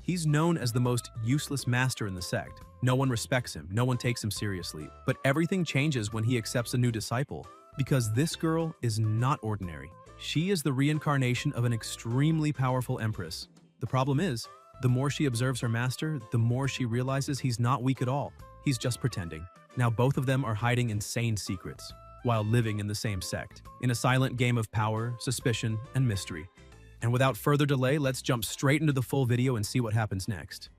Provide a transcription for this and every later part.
He's known as the most useless master in the sect. No one respects him, no one takes him seriously. But everything changes when he accepts a new disciple, because this girl is not ordinary. She is the reincarnation of an extremely powerful empress. The problem is, the more she observes her master, the more she realizes he's not weak at all. He's just pretending. Now both of them are hiding insane secrets, while living in the same sect, in a silent game of power, suspicion, and mystery. And without further delay, let's jump straight into the full video and see what happens next.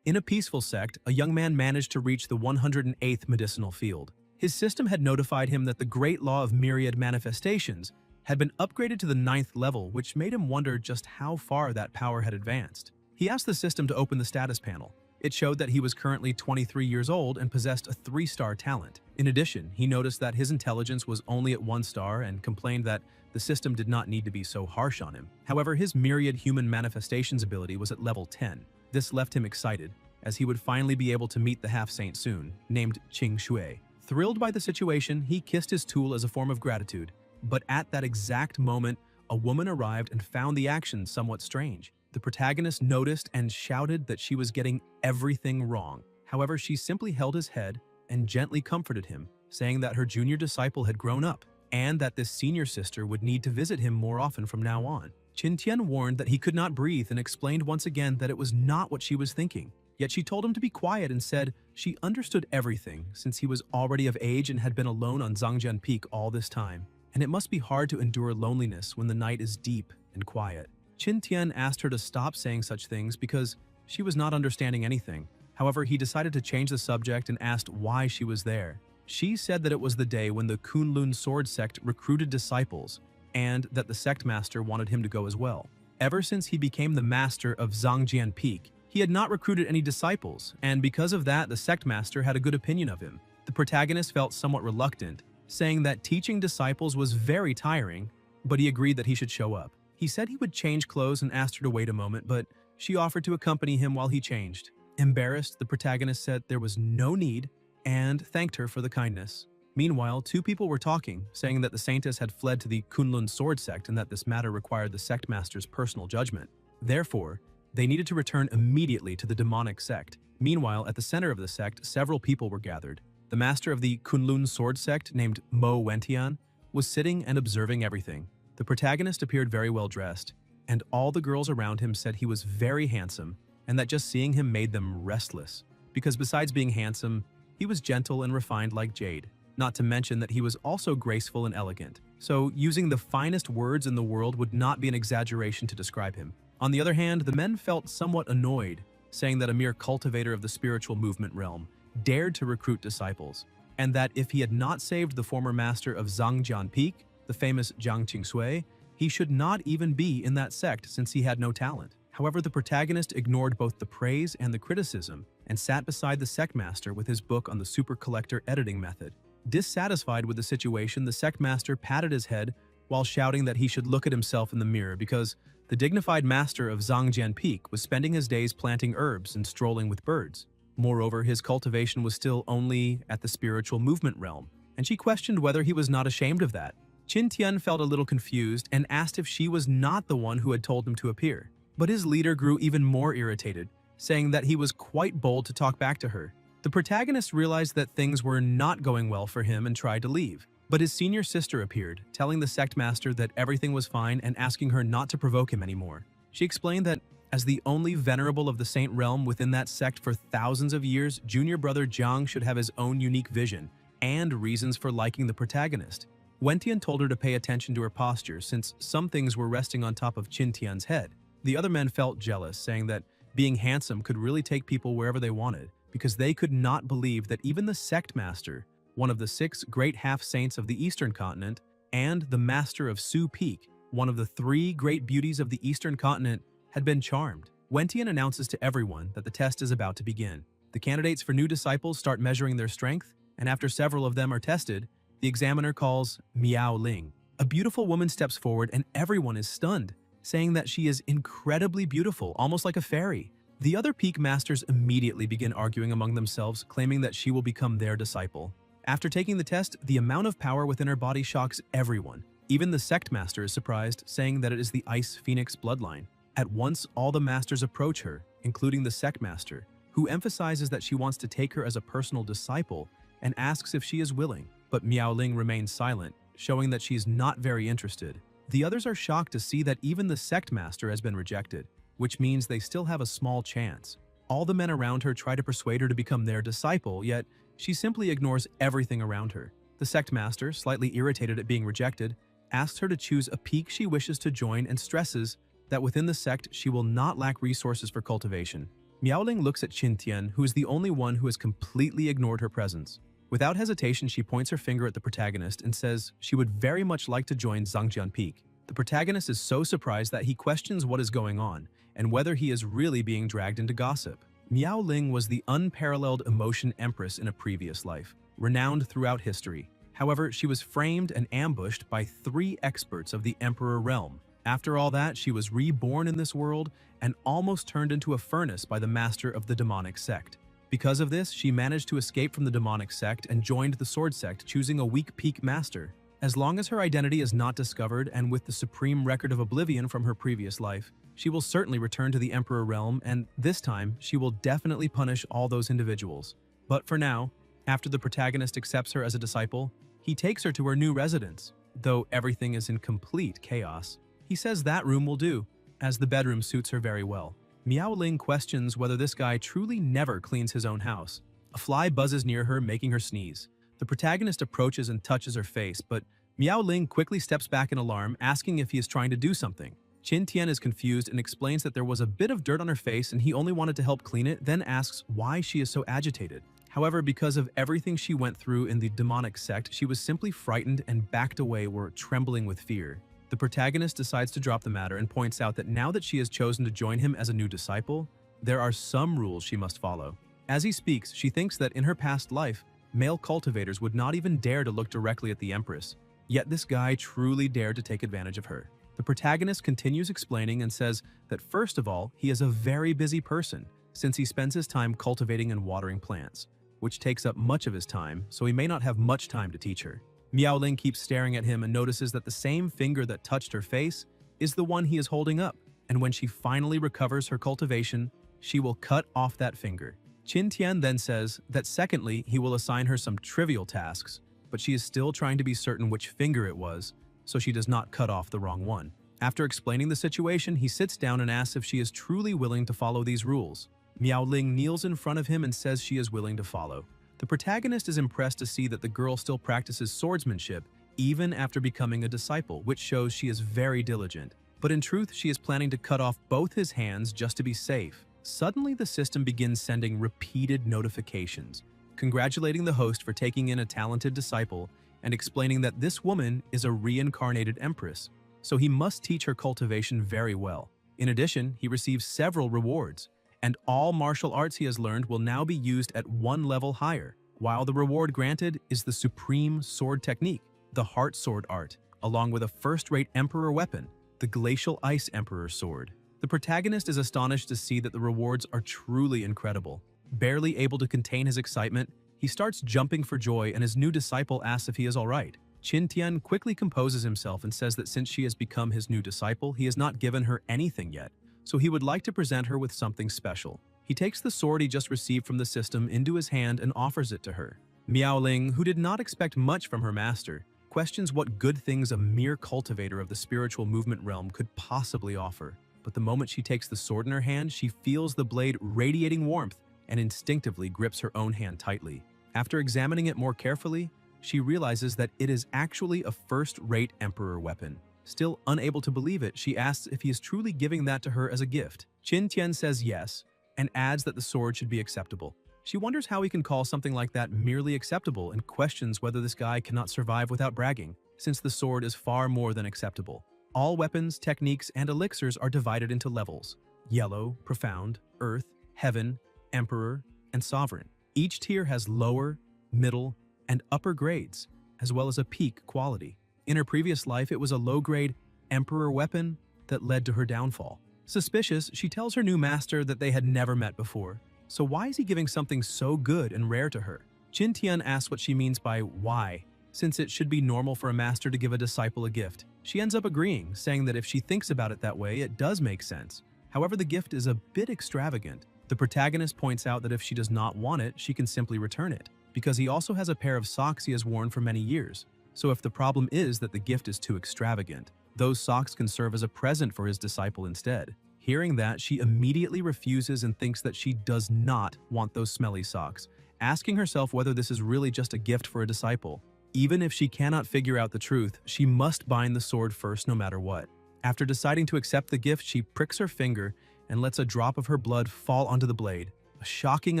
In a peaceful sect, a young man managed to reach the 108th medicinal field. His system had notified him that the great law of myriad manifestations had been upgraded to the 9th level, which made him wonder just how far that power had advanced. He asked the system to open the status panel. It showed that he was currently 23 years old and possessed a 3-star talent. In addition, he noticed that his intelligence was only at 1 star and complained that the system did not need to be so harsh on him. However, his myriad human manifestations ability was at level 10. This left him excited, as he would finally be able to meet the half-saint soon, named Qing Shui. Thrilled by the situation, he kissed his tool as a form of gratitude. But at that exact moment, a woman arrived and found the action somewhat strange. The protagonist noticed and shouted that she was getting everything wrong. However, she simply held his head and gently comforted him, saying that her junior disciple had grown up and that this senior sister would need to visit him more often from now on. Qin Tian warned that he could not breathe and explained once again that it was not what she was thinking. Yet she told him to be quiet and said she understood everything since he was already of age and had been alone on Zhangjian Peak all this time. And it must be hard to endure loneliness when the night is deep and quiet. Qin Tian asked her to stop saying such things because she was not understanding anything. However, he decided to change the subject and asked why she was there. She said that it was the day when the Kunlun sword sect recruited disciples and that the sect master wanted him to go as well. Ever since he became the master of Zhangjian Peak, he had not recruited any disciples, and because of that, the sect master had a good opinion of him. The protagonist felt somewhat reluctant, saying that teaching disciples was very tiring, but he agreed that he should show up. He said he would change clothes and asked her to wait a moment, but she offered to accompany him while he changed. Embarrassed, the protagonist said there was no need and thanked her for the kindness. Meanwhile, 2 people were talking, saying that the saintess had fled to the Kunlun sword sect and that this matter required the sect master's personal judgment. Therefore, they needed to return immediately to the demonic sect. Meanwhile, at the center of the sect, several people were gathered. The master of the Kunlun sword sect, named Mo Wentian, was sitting and observing everything. The protagonist appeared very well dressed, and all the girls around him said he was very handsome and that just seeing him made them restless. Because besides being handsome, he was gentle and refined like jade, not to mention that he was also graceful and elegant. So using the finest words in the world would not be an exaggeration to describe him. On the other hand, the men felt somewhat annoyed, saying that a mere cultivator of the spiritual movement realm dared to recruit disciples, and that if he had not saved the former master of Zhangjian Peak, the famous Jiang Qingsui, he should not even be in that sect since he had no talent. However, the protagonist ignored both the praise and the criticism and sat beside the sect master with his book on the super collector editing method. Dissatisfied with the situation, the sect master patted his head while shouting that he should look at himself in the mirror because the dignified master of Zhangjian Peak was spending his days planting herbs and strolling with birds. Moreover, his cultivation was still only at the spiritual movement realm, and she questioned whether he was not ashamed of that. Qin Tian felt a little confused and asked if she was not the one who had told him to appear. But his leader grew even more irritated, saying that he was quite bold to talk back to her. The protagonist realized that things were not going well for him and tried to leave. But his senior sister appeared, telling the sect master that everything was fine and asking her not to provoke him anymore. She explained that as the only venerable of the saint realm within that sect for thousands of years, junior brother Jiang should have his own unique vision and reasons for liking the protagonist. Wentian told her to pay attention to her posture since some things were resting on top of Qin Tian's head. The other men felt jealous, saying that being handsome could really take people wherever they wanted, because they could not believe that even the sect master, one of the 6 great half-saints of the eastern continent, and the master of Su Peak, one of the 3 great beauties of the eastern continent, had been charmed. Wentian announces to everyone that the test is about to begin. The candidates for new disciples start measuring their strength, and after several of them are tested, the examiner calls Miao Ling. A beautiful woman steps forward and everyone is stunned, saying that she is incredibly beautiful, almost like a fairy. The other peak masters immediately begin arguing among themselves, claiming that she will become their disciple. After taking the test, the amount of power within her body shocks everyone. Even the sect master is surprised, saying that it is the Ice Phoenix bloodline. At once, all the masters approach her, including the sect master, who emphasizes that she wants to take her as a personal disciple and asks if she is willing. But Miaoling remains silent, showing that she's not very interested. The others are shocked to see that even the sect master has been rejected, which means they still have a small chance. All the men around her try to persuade her to become their disciple, yet she simply ignores everything around her. The sect master, slightly irritated at being rejected, asks her to choose a peak she wishes to join and stresses that within the sect she will not lack resources for cultivation. Miaoling looks at Qin Tian, who is the only one who has completely ignored her presence. Without hesitation, she points her finger at the protagonist and says she would very much like to join Zhangjian Peak. The protagonist is so surprised that he questions what is going on and whether he is really being dragged into gossip. Miaoling was the unparalleled emotion empress in a previous life, renowned throughout history. However, she was framed and ambushed by 3 experts of the Emperor realm. After all that, she was reborn in this world and almost turned into a furnace by the master of the demonic sect. Because of this, she managed to escape from the demonic sect and joined the sword sect, choosing a weak peak master. As long as her identity is not discovered and with the supreme record of oblivion from her previous life, she will certainly return to the Emperor realm, and this time she will definitely punish all those individuals. But for now, after the protagonist accepts her as a disciple, he takes her to her new residence. Though everything is in complete chaos, he says that room will do, as the bedroom suits her very well. Miaoling questions whether this guy truly never cleans his own house. A fly buzzes near her, making her sneeze. The protagonist approaches and touches her face, but Miaoling quickly steps back in alarm, asking if he is trying to do something. Qin Tian is confused and explains that there was a bit of dirt on her face and he only wanted to help clean it, then asks why she is so agitated. However, because of everything she went through in the demonic sect, she was simply frightened and backed away, trembling with fear. The protagonist decides to drop the matter and points out that now that she has chosen to join him as a new disciple, there are some rules she must follow. As he speaks, she thinks that in her past life, male cultivators would not even dare to look directly at the Empress. Yet this guy truly dared to take advantage of her. The protagonist continues explaining and says that first of all, he is a very busy person since he spends his time cultivating and watering plants, which takes up much of his time, so he may not have much time to teach her. Miaoling keeps staring at him and notices that the same finger that touched her face is the one he is holding up, and when she finally recovers her cultivation, she will cut off that finger. Qin Tian then says that secondly, he will assign her some trivial tasks, but she is still trying to be certain which finger it was, so she does not cut off the wrong one. After explaining the situation, he sits down and asks if she is truly willing to follow these rules. Miaoling kneels in front of him and says she is willing to follow. The protagonist is impressed to see that the girl still practices swordsmanship even after becoming a disciple, which shows she is very diligent. But in truth, she is planning to cut off both his hands just to be safe. Suddenly, the system begins sending repeated notifications, congratulating the host for taking in a talented disciple and explaining that this woman is a reincarnated empress, so he must teach her cultivation very well. In addition, he receives several rewards, and all martial arts he has learned will now be used at one level higher, while the reward granted is the supreme sword technique, the heart sword art, along with a first-rate emperor weapon, the glacial ice emperor sword. The protagonist is astonished to see that the rewards are truly incredible. Barely able to contain his excitement, he starts jumping for joy and his new disciple asks if he is alright. Qin Tian quickly composes himself and says that since she has become his new disciple, he has not given her anything yet, so he would like to present her with something special. He takes the sword he just received from the system into his hand and offers it to her. Miaoling, who did not expect much from her master, questions what good things a mere cultivator of the spiritual movement realm could possibly offer. But the moment she takes the sword in her hand, she feels the blade radiating warmth and instinctively grips her own hand tightly. After examining it more carefully, she realizes that it is actually a first-rate emperor weapon. Still unable to believe it, she asks if he is truly giving that to her as a gift. Qin Tian says yes, and adds that the sword should be acceptable. She wonders how he can call something like that merely acceptable and questions whether this guy cannot survive without bragging, since the sword is far more than acceptable. All weapons, techniques, and elixirs are divided into levels: yellow, profound, earth, heaven, emperor, and sovereign. Each tier has lower, middle, and upper grades, as well as a peak quality. In her previous life, it was a low-grade emperor weapon that led to her downfall. Suspicious, she tells her new master that they had never met before. So why is he giving something so good and rare to her? Qin Tian asks what she means by why, since it should be normal for a master to give a disciple a gift. She ends up agreeing, saying that if she thinks about it that way, it does make sense. However, the gift is a bit extravagant. The protagonist points out that if she does not want it, she can simply return it, because he also has a pair of socks he has worn for many years. So if the problem is that the gift is too extravagant, those socks can serve as a present for his disciple instead. Hearing that, she immediately refuses and thinks that she does not want those smelly socks, asking herself whether this is really just a gift for a disciple. Even if she cannot figure out the truth, she must bind the sword first no matter what. After deciding to accept the gift, she pricks her finger and lets a drop of her blood fall onto the blade. A shocking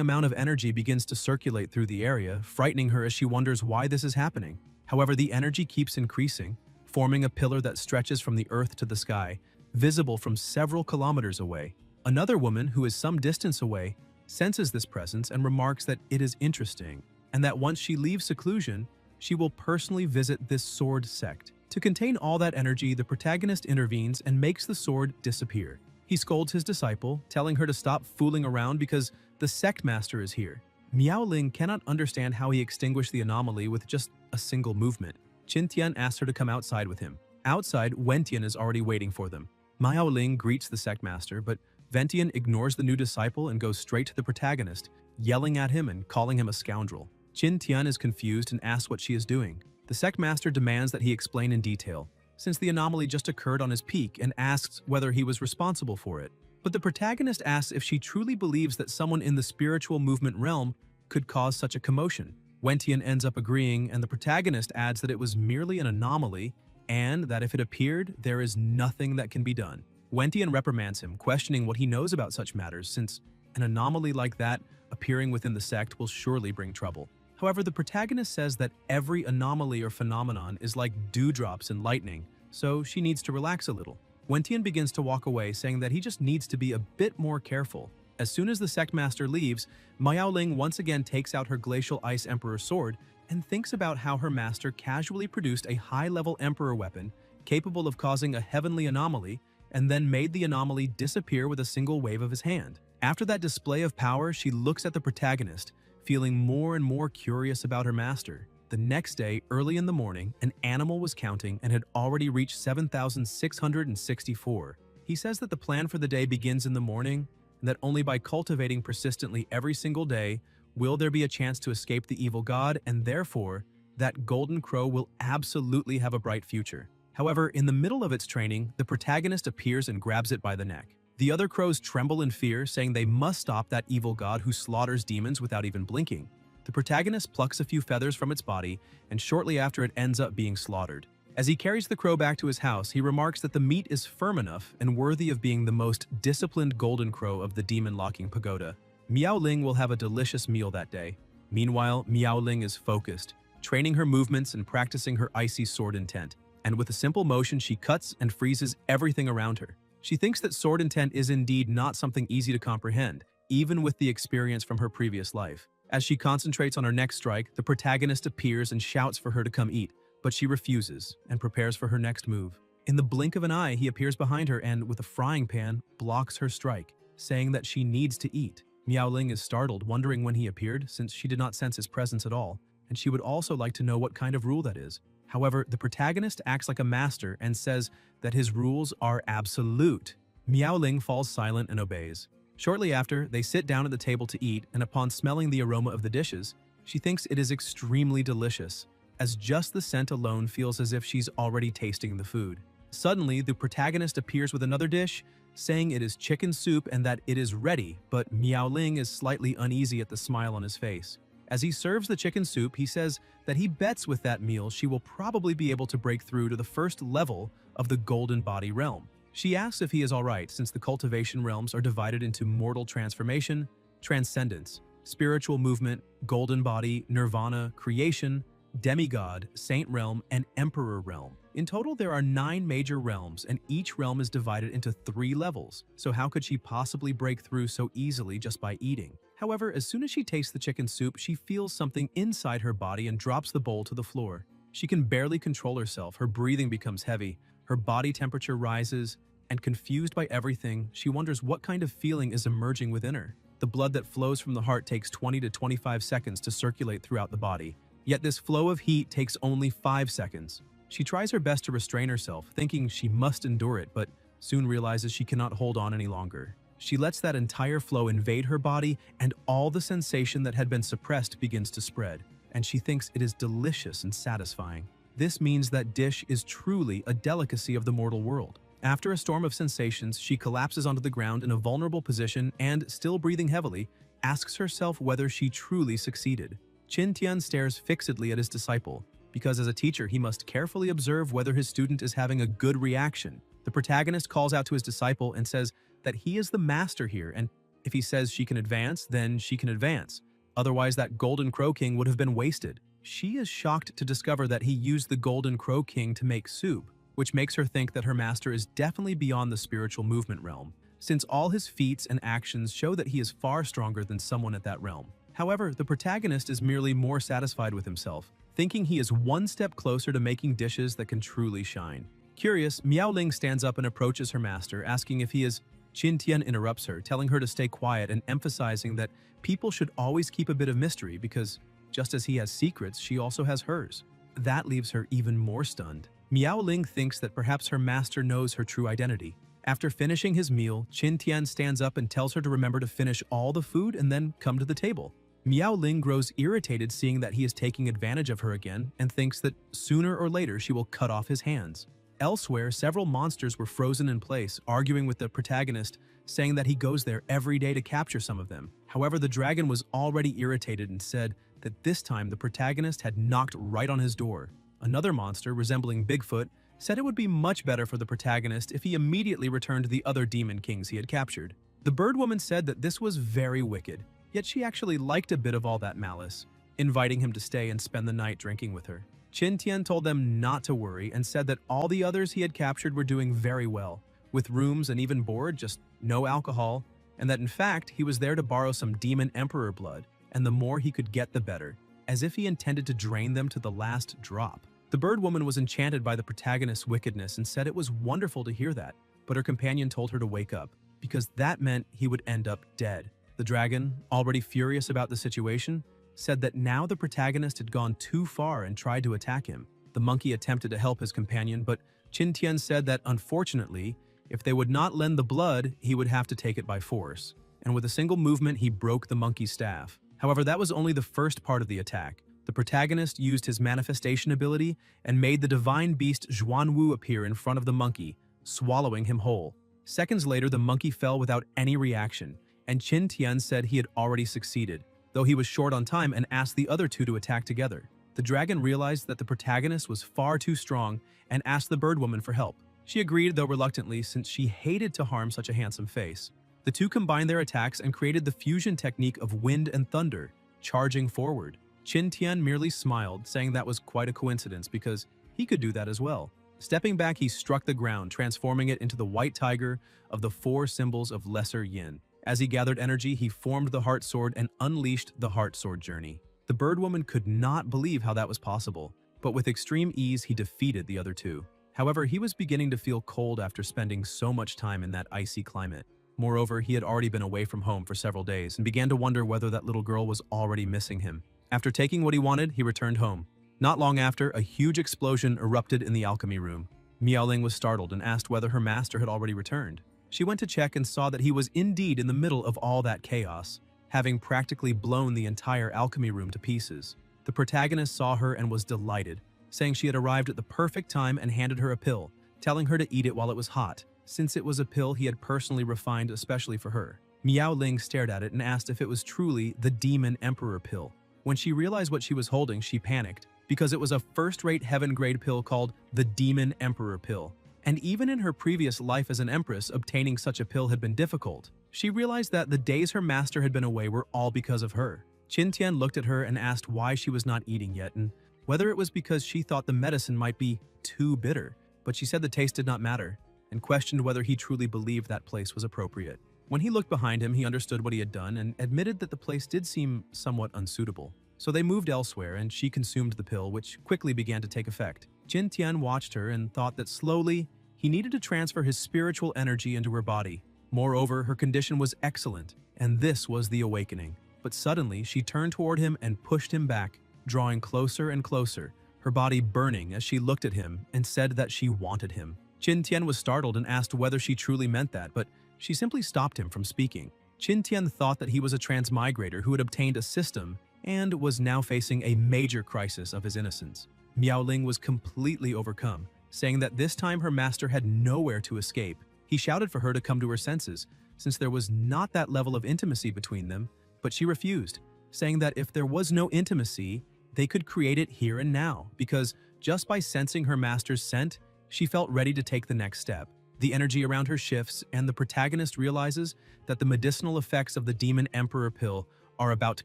amount of energy begins to circulate through the area, frightening her as she wonders why this is happening. However, the energy keeps increasing, forming a pillar that stretches from the earth to the sky, visible from several kilometers away. Another woman, who is some distance away, senses this presence and remarks that it is interesting, and that once she leaves seclusion, she will personally visit this sword sect. To contain all that energy, the protagonist intervenes and makes the sword disappear. He scolds his disciple, telling her to stop fooling around because the sect master is here. Miaoling cannot understand how he extinguished the anomaly with just a single movement. Qintian asks her to come outside with him. Outside, Wentian is already waiting for them. Miaoling greets the sect master, but Wentian ignores the new disciple and goes straight to the protagonist, yelling at him and calling him a scoundrel. Qintian is confused and asks what she is doing. The sect master demands that he explain in detail, since the anomaly just occurred on his peak, and asks whether he was responsible for it. But the protagonist asks if she truly believes that someone in the spiritual movement realm could cause such a commotion. Wentian ends up agreeing, and the protagonist adds that it was merely an anomaly, and that if it appeared, there is nothing that can be done. Wentian reprimands him, questioning what he knows about such matters, since an anomaly like that appearing within the sect will surely bring trouble. However, the protagonist says that every anomaly or phenomenon is like dewdrops and lightning, so she needs to relax a little. Wentian begins to walk away, saying that he just needs to be a bit more careful. As soon as the sect master leaves, Miaoling once again takes out her Glacial Ice Emperor sword and thinks about how her master casually produced a high-level Emperor weapon capable of causing a heavenly anomaly and then made the anomaly disappear with a single wave of his hand. After that display of power, she looks at the protagonist, feeling more and more curious about her master. The next day, early in the morning, an animal was counting and had already reached 7,664. He says that the plan for the day begins in the morning, and that only by cultivating persistently every single day will there be a chance to escape the evil god, and therefore, that golden crow will absolutely have a bright future. However, in the middle of its training, the protagonist appears and grabs it by the neck. The other crows tremble in fear, saying they must stop that evil god who slaughters demons without even blinking. The protagonist plucks a few feathers from its body, and shortly after it ends up being slaughtered. As he carries the crow back to his house, he remarks that the meat is firm enough and worthy of being the most disciplined golden crow of the demon-locking pagoda. Miaoling will have a delicious meal that day. Meanwhile, Miaoling is focused, training her movements and practicing her icy sword intent. And with a simple motion, she cuts and freezes everything around her. She thinks that sword intent is indeed not something easy to comprehend, even with the experience from her previous life. As she concentrates on her next strike, the protagonist appears and shouts for her to come eat, but she refuses and prepares for her next move. In the blink of an eye, he appears behind her and, with a frying pan, blocks her strike, saying that she needs to eat. Miaoling is startled, wondering when he appeared, since she did not sense his presence at all, and she would also like to know what kind of rule that is. However, the protagonist acts like a master and says that his rules are absolute. Miaoling falls silent and obeys. Shortly after, they sit down at the table to eat, and upon smelling the aroma of the dishes, she thinks it is extremely delicious, as just the scent alone feels as if she's already tasting the food. Suddenly, the protagonist appears with another dish, saying it is chicken soup and that it is ready, but Miaoling is slightly uneasy at the smile on his face. As he serves the chicken soup, he says that he bets with that meal she will probably be able to break through to the first level of the Golden Body realm. She asks if he is alright, since the cultivation realms are divided into mortal transformation, transcendence, spiritual movement, golden body, nirvana, creation, demigod, saint realm, and emperor realm. In total, there are 9 major realms, and each realm is divided into 3 levels, so how could she possibly break through so easily just by eating? However, as soon as she tastes the chicken soup, she feels something inside her body and drops the bowl to the floor. She can barely control herself, her breathing becomes heavy, her body temperature rises, and confused by everything, she wonders what kind of feeling is emerging within her. The blood that flows from the heart takes 20 to 25 seconds to circulate throughout the body, yet this flow of heat takes only 5 seconds. She tries her best to restrain herself, thinking she must endure it, but soon realizes she cannot hold on any longer. She lets that entire flow invade her body, and all the sensation that had been suppressed begins to spread, and she thinks it is delicious and satisfying. This means that dish is truly a delicacy of the mortal world. After a storm of sensations, she collapses onto the ground in a vulnerable position and, still breathing heavily, asks herself whether she truly succeeded. Qin Tian stares fixedly at his disciple, because as a teacher he must carefully observe whether his student is having a good reaction. The protagonist calls out to his disciple and says that he is the master here, and if he says she can advance, then she can advance. Otherwise, that Golden Crow King would have been wasted. She is shocked to discover that he used the Golden Crow King to make soup, which makes her think that her master is definitely beyond the spiritual movement realm, since all his feats and actions show that he is far stronger than someone at that realm. However, the protagonist is merely more satisfied with himself, thinking he is one step closer to making dishes that can truly shine. Curious, Miao Ling stands up and approaches her master, asking if he is. Qin Tian interrupts her, telling her to stay quiet and emphasizing that people should always keep a bit of mystery because, just as he has secrets, she also has hers. That leaves her even more stunned. Miao Ling thinks that perhaps her master knows her true identity. After finishing his meal, Qin Tian stands up and tells her to remember to finish all the food and then come to the table. Miao Ling grows irritated seeing that he is taking advantage of her again and thinks that sooner or later she will cut off his hands. Elsewhere, several monsters were frozen in place, arguing with the protagonist, saying that he goes there every day to capture some of them. However, the dragon was already irritated and said that this time the protagonist had knocked right on his door. Another monster, resembling Bigfoot, said it would be much better for the protagonist if he immediately returned to the other demon kings he had captured. The bird woman said that this was very wicked, yet she actually liked a bit of all that malice, inviting him to stay and spend the night drinking with her. Qin Tian told them not to worry and said that all the others he had captured were doing very well, with rooms and even board, just no alcohol, and that in fact he was there to borrow some demon emperor blood, and the more he could get the better, as if he intended to drain them to the last drop. The bird woman was enchanted by the protagonist's wickedness and said it was wonderful to hear that, but her companion told her to wake up, because that meant he would end up dead. The dragon, already furious about the situation, said that now the protagonist had gone too far and tried to attack him. The monkey attempted to help his companion, but Qin Tian said that unfortunately, if they would not lend the blood, he would have to take it by force. And with a single movement, he broke the monkey's staff. However, that was only the first part of the attack. The protagonist used his manifestation ability and made the divine beast Zhuanwu appear in front of the monkey, swallowing him whole. Seconds later, the monkey fell without any reaction, and Qin Tian said he had already succeeded, though he was short on time and asked the other two to attack together. The dragon realized that the protagonist was far too strong and asked the bird woman for help. She agreed, though reluctantly, since she hated to harm such a handsome face. The two combined their attacks and created the fusion technique of wind and thunder, charging forward. Qin Tian merely smiled, saying that was quite a coincidence because he could do that as well. Stepping back, he struck the ground, transforming it into the white tiger of the four symbols of Lesser Yin. As he gathered energy, he formed the Heart Sword and unleashed the Heart Sword journey. The bird woman could not believe how that was possible, but with extreme ease he defeated the other two. However, he was beginning to feel cold after spending so much time in that icy climate. Moreover, he had already been away from home for several days and began to wonder whether that little girl was already missing him. After taking what he wanted, he returned home. Not long after, a huge explosion erupted in the alchemy room. Miao Ling was startled and asked whether her master had already returned. She went to check and saw that he was indeed in the middle of all that chaos, having practically blown the entire alchemy room to pieces. The protagonist saw her and was delighted, saying she had arrived at the perfect time and handed her a pill, telling her to eat it while it was hot, since it was a pill he had personally refined especially for her. Miao Ling stared at it and asked if it was truly the Demon Emperor pill. When she realized what she was holding, she panicked, because it was a first-rate heaven-grade pill called the Demon Emperor pill. And even in her previous life as an empress, obtaining such a pill had been difficult. She realized that the days her master had been away were all because of her. Qin Tian looked at her and asked why she was not eating yet and whether it was because she thought the medicine might be too bitter, but she said the taste did not matter, and questioned whether he truly believed that place was appropriate. When he looked behind him, he understood what he had done and admitted that the place did seem somewhat unsuitable. So they moved elsewhere, and she consumed the pill, which quickly began to take effect. Qin Tian watched her and thought that slowly, he needed to transfer his spiritual energy into her body. Moreover, her condition was excellent, and this was the awakening. But suddenly, she turned toward him and pushed him back, drawing closer and closer, her body burning as she looked at him and said that she wanted him. Qin Tian was startled and asked whether she truly meant that, but she simply stopped him from speaking. Qin Tian thought that he was a transmigrator who had obtained a system and was now facing a major crisis of his innocence. Miao Ling was completely overcome, saying that this time her master had nowhere to escape. He shouted for her to come to her senses, since there was not that level of intimacy between them, but she refused, saying that if there was no intimacy, they could create it here and now, because just by sensing her master's scent, she felt ready to take the next step. The energy around her shifts, and the protagonist realizes that the medicinal effects of the Demon Emperor pill are about to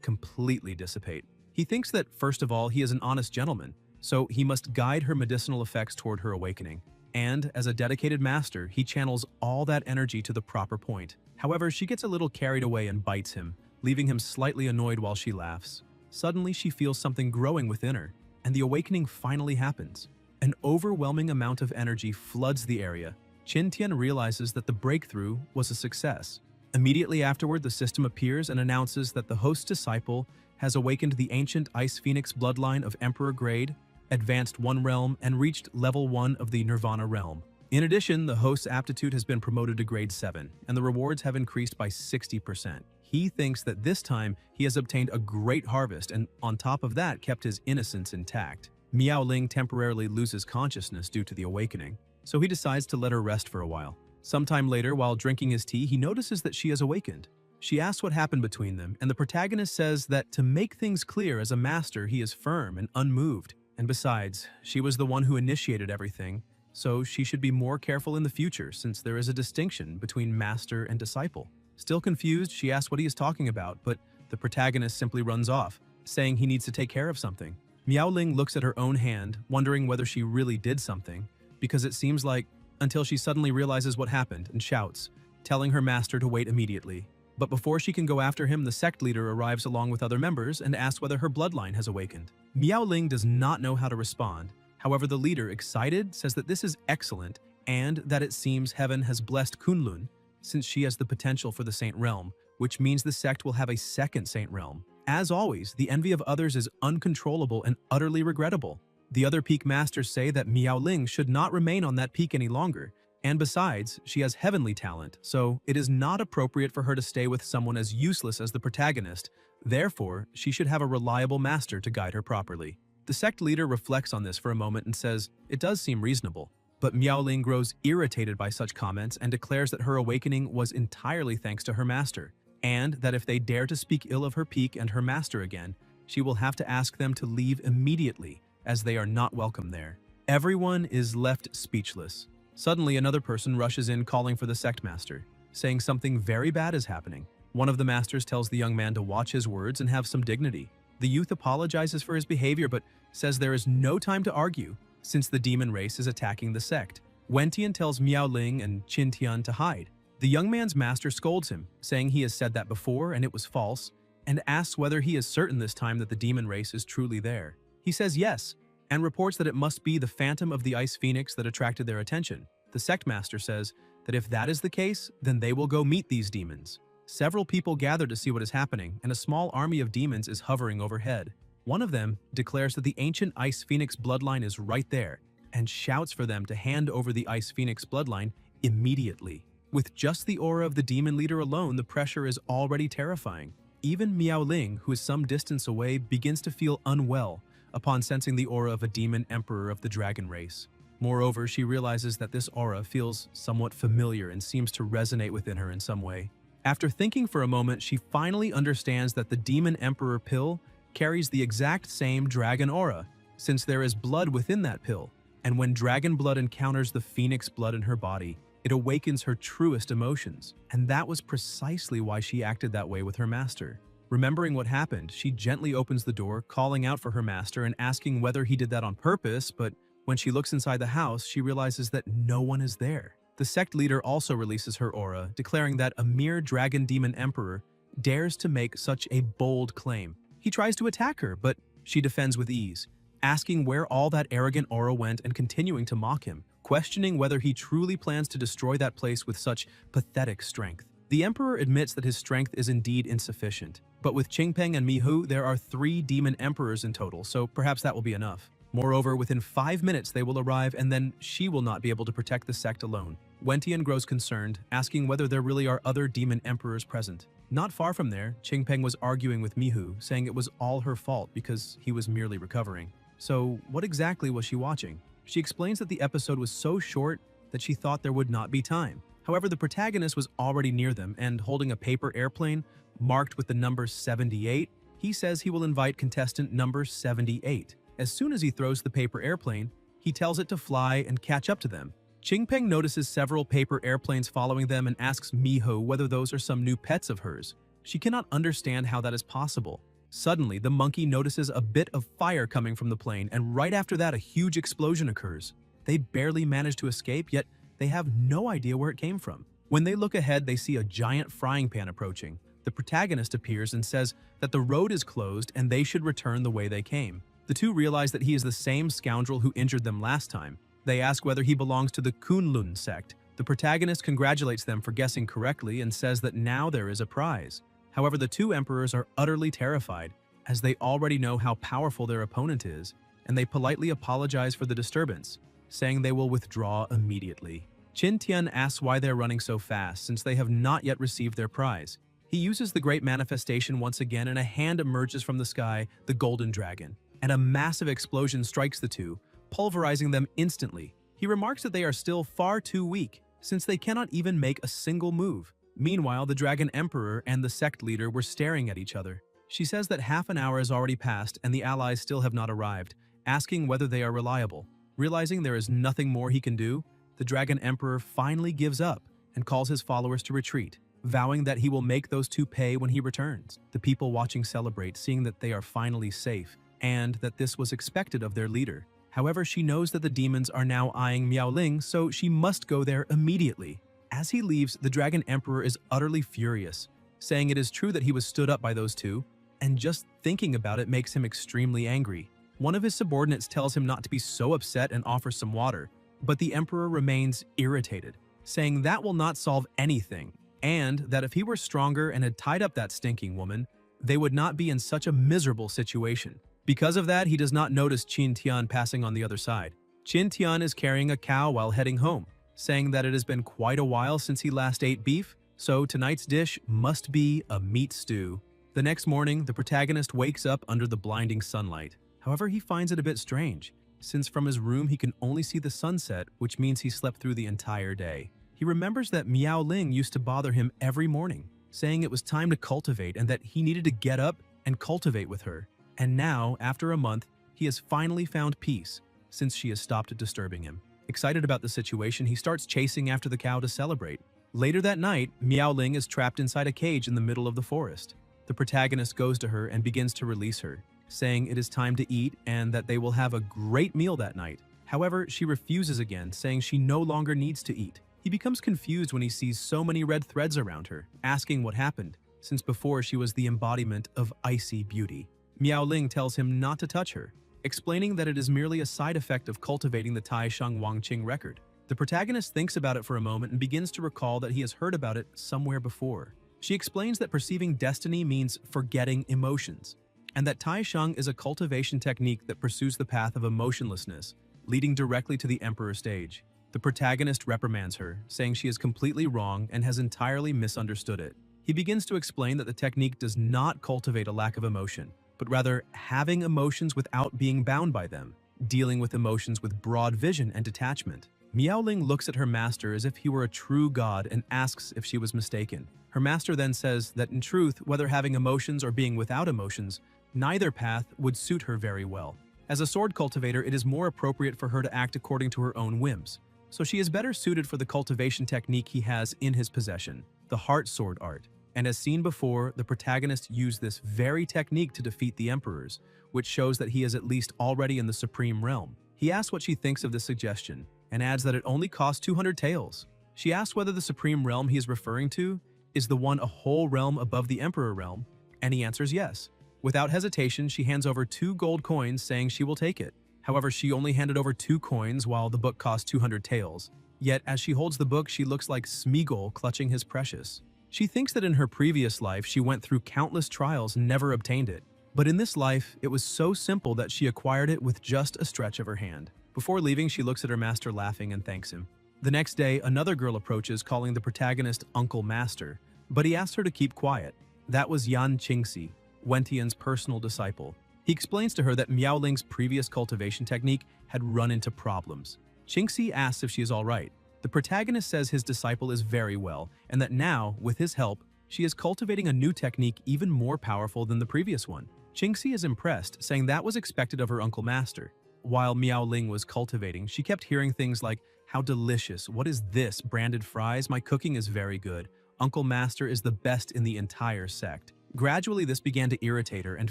completely dissipate. He thinks that, first of all, he is an honest gentleman, so he must guide her medicinal effects toward her awakening. And, as a dedicated master, he channels all that energy to the proper point. However, she gets a little carried away and bites him, leaving him slightly annoyed while she laughs. Suddenly, she feels something growing within her, and the awakening finally happens. An overwhelming amount of energy floods the area. Qin Tian realizes that the breakthrough was a success. Immediately afterward, the system appears and announces that the host's disciple has awakened the ancient Ice Phoenix bloodline of Emperor grade, advanced 1 realm, and reached level 1 of the Nirvana realm. In addition, the host's aptitude has been promoted to grade 7, and the rewards have increased by 60%. He thinks that this time he has obtained a great harvest and, on top of that, kept his innocence intact. Miao Ling temporarily loses consciousness due to the awakening, so he decides to let her rest for a while. Sometime later, while drinking his tea, he notices that she has awakened. She asks what happened between them, and the protagonist says that to make things clear, as a master, he is firm and unmoved. And besides, she was the one who initiated everything, so she should be more careful in the future since there is a distinction between master and disciple. Still confused, she asks what he is talking about, but the protagonist simply runs off, saying he needs to take care of something. Miao Ling looks at her own hand, wondering whether she really did something, because it seems like, until she suddenly realizes what happened and shouts, telling her master to wait immediately. But before she can go after him, the sect leader arrives along with other members and asks whether her bloodline has awakened. Miao Ling does not know how to respond. However, the leader, excited, says that this is excellent and that it seems heaven has blessed Kunlun, since she has the potential for the Saint Realm, which means the sect will have a second Saint Realm. As always, the envy of others is uncontrollable and utterly regrettable. The other peak masters say that Miao Ling should not remain on that peak any longer, and besides, she has heavenly talent, so it is not appropriate for her to stay with someone as useless as the protagonist. Therefore, she should have a reliable master to guide her properly. The sect leader reflects on this for a moment and says, it does seem reasonable. But Miao Ling grows irritated by such comments and declares that her awakening was entirely thanks to her master, and that if they dare to speak ill of her peak and her master again, she will have to ask them to leave immediately, as they are not welcome there. Everyone is left speechless. Suddenly, another person rushes in calling for the sect master, saying something very bad is happening. One of the masters tells the young man to watch his words and have some dignity. The youth apologizes for his behavior but says there is no time to argue, since the demon race is attacking the sect. Wentian tells Miao Ling and Qin Tian to hide. The young man's master scolds him, saying he has said that before and it was false, and asks whether he is certain this time that the demon race is truly there. He says yes, and reports that it must be the phantom of the Ice Phoenix that attracted their attention. The sect master says that if that is the case, then they will go meet these demons. Several people gather to see what is happening, and a small army of demons is hovering overhead. One of them declares that the ancient Ice Phoenix bloodline is right there, and shouts for them to hand over the Ice Phoenix bloodline immediately. With just the aura of the demon leader alone, the pressure is already terrifying. Even Miao Ling, who is some distance away, begins to feel unwell upon sensing the aura of a demon emperor of the dragon race. Moreover, she realizes that this aura feels somewhat familiar and seems to resonate within her in some way. After thinking for a moment, she finally understands that the Demon Emperor pill carries the exact same dragon aura, since there is blood within that pill, and when dragon blood encounters the phoenix blood in her body, it awakens her truest emotions, and that was precisely why she acted that way with her master. Remembering what happened, she gently opens the door, calling out for her master and asking whether he did that on purpose, but when she looks inside the house, she realizes that no one is there. The sect leader also releases her aura, declaring that a mere dragon demon emperor dares to make such a bold claim. He tries to attack her, but she defends with ease, asking where all that arrogant aura went and continuing to mock him, questioning whether he truly plans to destroy that place with such pathetic strength. The emperor admits that his strength is indeed insufficient, but with Qingpeng and Mihu, there are 3 demon emperors in total, so perhaps that will be enough. Moreover, within 5 minutes they will arrive and then she will not be able to protect the sect alone. Wentian grows concerned, asking whether there really are other demon emperors present. Not far from there, Qingpeng was arguing with Mihu, saying it was all her fault because he was merely recovering. So, what exactly was she watching? She explains that the episode was so short that she thought there would not be time. However, the protagonist was already near them and holding a paper airplane marked with the number 78. He says he will invite contestant number 78. As soon as he throws the paper airplane, he tells it to fly and catch up to them. Qingpeng notices several paper airplanes following them and asks Miho whether those are some new pets of hers. She cannot understand how that is possible. Suddenly, the monkey notices a bit of fire coming from the plane, and right after that, a huge explosion occurs. They barely manage to escape, yet they have no idea where it came from. When they look ahead, they see a giant frying pan approaching. The protagonist appears and says that the road is closed and they should return the way they came. The two realize that he is the same scoundrel who injured them last time. They ask whether he belongs to the Kunlun sect. The protagonist congratulates them for guessing correctly and says that now there is a prize. However, the two emperors are utterly terrified, as they already know how powerful their opponent is, and they politely apologize for the disturbance, saying they will withdraw immediately. Qin Tian asks why they're running so fast since they have not yet received their prize. He uses the great manifestation once again and a hand emerges from the sky, the golden dragon, and a massive explosion strikes the two, pulverizing them instantly. He remarks that they are still far too weak, since they cannot even make a single move. Meanwhile, the Dragon Emperor and the sect leader were staring at each other. She says that half an hour has already passed and the allies still have not arrived, asking whether they are reliable. Realizing there is nothing more he can do, the Dragon Emperor finally gives up and calls his followers to retreat, vowing that he will make those two pay when he returns. The people watching celebrate, seeing that they are finally safe, and that this was expected of their leader. However, she knows that the demons are now eyeing Miaoling, so she must go there immediately. As he leaves, the Dragon Emperor is utterly furious, saying it is true that he was stood up by those two, and just thinking about it makes him extremely angry. One of his subordinates tells him not to be so upset and offers some water, but the Emperor remains irritated, saying that will not solve anything, and that if he were stronger and had tied up that stinking woman, they would not be in such a miserable situation. Because of that, he does not notice Qin Tian passing on the other side. Qin Tian is carrying a cow while heading home, saying that it has been quite a while since he last ate beef, so tonight's dish must be a meat stew. The next morning, the protagonist wakes up under the blinding sunlight. However, he finds it a bit strange, since from his room he can only see the sunset, which means he slept through the entire day. He remembers that Miao Ling used to bother him every morning, saying it was time to cultivate and that he needed to get up and cultivate with her. And now, after a month, he has finally found peace, since she has stopped disturbing him. Excited about the situation, he starts chasing after the cow to celebrate. Later that night, Miao Ling is trapped inside a cage in the middle of the forest. The protagonist goes to her and begins to release her, saying it is time to eat and that they will have a great meal that night. However, she refuses again, saying she no longer needs to eat. He becomes confused when he sees so many red threads around her, asking what happened, since before she was the embodiment of icy beauty. Miao Ling tells him not to touch her, explaining that it is merely a side effect of cultivating the Tai Shang Wangqing record. The protagonist thinks about it for a moment and begins to recall that he has heard about it somewhere before. She explains that perceiving destiny means forgetting emotions, and that Tai Shang is a cultivation technique that pursues the path of emotionlessness, leading directly to the Emperor stage. The protagonist reprimands her, saying she is completely wrong and has entirely misunderstood it. He begins to explain that the technique does not cultivate a lack of emotion, but rather having emotions without being bound by them, dealing with emotions with broad vision and detachment. Miaoling looks at her master as if he were a true god and asks if she was mistaken. Her master then says that in truth, whether having emotions or being without emotions, neither path would suit her very well. As a sword cultivator, it is more appropriate for her to act according to her own whims, so she is better suited for the cultivation technique he has in his possession, the heart sword art. And as seen before, the protagonist used this very technique to defeat the emperors, which shows that he is at least already in the supreme realm. He asks what she thinks of this suggestion, and adds that it only costs 200 taels. She asks whether the supreme realm he is referring to is the one a whole realm above the emperor realm, and he answers yes. Without hesitation, she hands over 2 gold coins, saying she will take it. However, she only handed over 2 coins while the book cost 200 taels. Yet, as she holds the book, she looks like Smeagol clutching his precious. She thinks that in her previous life she went through countless trials and never obtained it, But in this life, it was so simple that she acquired it with just a stretch of her hand. Before leaving, she looks at her master laughing and thanks him. The next day, another girl approaches calling the protagonist Uncle Master, but he asks her to keep quiet. That was Yan Qingxi, Wentian's personal disciple. He explains to her that Miaoling's previous cultivation technique had run into problems. Qingxi asks if she is all right. The protagonist says his disciple is very well, and that now, with his help, she is cultivating a new technique even more powerful than the previous one. Qingxi is impressed, saying that was expected of her Uncle Master. While Miaoling was cultivating, she kept hearing things like, "How delicious, what is this, branded fries? My cooking is very good. Uncle Master is the best in the entire sect." Gradually, this began to irritate her, and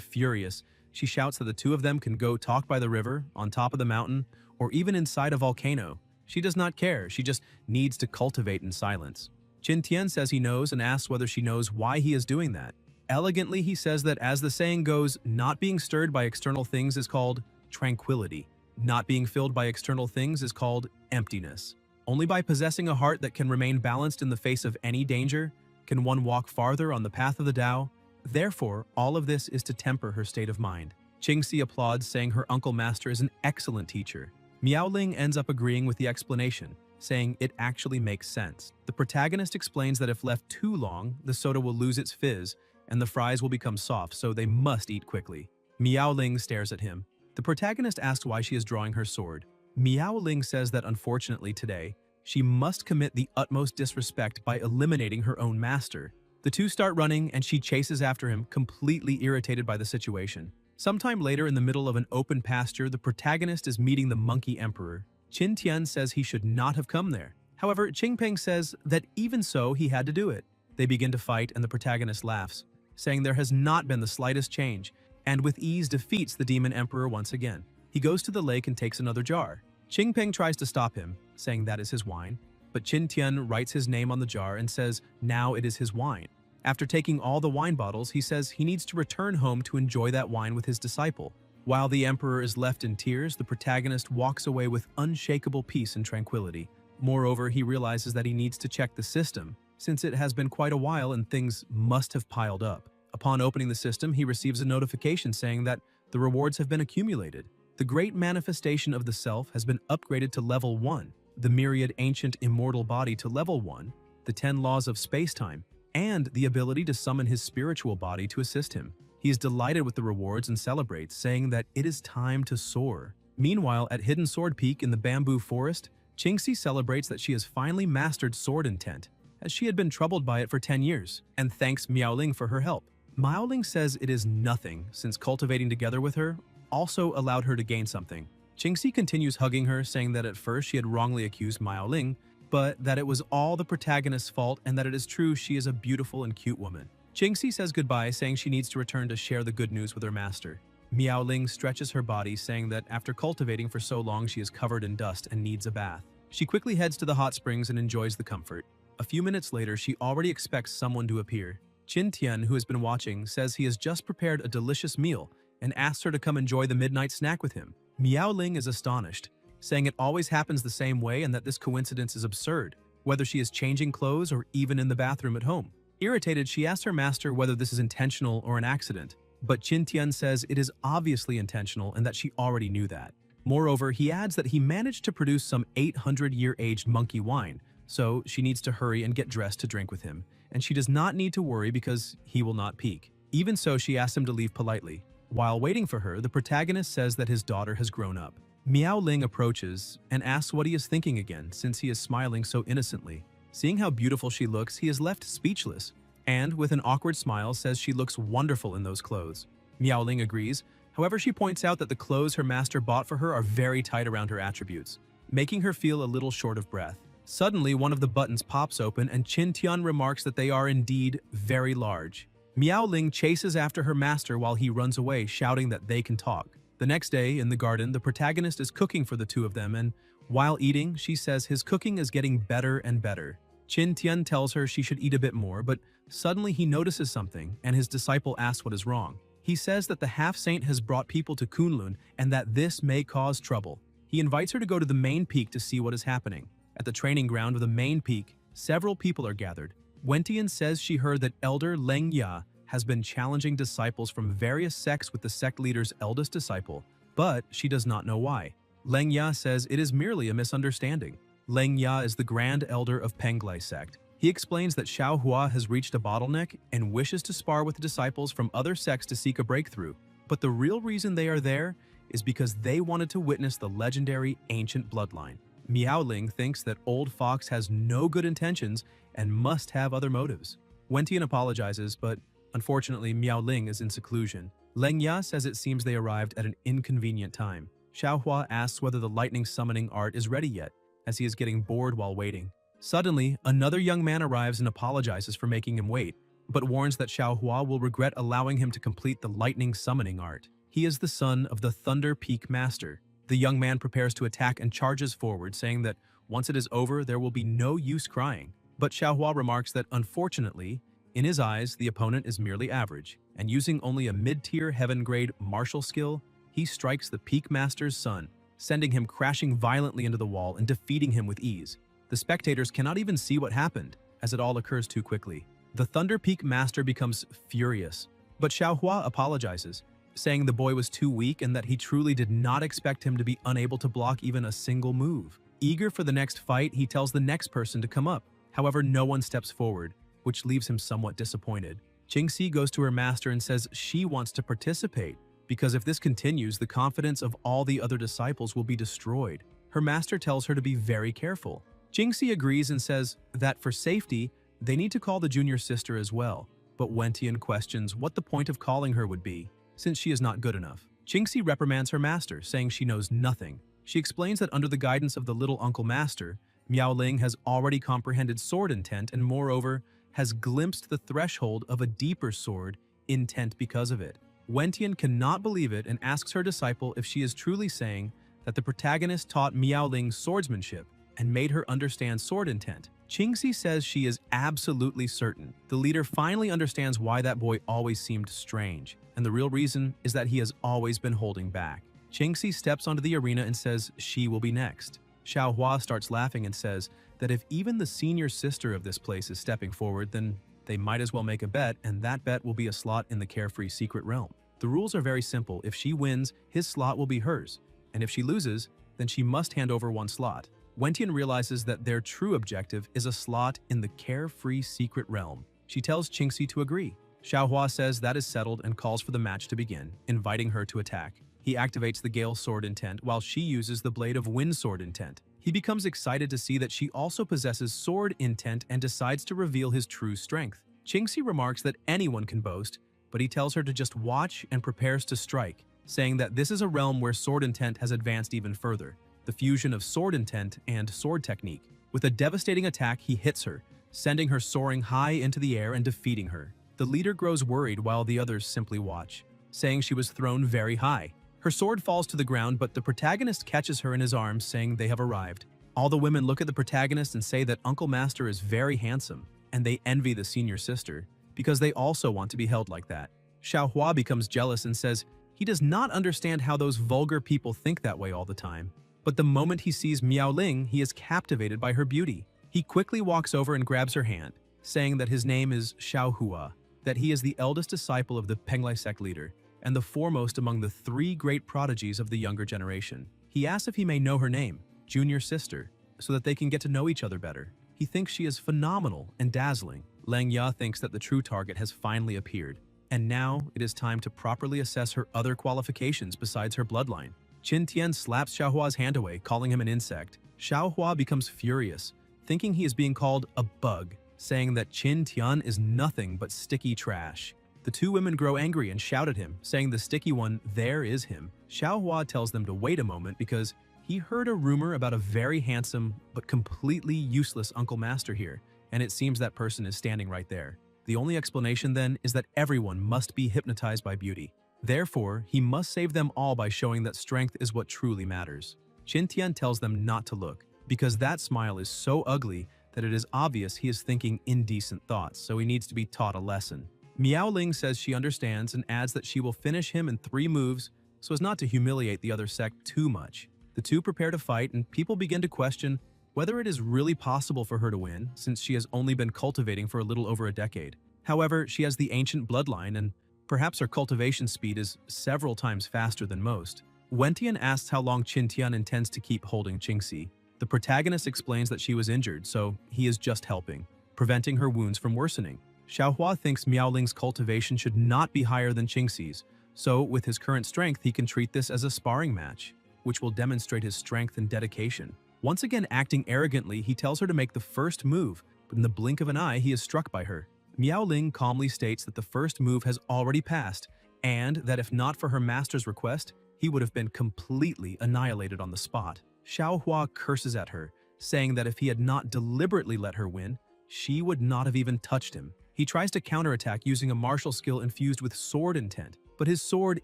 furious, she shouts that the two of them can go talk by the river, on top of the mountain, or even inside a volcano. She does not care, she just needs to cultivate in silence. Qin Tian says he knows and asks whether she knows why he is doing that. Elegantly, he says that as the saying goes, not being stirred by external things is called tranquility. Not being filled by external things is called emptiness. Only by possessing a heart that can remain balanced in the face of any danger can one walk farther on the path of the Tao. Therefore, all of this is to temper her state of mind. Qingxi applauds, saying her Uncle Master is an excellent teacher. Miaoling ends up agreeing with the explanation, saying it actually makes sense. The protagonist explains that if left too long, the soda will lose its fizz and the fries will become soft, so they must eat quickly. Miaoling stares at him. The protagonist asks why she is drawing her sword. Miaoling says that unfortunately today, she must commit the utmost disrespect by eliminating her own master. The two start running and she chases after him, completely irritated by the situation. Sometime later in the middle of an open pasture, the protagonist is meeting the Monkey Emperor. Qin Tian says he should not have come there. However, Qingpeng says that even so, he had to do it. They begin to fight and the protagonist laughs, saying there has not been the slightest change, and with ease defeats the Demon Emperor once again. He goes to the lake and takes another jar. Qingpeng tries to stop him, saying that is his wine, but Qin Tian writes his name on the jar and says now it is his wine. After taking all the wine bottles, he says he needs to return home to enjoy that wine with his disciple. While the emperor is left in tears, the protagonist walks away with unshakable peace and tranquility. Moreover, he realizes that he needs to check the system, since it has been quite a while and things must have piled up. Upon opening the system, he receives a notification saying that the rewards have been accumulated. The great manifestation of the self has been upgraded to level 1, the myriad ancient immortal body to level 1, the 10 laws of space-time, and the ability to summon his spiritual body to assist him. He is delighted with the rewards and celebrates, saying that it is time to soar. Meanwhile, at Hidden Sword Peak in the bamboo forest, Qingxi celebrates that she has finally mastered sword intent, as she had been troubled by it for 10 years, and thanks Miaoling for her help. Miaoling says it is nothing, since cultivating together with her also allowed her to gain something. Qingxi continues hugging her, saying that at first she had wrongly accused Miaoling, but that it was all the protagonist's fault and that it is true she is a beautiful and cute woman. Qingxi says goodbye, saying she needs to return to share the good news with her master. Miaoling stretches her body, saying that after cultivating for so long she is covered in dust and needs a bath. She quickly heads to the hot springs and enjoys the comfort. A few minutes later, she already expects someone to appear. Qin Tian, who has been watching, says he has just prepared a delicious meal and asks her to come enjoy the midnight snack with him. Miaoling is astonished, saying it always happens the same way and that this coincidence is absurd, whether she is changing clothes or even in the bathroom at home. Irritated, she asks her master whether this is intentional or an accident, but Qin Tian says it is obviously intentional and that she already knew that. Moreover, he adds that he managed to produce some 800-year-aged monkey wine, so she needs to hurry and get dressed to drink with him, and she does not need to worry because he will not peek. Even so, she asks him to leave politely. While waiting for her, the protagonist says that his daughter has grown up. Miaoling approaches and asks what he is thinking again, since he is smiling so innocently. Seeing how beautiful she looks, he is left speechless, and with an awkward smile says she looks wonderful in those clothes. Miaoling agrees, however she points out that the clothes her master bought for her are very tight around her attributes, making her feel a little short of breath. Suddenly, one of the buttons pops open and Qin Tian remarks that they are indeed very large. Miaoling chases after her master while he runs away, shouting that they can talk. The next day, in the garden, the protagonist is cooking for the two of them, and while eating, she says his cooking is getting better and better. Qin Tian tells her she should eat a bit more, but suddenly he notices something, and his disciple asks what is wrong. He says that the half-saint has brought people to Kunlun and that this may cause trouble. He invites her to go to the main peak to see what is happening. At the training ground of the main peak, several people are gathered. Wentian says she heard that Elder Leng Ya has been challenging disciples from various sects with the sect leader's eldest disciple, but she does not know why. Leng Ya says it is merely a misunderstanding. Leng Ya is the Grand Elder of Penglai sect. He explains that Xiao Hua has reached a bottleneck and wishes to spar with disciples from other sects to seek a breakthrough, but the real reason they are there is because they wanted to witness the legendary ancient bloodline. Miao Ling thinks that Old Fox has no good intentions and must have other motives. Wentian apologizes, but unfortunately Miao Ling is in seclusion. Leng Ya says it seems they arrived at an inconvenient time. Xiao Hua asks whether the lightning summoning art is ready yet, as he is getting bored while waiting. Suddenly, another young man arrives and apologizes for making him wait, but warns that Xiao Hua will regret allowing him to complete the lightning summoning art. He is the son of the Thunder Peak Master. The young man prepares to attack and charges forward, saying that once it is over, there will be no use crying. But Xiao Hua remarks that unfortunately, in his eyes, the opponent is merely average, and using only a mid-tier heaven-grade martial skill, he strikes the Peak Master's son, sending him crashing violently into the wall and defeating him with ease. The spectators cannot even see what happened, as it all occurs too quickly. The Thunder Peak Master becomes furious, but Xiao Hua apologizes, saying the boy was too weak and that he truly did not expect him to be unable to block even a single move. Eager for the next fight, he tells the next person to come up. However, no one steps forward, which leaves him somewhat disappointed. Qingxi goes to her master and says she wants to participate, because if this continues, the confidence of all the other disciples will be destroyed. Her master tells her to be very careful. Qingxi agrees and says that for safety, they need to call the junior sister as well, but Wentian questions what the point of calling her would be, since she is not good enough. Qingxi reprimands her master, saying she knows nothing. She explains that under the guidance of the little uncle master, Miao Ling has already comprehended sword intent and moreover, has glimpsed the threshold of a deeper sword intent because of it. Wentian cannot believe it and asks her disciple if she is truly saying that the protagonist taught Miao Ling swordsmanship and made her understand sword intent. Qingxi says she is absolutely certain. The leader finally understands why that boy always seemed strange, and the real reason is that he has always been holding back. Qingxi steps onto the arena and says she will be next. Xiao Hua starts laughing and says that if even the senior sister of this place is stepping forward, then they might as well make a bet, and that bet will be a slot in the Carefree Secret Realm. The rules are very simple. If she wins, his slot will be hers, and if she loses, then she must hand over one slot. Wentian realizes that their true objective is a slot in the Carefree Secret Realm. She tells Qingxi to agree. Xiao Hua says that is settled and calls for the match to begin, inviting her to attack. He activates the Gale Sword intent while she uses the Blade of Wind Sword intent. He becomes excited to see that she also possesses sword intent and decides to reveal his true strength. Qingxi remarks that anyone can boast, but he tells her to just watch and prepares to strike, saying that this is a realm where sword intent has advanced even further. The fusion of sword intent and sword technique. With a devastating attack, he hits her, sending her soaring high into the air and defeating her. The leader grows worried while the others simply watch, saying she was thrown very high. Her sword falls to the ground, but the protagonist catches her in his arms, saying they have arrived. All the women look at the protagonist and say that Uncle Master is very handsome, and they envy the senior sister, because they also want to be held like that. Xiao Hua becomes jealous and says he does not understand how those vulgar people think that way all the time. But the moment he sees Miao Ling, he is captivated by her beauty. He quickly walks over and grabs her hand, saying that his name is Xiao Hua, that he is the eldest disciple of the Penglai sect leader, and the foremost among the 3 great prodigies of the younger generation. He asks if he may know her name, junior sister, so that they can get to know each other better. He thinks she is phenomenal and dazzling. Leng Ya thinks that the true target has finally appeared, and now it is time to properly assess her other qualifications besides her bloodline. Qin Tian slaps Xiao Hua's hand away, calling him an insect. Xiao Hua becomes furious, thinking he is being called a bug, saying that Qin Tian is nothing but sticky trash. The 2 women grow angry and shout at him, saying the sticky one there is him. Xiao Hua tells them to wait a moment because he heard a rumor about a very handsome but completely useless Uncle Master here, and it seems that person is standing right there. The only explanation then is that everyone must be hypnotized by beauty. Therefore, he must save them all by showing that strength is what truly matters. Qin Tian tells them not to look, because that smile is so ugly that it is obvious he is thinking indecent thoughts, so he needs to be taught a lesson. Miao Ling says she understands and adds that she will finish him in 3 moves so as not to humiliate the other sect too much. The 2 prepare to fight, and people begin to question whether it is really possible for her to win, since she has only been cultivating for a little over a decade. However, she has the ancient bloodline and perhaps her cultivation speed is several times faster than most. Wentian asks how long Qintian intends to keep holding Qingxi. The protagonist explains that she was injured, so he is just helping, preventing her wounds from worsening. Xiaohua thinks Miaoling's cultivation should not be higher than Qingxi's, so with his current strength he can treat this as a sparring match, which will demonstrate his strength and dedication. Once again acting arrogantly, he tells her to make the first move, but in the blink of an eye he is struck by her. Miaoling calmly states that the first move has already passed, and that if not for her master's request, he would have been completely annihilated on the spot. Xiaohua curses at her, saying that if he had not deliberately let her win, she would not have even touched him. He tries to counterattack using a martial skill infused with sword intent, but his sword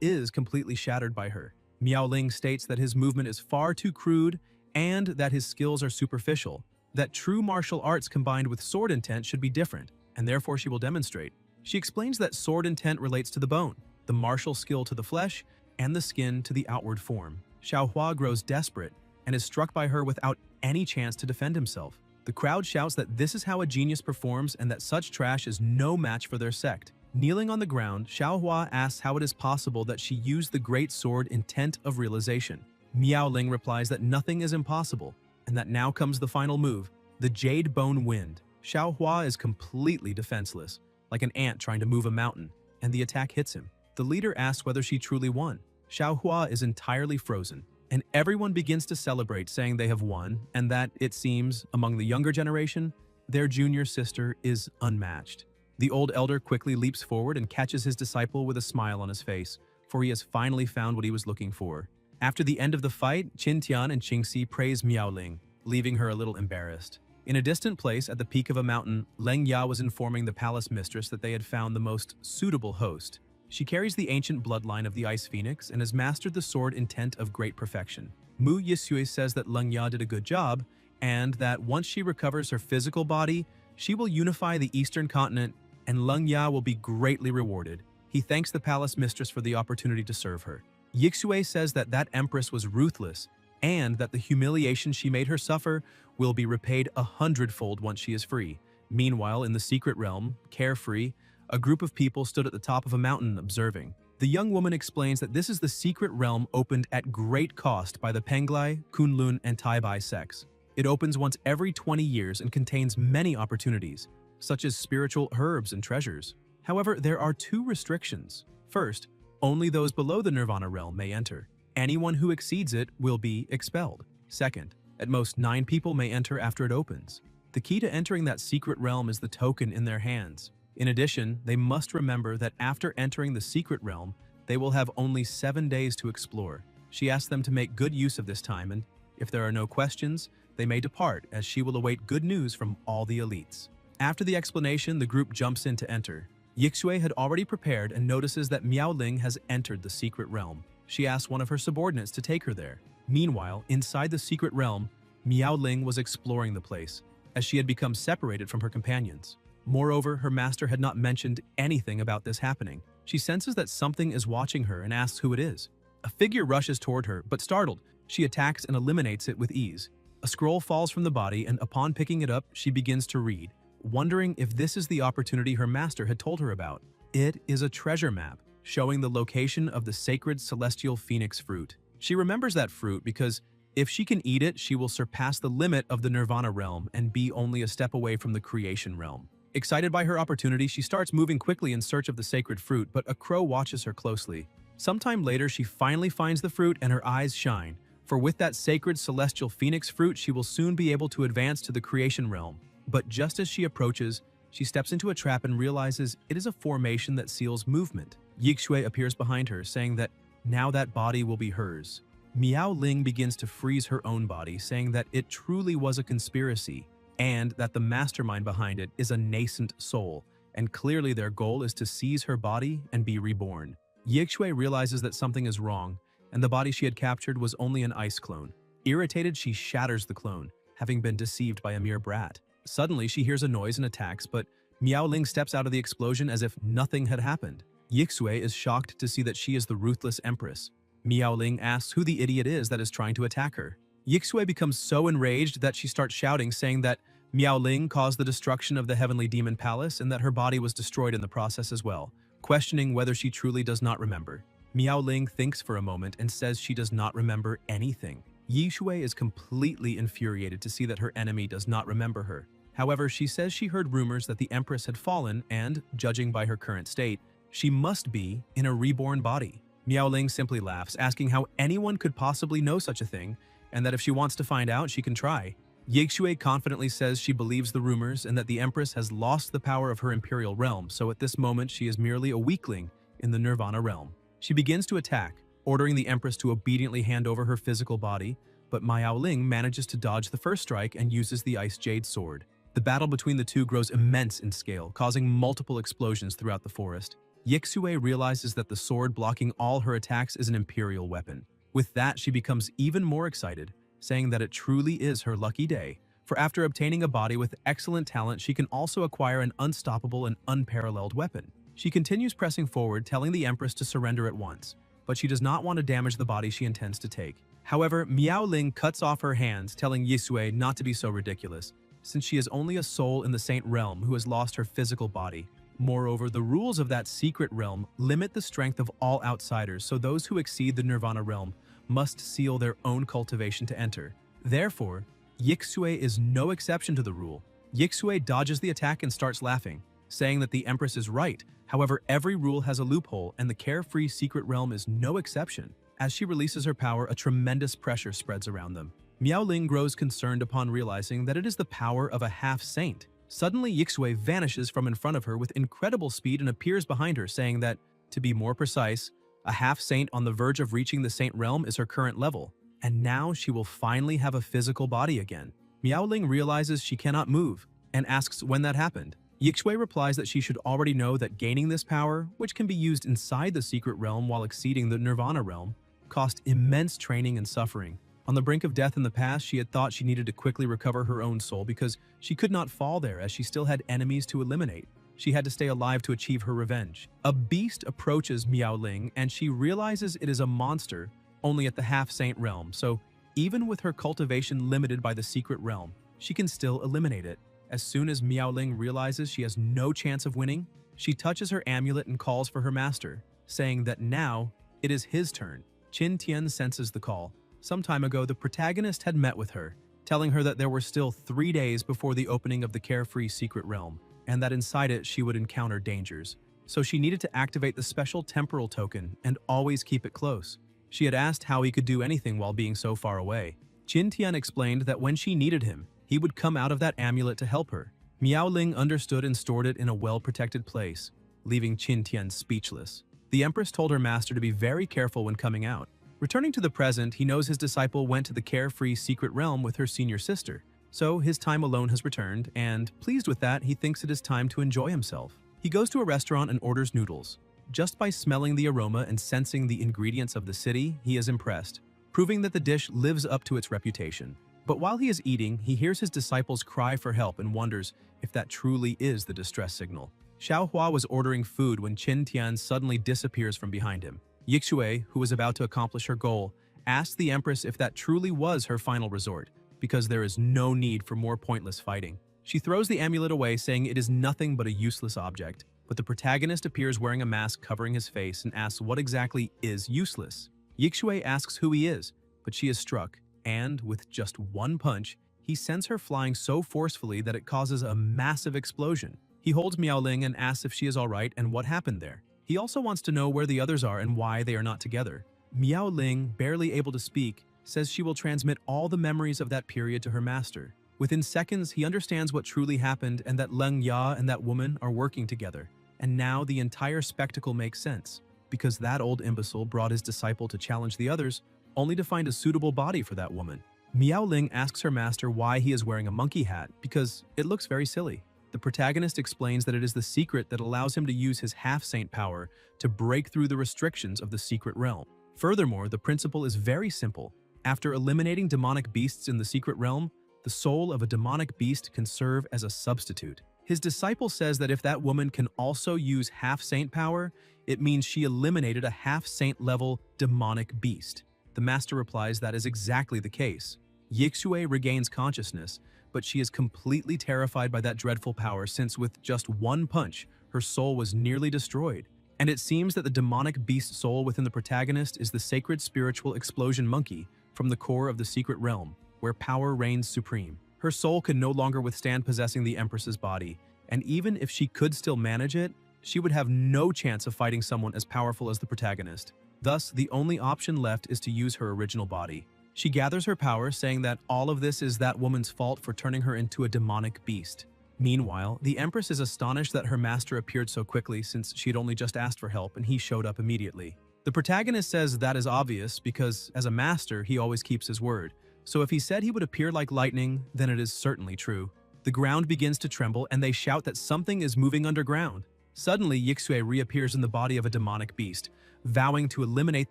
is completely shattered by her. Miaoling states that his movement is far too crude and that his skills are superficial, that true martial arts combined with sword intent should be different, and therefore she will demonstrate. She explains that sword intent relates to the bone, the martial skill to the flesh, and the skin to the outward form. Xiaohua grows desperate and is struck by her without any chance to defend himself. The crowd shouts that this is how a genius performs and that such trash is no match for their sect. Kneeling on the ground, Xiaohua asks how it is possible that she used the great sword intent of realization. Miaoling replies that nothing is impossible, and that now comes the final move, the Jade Bone Wind. Xiaohua is completely defenseless, like an ant trying to move a mountain, and the attack hits him. The leader asks whether she truly won. Xiaohua is entirely frozen, and everyone begins to celebrate, saying they have won, and that, it seems, among the younger generation, their junior sister is unmatched. The old elder quickly leaps forward and catches his disciple with a smile on his face, for he has finally found what he was looking for. After the end of the fight, Qintian and Qingxi praise Miaoling, leaving her a little embarrassed. In a distant place at the peak of a mountain, Leng Ya was informing the palace mistress that they had found the most suitable host. She carries the ancient bloodline of the Ice Phoenix and has mastered the sword intent of great perfection. Mu Yisui says that Leng Ya did a good job, and that once she recovers her physical body, she will unify the Eastern continent and Leng Ya will be greatly rewarded. He thanks the palace mistress for the opportunity to serve her. Yixue says that that empress was ruthless and that the humiliation she made her suffer will be repaid 100-fold once she is free. Meanwhile, in the secret realm, carefree, a group of people stood at the top of a mountain observing. The young woman explains that this is the secret realm opened at great cost by the Penglai, Kunlun, and Taibai sects. It opens once every 20 years and contains many opportunities, such as spiritual herbs and treasures. However, there are two restrictions. First, only those below the Nirvana realm may enter. Anyone who exceeds it will be expelled. Second, at most 9 people may enter after it opens. The key to entering that secret realm is the token in their hands. In addition, they must remember that after entering the secret realm, they will have only 7 days to explore. She asks them to make good use of this time, and if there are no questions, they may depart, as she will await good news from all the elites. After the explanation, the group jumps in to enter. Yixue had already prepared and notices that Miaoling has entered the secret realm. She asks one of her subordinates to take her there. Meanwhile, inside the secret realm, Miaoling was exploring the place, as she had become separated from her companions. Moreover, her master had not mentioned anything about this happening. She senses that something is watching her and asks who it is. A figure rushes toward her, but startled, she attacks and eliminates it with ease. A scroll falls from the body, and upon picking it up, she begins to read, wondering if this is the opportunity her master had told her about. It is a treasure map, showing the location of the sacred celestial phoenix fruit. She remembers that fruit because if she can eat it, she will surpass the limit of the Nirvana realm and be only a step away from the creation realm. Excited by her opportunity, she starts moving quickly in search of the sacred fruit, but a crow watches her closely. Sometime later, she finally finds the fruit and her eyes shine, for with that sacred celestial phoenix fruit, she will soon be able to advance to the creation realm. But just as she approaches, she steps into a trap and realizes it is a formation that seals movement. Yixue appears behind her, saying that now that body will be hers. Miaoling begins to freeze her own body, saying that it truly was a conspiracy, and that the mastermind behind it is a nascent soul, and clearly their goal is to seize her body and be reborn. Yixue realizes that something is wrong, and the body she had captured was only an ice clone. Irritated, she shatters the clone, having been deceived by a mere brat. Suddenly, she hears a noise and attacks, but Miaoling steps out of the explosion as if nothing had happened. Yixue is shocked to see that she is the ruthless empress. Miaoling asks who the idiot is that is trying to attack her. Yixue becomes so enraged that she starts shouting, saying that Miao Ling caused the destruction of the Heavenly Demon Palace and that her body was destroyed in the process as well, questioning whether she truly does not remember. Miao Ling thinks for a moment and says she does not remember anything. Yi Shui is completely infuriated to see that her enemy does not remember her. However, she says she heard rumors that the Empress had fallen and, judging by her current state, she must be in a reborn body. Miao Ling simply laughs, asking how anyone could possibly know such a thing, and that if she wants to find out, she can try. Yi Shui confidently says she believes the rumors and that the Empress has lost the power of her imperial realm, so at this moment she is merely a weakling in the Nirvana realm. She begins to attack, ordering the Empress to obediently hand over her physical body, but Miao Ling manages to dodge the first strike and uses the Ice Jade Sword. The battle between the two grows immense in scale, causing multiple explosions throughout the forest. Yi Shui realizes that the sword blocking all her attacks is an imperial weapon. With that, she becomes even more excited, saying that it truly is her lucky day, for after obtaining a body with excellent talent, she can also acquire an unstoppable and unparalleled weapon. She continues pressing forward, telling the Empress to surrender at once, but she does not want to damage the body she intends to take. However, Miao Ling cuts off her hands, telling Yi Shui not to be so ridiculous, since she is only a soul in the Saint Realm who has lost her physical body. Moreover, the rules of that secret realm limit the strength of all outsiders, so those who exceed the Nirvana realm must seal their own cultivation to enter. Therefore, Yi Shui is no exception to the rule. Yi Shui dodges the attack and starts laughing, saying that the Empress is right. However, every rule has a loophole, and the carefree secret realm is no exception. As she releases her power, a tremendous pressure spreads around them. Miao Ling grows concerned upon realizing that it is the power of a half-saint. Suddenly, Yi Shui vanishes from in front of her with incredible speed and appears behind her, saying that, to be more precise, a half-saint on the verge of reaching the Saint Realm is her current level, and now she will finally have a physical body again. Miao Ling realizes she cannot move, and asks when that happened. Yi Shui replies that she should already know that gaining this power, which can be used inside the secret realm while exceeding the Nirvana realm, cost immense training and suffering. On the brink of death in the past, she had thought she needed to quickly recover her own soul because she could not fall there as she still had enemies to eliminate. She had to stay alive to achieve her revenge. A beast approaches Miao Ling and she realizes it is a monster only at the half-saint realm, so even with her cultivation limited by the secret realm, she can still eliminate it. As soon as Miao Ling realizes she has no chance of winning, she touches her amulet and calls for her master, saying that now it is his turn. Qin Tian senses the call. Some time ago, the protagonist had met with her, telling her that there were still 3 days before the opening of the carefree secret realm, and that inside it she would encounter dangers. So she needed to activate the special temporal token and always keep it close. She had asked how he could do anything while being so far away. Qin Tian explained that when she needed him, he would come out of that amulet to help her. Miao Ling understood and stored it in a well-protected place, leaving Qin Tian speechless. The Empress told her master to be very careful when coming out. Returning to the present, he knows his disciple went to the carefree secret realm with her senior sister, so his time alone has returned, and, pleased with that, he thinks it is time to enjoy himself. He goes to a restaurant and orders noodles. Just by smelling the aroma and sensing the ingredients of the city, he is impressed, proving that the dish lives up to its reputation. But while he is eating, he hears his disciples cry for help and wonders if that truly is the distress signal. Xiao Hua was ordering food when Qin Tian suddenly disappears from behind him. Yi Shui, who was about to accomplish her goal, asked the Empress if that truly was her final resort, because there is no need for more pointless fighting. She throws the amulet away, saying it is nothing but a useless object, but the protagonist appears wearing a mask covering his face and asks what exactly is useless. Yi Shui asks who he is, but she is struck, and, with just one punch, he sends her flying so forcefully that it causes a massive explosion. He holds Miao Ling and asks if she is alright and what happened there. He also wants to know where the others are and why they are not together. Miao Ling, barely able to speak, says she will transmit all the memories of that period to her master. Within seconds, he understands what truly happened and that Leng Ya and that woman are working together. And now the entire spectacle makes sense, because that old imbecile brought his disciple to challenge the others, only to find a suitable body for that woman. Miao Ling asks her master why he is wearing a monkey hat, because it looks very silly. The protagonist explains that it is the secret that allows him to use his half-saint power to break through the restrictions of the secret realm. Furthermore, the principle is very simple. After eliminating demonic beasts in the secret realm, the soul of a demonic beast can serve as a substitute. His disciple says that if that woman can also use half-saint power, it means she eliminated a half-saint level demonic beast. The master replies that is exactly the case. Yi Shui regains consciousness, but she is completely terrified by that dreadful power since with just one punch, her soul was nearly destroyed. And it seems that the demonic beast soul within the protagonist is the sacred spiritual explosion monkey from the core of the secret realm, where power reigns supreme. Her soul could no longer withstand possessing the Empress's body, and even if she could still manage it, she would have no chance of fighting someone as powerful as the protagonist. Thus, the only option left is to use her original body. She gathers her power, saying that all of this is that woman's fault for turning her into a demonic beast. Meanwhile, the Empress is astonished that her master appeared so quickly since she had only just asked for help and he showed up immediately. The protagonist says that is obvious because, as a master, he always keeps his word. So if he said he would appear like lightning, then it is certainly true. The ground begins to tremble and they shout that something is moving underground. Suddenly, Yixue reappears in the body of a demonic beast, vowing to eliminate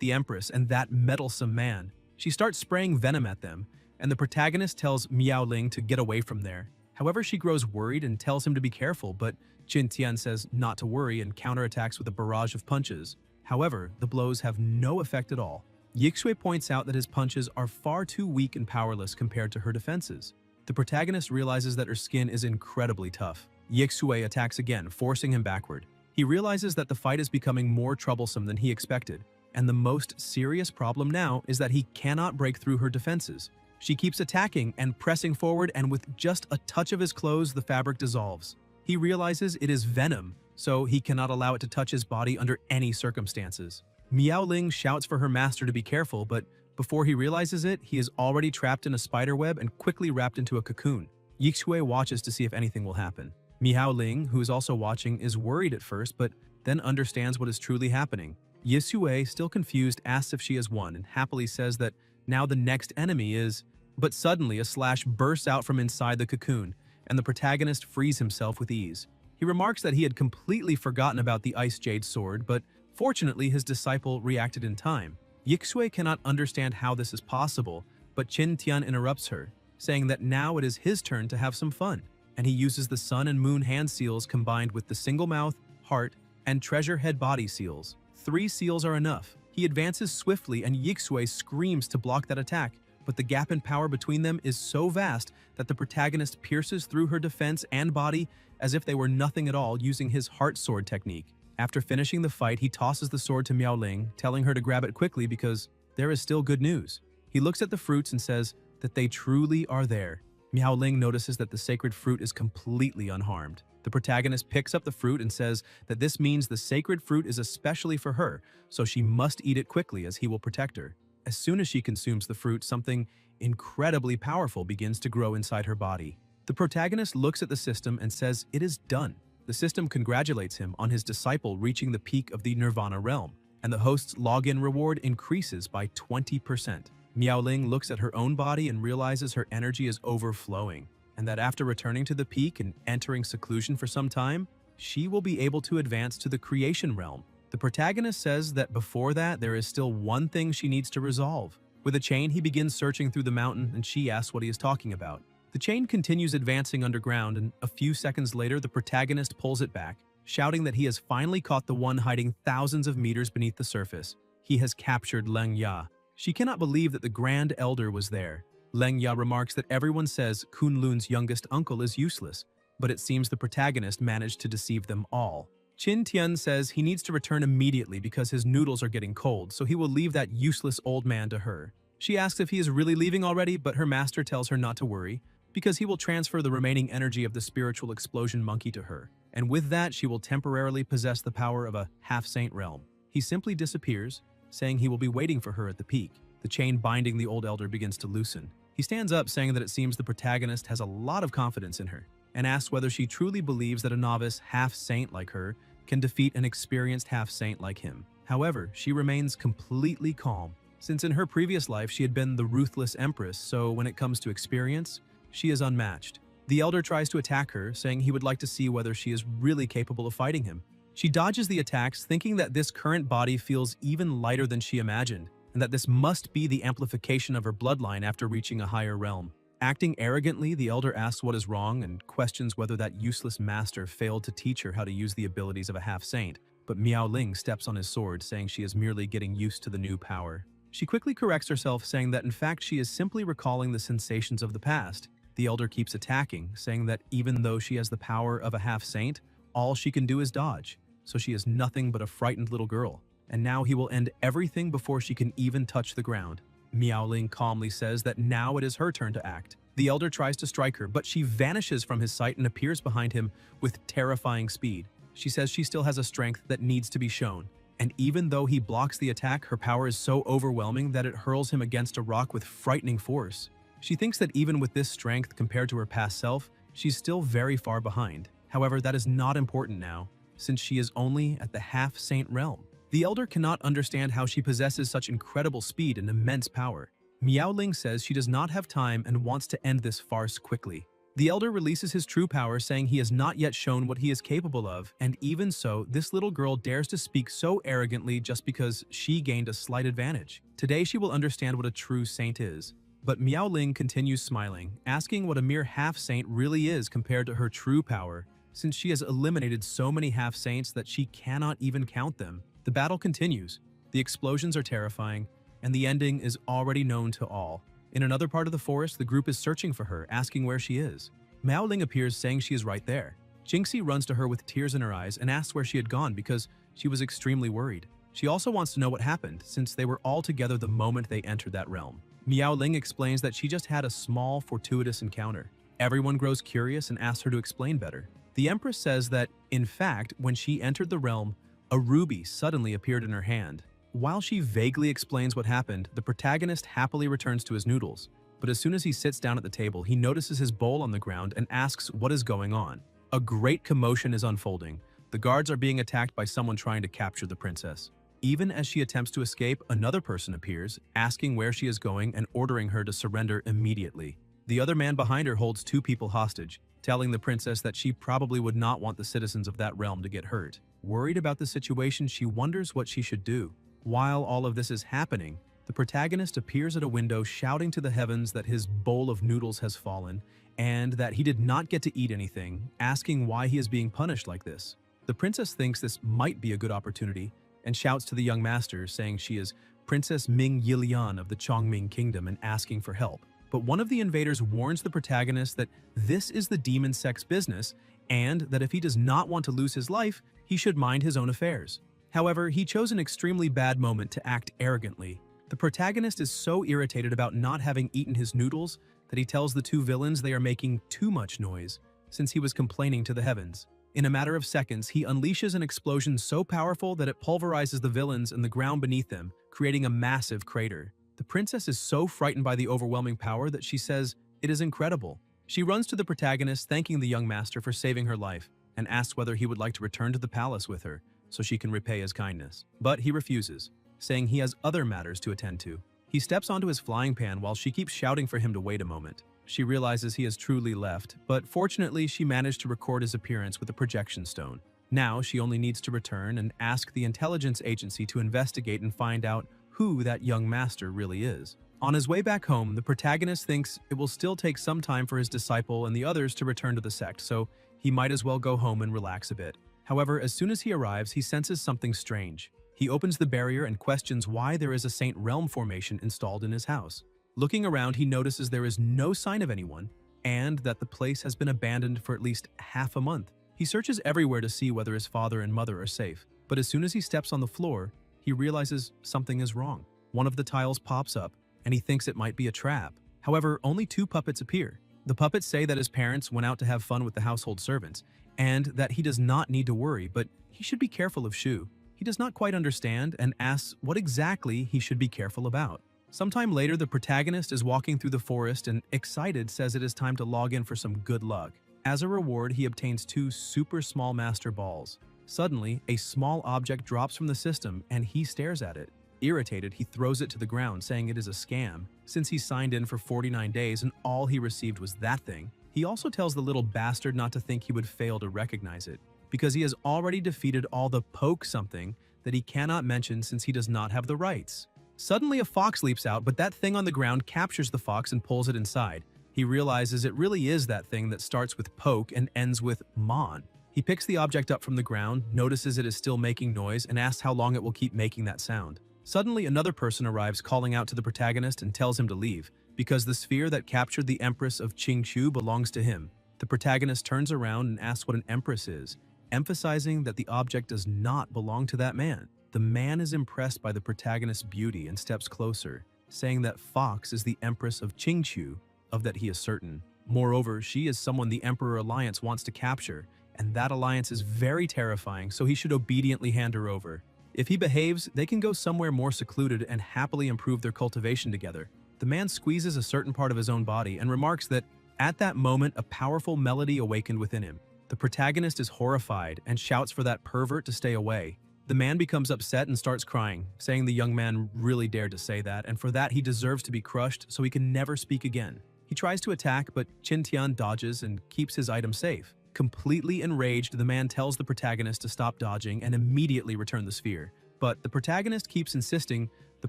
the Empress and that meddlesome man. She starts spraying venom at them, and the protagonist tells Miao Ling to get away from there. However, she grows worried and tells him to be careful, but Jin Tian says not to worry and counterattacks with a barrage of punches. However, the blows have no effect at all. Yixue points out that his punches are far too weak and powerless compared to her defenses. The protagonist realizes that her skin is incredibly tough. Yixue attacks again, forcing him backward. He realizes that the fight is becoming more troublesome than he expected, and the most serious problem now is that he cannot break through her defenses. She keeps attacking and pressing forward, and with just a touch of his clothes, the fabric dissolves. He realizes it is venom, so he cannot allow it to touch his body under any circumstances. Miao Ling shouts for her master to be careful, but before he realizes it, he is already trapped in a spider web and quickly wrapped into a cocoon. Yixue watches to see if anything will happen. Miao Ling, who is also watching, is worried at first, but then understands what is truly happening. Yixue, still confused, asks if she has won and happily says that now the next enemy is... But suddenly a slash bursts out from inside the cocoon, and the protagonist frees himself with ease. He remarks that he had completely forgotten about the Ice Jade sword, but fortunately his disciple reacted in time. Yixue cannot understand how this is possible, but Qin Tian interrupts her, saying that now it is his turn to have some fun, and he uses the Sun and Moon hand seals combined with the Single Mouth, Heart, and Treasure Head body seals. 3 seals are enough. He advances swiftly and Yixue screams to block that attack, but the gap in power between them is so vast that the protagonist pierces through her defense and body as if they were nothing at all using his Heart Sword technique. After finishing the fight, he tosses the sword to Miao Ling, telling her to grab it quickly because there is still good news. He looks at the fruits and says that they truly are there. Miao Ling notices that the sacred fruit is completely unharmed. The protagonist picks up the fruit and says that this means the sacred fruit is especially for her, so she must eat it quickly as he will protect her. As soon as she consumes the fruit, something incredibly powerful begins to grow inside her body. The protagonist looks at the system and says it is done. The system congratulates him on his disciple reaching the peak of the Nirvana realm, and the host's login reward increases by 20%. Miao Ling looks at her own body and realizes her energy is overflowing, and that after returning to the peak and entering seclusion for some time, she will be able to advance to the creation realm. The protagonist says that before that, there is still one thing she needs to resolve. With a chain, he begins searching through the mountain, and she asks what he is talking about. The chain continues advancing underground, and a few seconds later, the protagonist pulls it back, shouting that he has finally caught the one hiding thousands of meters beneath the surface. He has captured Leng Ya. She cannot believe that the Grand Elder was there. Leng Ya remarks that everyone says Kunlun's youngest uncle is useless, but it seems the protagonist managed to deceive them all. Qin Tian says he needs to return immediately because his noodles are getting cold, so he will leave that useless old man to her. She asks if he is really leaving already, but her master tells her not to worry, because he will transfer the remaining energy of the spiritual explosion monkey to her, and with that she will temporarily possess the power of a half-saint realm. He simply disappears, saying he will be waiting for her at the peak. The chain binding the old elder begins to loosen. He stands up, saying that it seems the protagonist has a lot of confidence in her, and asks whether she truly believes that a novice half-saint like her can defeat an experienced half-saint like him. However, she remains completely calm, since in her previous life she had been the ruthless empress, so when it comes to experience, she is unmatched. The elder tries to attack her, saying he would like to see whether she is really capable of fighting him. She dodges the attacks, thinking that this current body feels even lighter than she imagined, and that this must be the amplification of her bloodline after reaching a higher realm. Acting arrogantly, the elder asks what is wrong and questions whether that useless master failed to teach her how to use the abilities of a half-saint, but Miao Ling steps on his sword, saying she is merely getting used to the new power. She quickly corrects herself, saying that in fact she is simply recalling the sensations of the past, The elder keeps attacking, saying that even though she has the power of a half-saint, all she can do is dodge, so she is nothing but a frightened little girl. And now he will end everything before she can even touch the ground. Miaoling calmly says that now it is her turn to act. The elder tries to strike her, but she vanishes from his sight and appears behind him with terrifying speed. She says she still has a strength that needs to be shown, and even though he blocks the attack, her power is so overwhelming that it hurls him against a rock with frightening force. She thinks that even with this strength compared to her past self, she's still very far behind. However, that is not important now, since she is only at the half-saint realm. The elder cannot understand how she possesses such incredible speed and immense power. Miaoling says she does not have time and wants to end this farce quickly. The elder releases his true power, saying he has not yet shown what he is capable of, and even so, this little girl dares to speak so arrogantly just because she gained a slight advantage. Today she will understand what a true saint is. But Miaoling continues smiling, asking what a mere half-saint really is compared to her true power, since she has eliminated so many half-saints that she cannot even count them. The battle continues. The explosions are terrifying, and the ending is already known to all. In another part of the forest, the group is searching for her, asking where she is. Miaoling appears, saying she is right there. Jinxie runs to her with tears in her eyes and asks where she had gone because she was extremely worried. She also wants to know what happened, since they were all together the moment they entered that realm. Miaoling explains that she just had a small, fortuitous encounter. Everyone grows curious and asks her to explain better. The Empress says that, in fact, when she entered the realm, a ruby suddenly appeared in her hand. While she vaguely explains what happened, the protagonist happily returns to his noodles. But as soon as he sits down at the table, he notices his bowl on the ground and asks what is going on. A great commotion is unfolding. The guards are being attacked by someone trying to capture the princess. Even as she attempts to escape, another person appears, asking where she is going and ordering her to surrender immediately. The other man behind her holds two people hostage, telling the princess that she probably would not want the citizens of that realm to get hurt. Worried about the situation, she wonders what she should do. While all of this is happening, the protagonist appears at a window shouting to the heavens that his bowl of noodles has fallen and that he did not get to eat anything, asking why he is being punished like this. The princess thinks this might be a good opportunity and shouts to the young master, saying she is Princess Ming Yilian of the Chongming Kingdom and asking for help. But one of the invaders warns the protagonist that this is the demon sex business and that if he does not want to lose his life, he should mind his own affairs. However, he chose an extremely bad moment to act arrogantly. The protagonist is so irritated about not having eaten his noodles that he tells the two villains they are making too much noise, since he was complaining to the heavens. In a matter of seconds, he unleashes an explosion so powerful that it pulverizes the villains and the ground beneath them, creating a massive crater. The princess is so frightened by the overwhelming power that she says it is incredible. She runs to the protagonist, thanking the young master for saving her life, and asks whether he would like to return to the palace with her, so she can repay his kindness. But he refuses, saying he has other matters to attend to. He steps onto his flying pan while she keeps shouting for him to wait a moment. She realizes he has truly left, but fortunately she managed to record his appearance with a projection stone. Now she only needs to return and ask the intelligence agency to investigate and find out who that young master really is. On his way back home, the protagonist thinks it will still take some time for his disciple and the others to return to the sect, so he might as well go home and relax a bit. However, as soon as he arrives, he senses something strange. He opens the barrier and questions why there is a Saint Realm formation installed in his house. Looking around, he notices there is no sign of anyone, and that the place has been abandoned for at least half a month. He searches everywhere to see whether his father and mother are safe, but as soon as he steps on the floor, he realizes something is wrong. One of the tiles pops up, and he thinks it might be a trap. However, only two puppets appear. The puppets say that his parents went out to have fun with the household servants, and that he does not need to worry, but he should be careful of Shu. He does not quite understand and asks what exactly he should be careful about. Sometime later, the protagonist is walking through the forest and, excited, says it is time to log in for some good luck. As a reward, he obtains two super small master balls. Suddenly, a small object drops from the system and he stares at it. Irritated, he throws it to the ground, saying it is a scam, since he signed in for 49 days and all he received was that thing. He also tells the little bastard not to think he would fail to recognize it, because he has already defeated all the poke something that he cannot mention since he does not have the rights. Suddenly a fox leaps out, but that thing on the ground captures the fox and pulls it inside. He realizes it really is that thing that starts with poke and ends with mon. He picks the object up from the ground, notices it is still making noise, and asks how long it will keep making that sound. Suddenly another person arrives, calling out to the protagonist and tells him to leave, because the sphere that captured the Empress of Qingqiu belongs to him. The protagonist turns around and asks what an empress is, emphasizing that the object does not belong to that man. The man is impressed by the protagonist's beauty and steps closer, saying that Fox is the Empress of Qingqiu, of that he is certain. Moreover, she is someone the Emperor Alliance wants to capture, and that alliance is very terrifying, so he should obediently hand her over. If he behaves, they can go somewhere more secluded and happily improve their cultivation together. The man squeezes a certain part of his own body and remarks that, at that moment, a powerful melody awakened within him. The protagonist is horrified and shouts for that pervert to stay away. The man becomes upset and starts crying, saying the young man really dared to say that, and for that he deserves to be crushed so he can never speak again. He tries to attack, but Qin Tian dodges and keeps his item safe. Completely enraged, the man tells the protagonist to stop dodging and immediately return the sphere. But the protagonist keeps insisting the